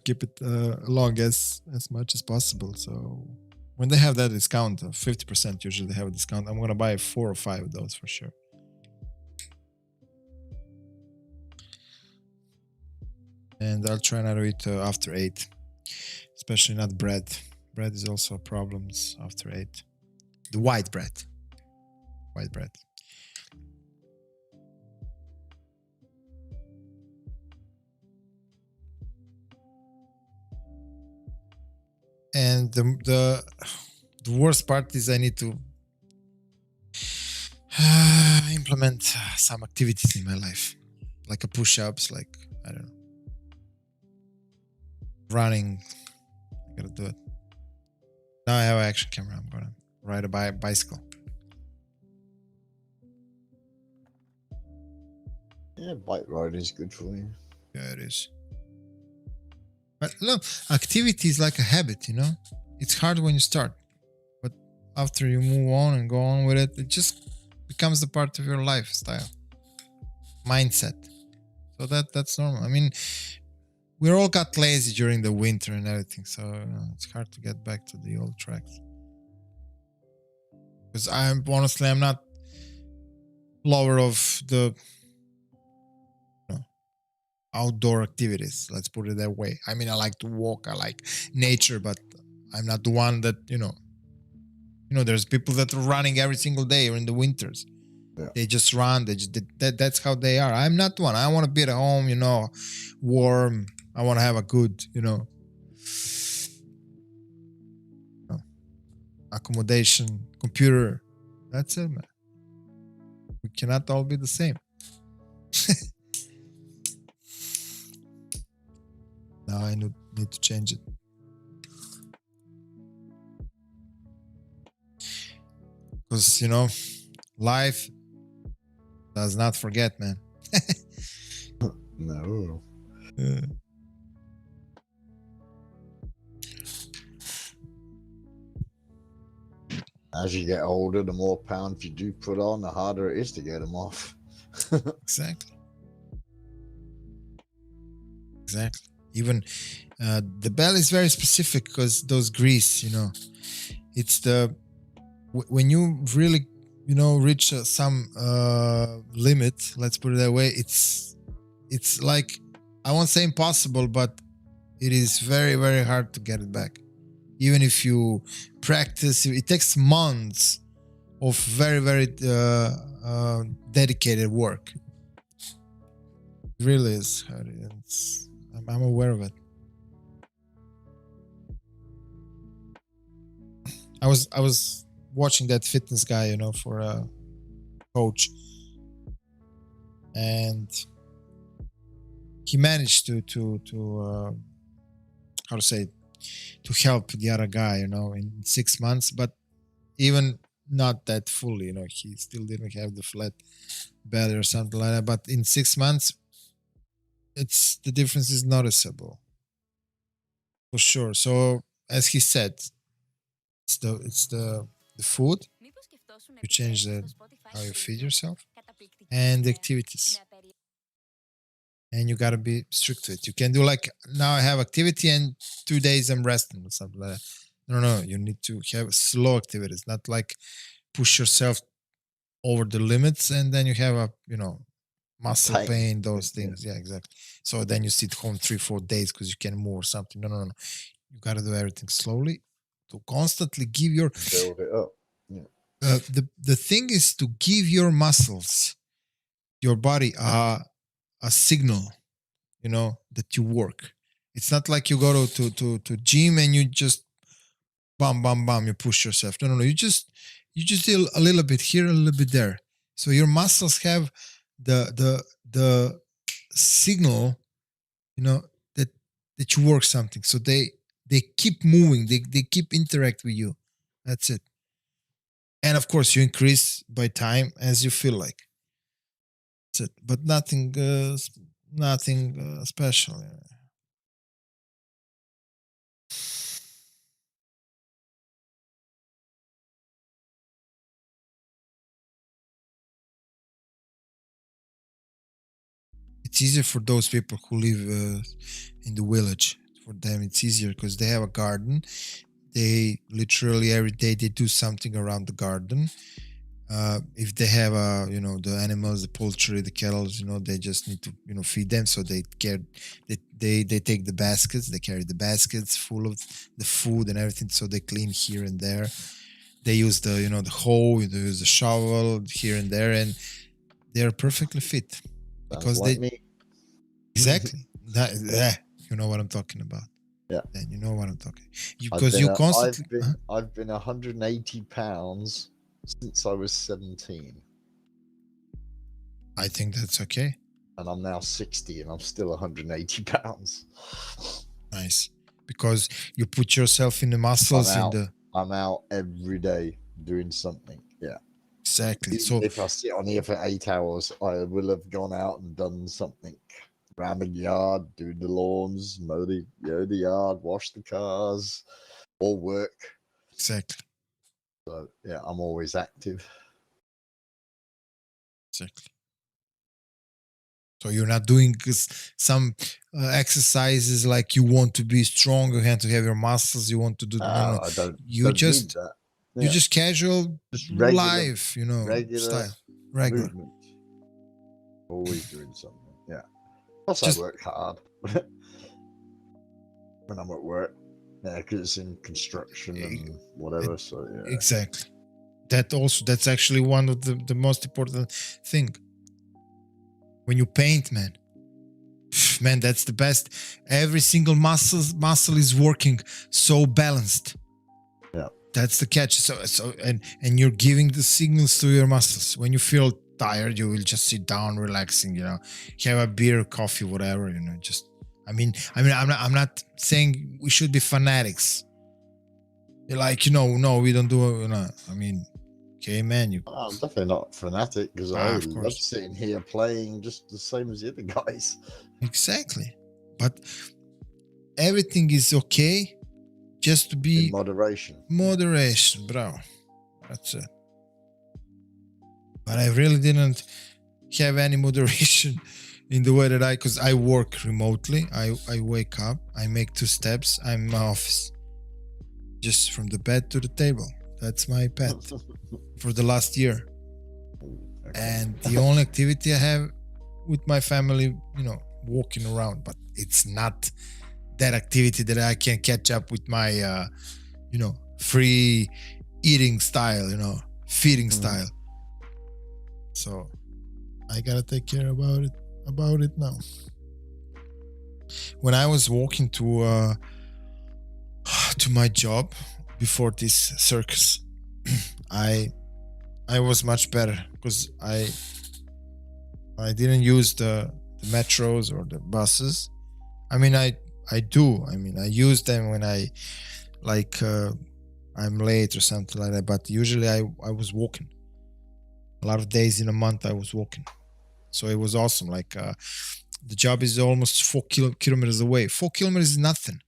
keep it along as much as possible. So when they have that discount, 50% usually they have a discount. I'm gonna buy 4 or 5 of those for sure. And I'll try not to eat after 8, especially not bread. Bread is also problems after 8. The white bread. White bread. And the worst part is I need to implement some activities in my life, like a push-ups, like, I don't know, running. I gotta do it. Now I have an action camera. I'm gonna ride a bicycle. Yeah, bike riding is good for you. Yeah, it is. But look, activity is like a habit, you know? It's hard when you start. But after you move on and go on with it, it just becomes the part of your lifestyle. Mindset. So that's normal. I mean, we all got lazy during the winter and everything, so you know, it's hard to get back to the old tracks. Because I'm not lover of the outdoor activities, let's put it that way. I mean, I like to walk, I like nature, but I'm not the one that, you know, there's people that are running every single day in the winters. Yeah. They just run, that's how they are. I'm not one. I want to be at home, you know, warm. I want to have a good, you know, accommodation, computer. That's it, man. We cannot all be the same. Now I need to change it. Because, you know, life does not forget, man. No. As you get older, the more pounds you do put on, the harder it is to get them off. Exactly. Exactly. Even the bell is very specific because those grease, you know, it's the when you really, you know, reach some limit, let's put it that way, it's like, I won't say impossible, but it is very, very hard to get it back. Even if you practice, it takes months of very, very dedicated work. It really is. I'm aware of it. I was watching that fitness guy, you know, for a coach, and he managed to how to say it, to help the other guy, you know, in 6 months, but even not that fully, you know, he still didn't have the flat belly or something like that. But in 6 months, the difference is noticeable for sure. So as he said, it's the food. You change how you feed yourself and the activities. And you gotta be strict to it. You can do like, now I have activity and 2 days I'm resting or something like that. No, you need to have slow activities, not like push yourself over the limits and then you have a, you know, muscle pain, those things. Yeah, exactly. So then you sit home 3-4 days because you can move or something. No. You gotta do everything slowly to constantly give your build it up. Yeah. The thing is to give your muscles, your body a signal, you know, that you work. It's not like you go to gym and you just bam, you push yourself. No. You just do a little bit here, a little bit there. So your muscles have the signal, you know, that you work something. So they keep moving. They keep interact with you. That's it. And of course, you increase by time as you feel like. That's it. But nothing special. It's easier for those people who live in the village. For them, it's easier because they have a garden. They literally every day they do something around the garden. If they have you know, the animals, the poultry, the cattle, you know, they just need to, you know, feed them. So they take the baskets, they carry the baskets full of the food and everything. So they clean here and there. They use the, you know, the hoe, they use the shovel here and there, and they're perfectly fit because like me. Exactly. You know what I'm talking about. Yeah. Then you know what I'm talking. Because you constantly. I've been 180 pounds since I was 17. I think that's okay. And I'm now 60 and I'm still 180 pounds. Nice. Because you put yourself in the muscles I'm out every day doing something. Yeah. Exactly. Even so if I sit on here for 8 hours, I will have gone out and done something. Around the yard, do the lawns, mow the yard, wash the cars, or work. Exactly. So yeah, I'm always active. Exactly. So you're not doing some exercises like you want to be strong, you have to have your muscles, you want to do. No. I don't. You just need that. You just casual, just regular, life, you know, regular style, regular. Movement. Always doing something. Yeah. Plus, I work hard when I'm at work. Yeah, because it's in construction and whatever. So yeah. Exactly. That's actually one of the most important thing. When you paint, man, that's the best. Every single muscle is working so balanced. Yeah. That's the catch. So and you're giving the signals to your muscles. When you feel tired, you will just sit down, relaxing, you know, have a beer, coffee, whatever, you know, just, I'm not saying we should be fanatics. You're like, you know, no, we don't do it. You know, I mean, okay, man. I'm definitely not fanatic because I love sitting here playing just the same as the other guys. Exactly. But everything is okay. Just to be in moderation. Moderation, bro. That's it. But I really didn't have any moderation in the way that because I work remotely. I wake up, I make 2 steps, I'm in my office. Just from the bed to the table. That's my pet for the last year. And the only activity I have with my family, you know, walking around, but it's not that activity that I can catch up with my, you know, free eating style, you know, feeding style. So I gotta take care about it now. When I was walking to my job before this circus, I was much better because I didn't use the metros or the buses. I mean, I do. I mean, I use them when I like I'm late or something like that. But usually I was walking. A lot of days in a month I was walking, so it was awesome. Like the job is almost 4 kilometers away. 4 kilometers is nothing.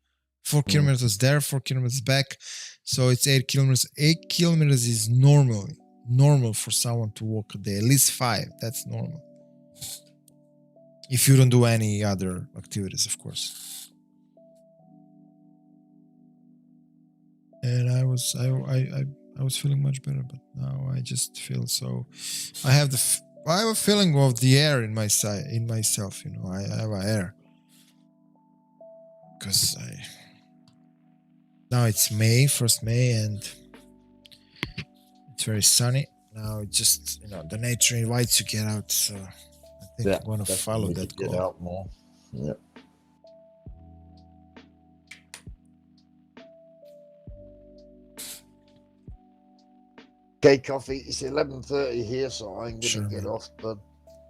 4 kilometers there, 4 kilometers back, so it's 8 kilometers. 8 kilometers is normal for someone to walk a day. At least 5. That's normal. If you don't do any other activities, of course. And I was feeling much better, but now I just feel so. I have a feeling of the air in myself. You know, I have an air because now it's May, 1st May, and it's very sunny. Now it's just, you know, the nature invites you to get out, so I think I'm gonna follow that Get call. out more. Yep. Okay, coffee. It's 11:30 here, so I'm gonna get off. But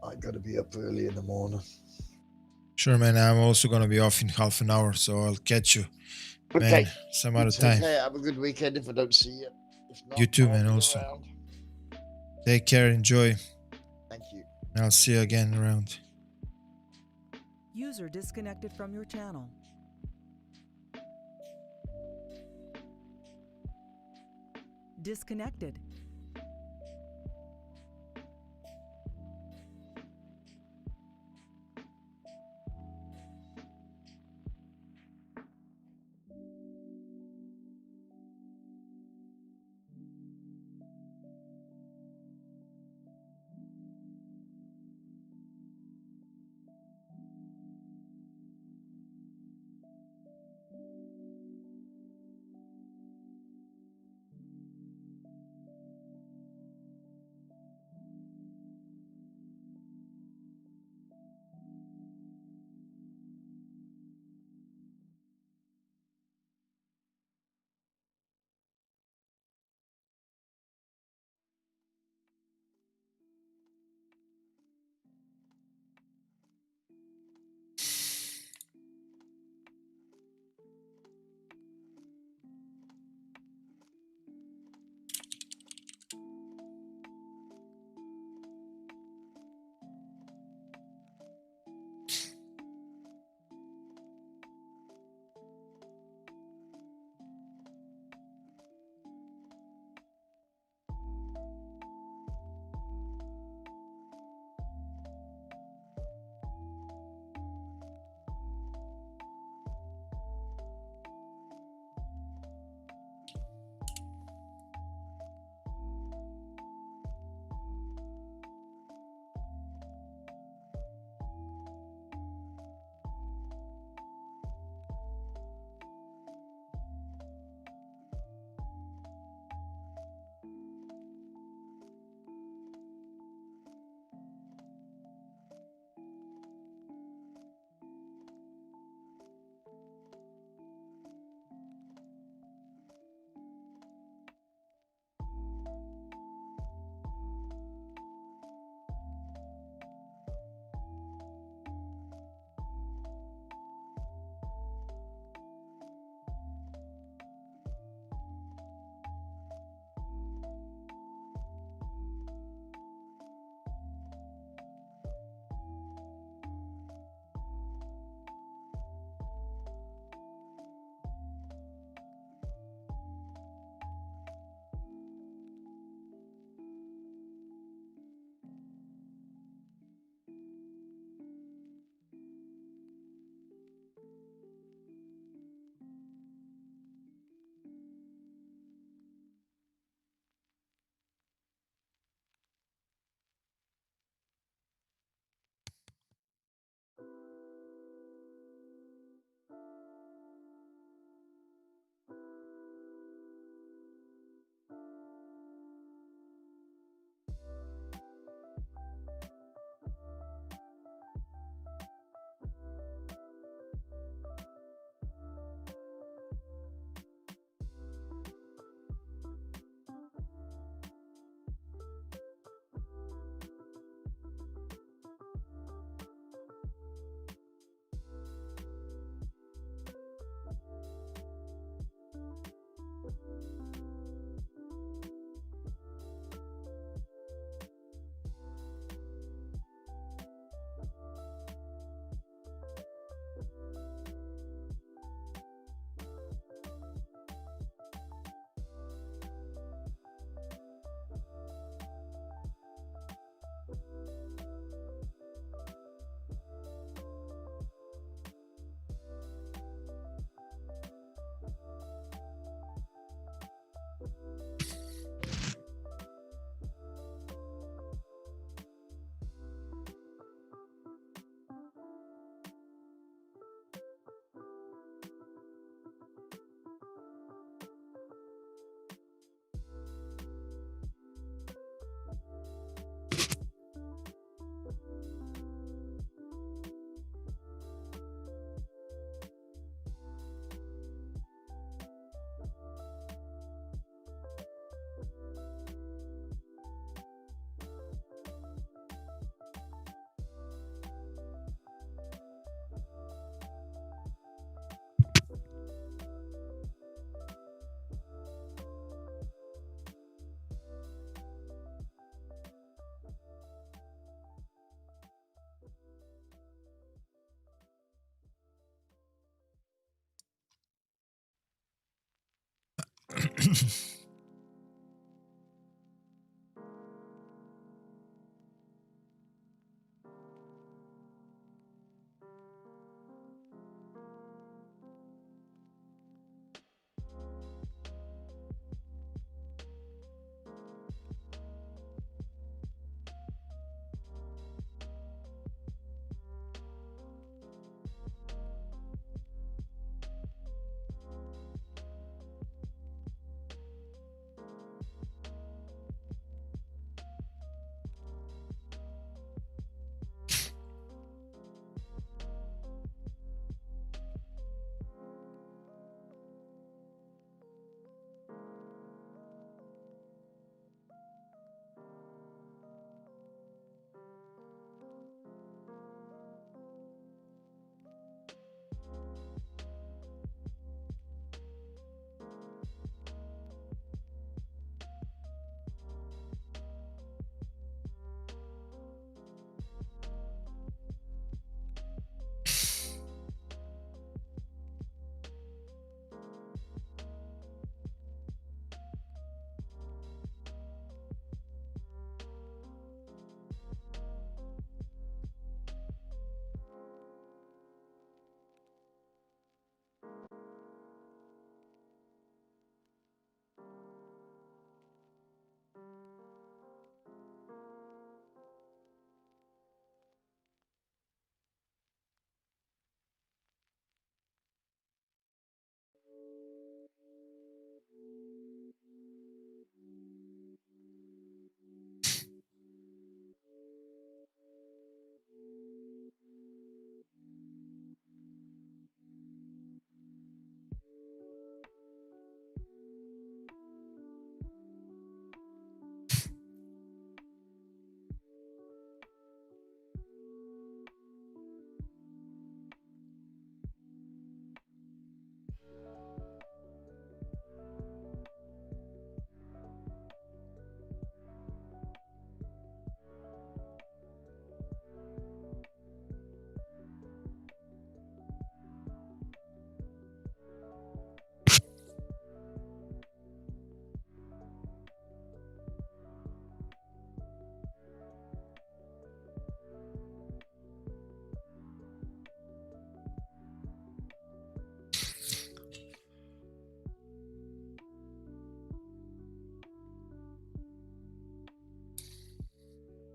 I gotta be up early in the morning. Sure, man. I'm also gonna be off in half an hour, so I'll catch you, Okay. man, some other time. Okay, have a good weekend if I don't see you. If not, You too, I'll man. be Also, around. take care, enjoy. Thank you. I'll see you again around. User disconnected from your channel. Disconnected.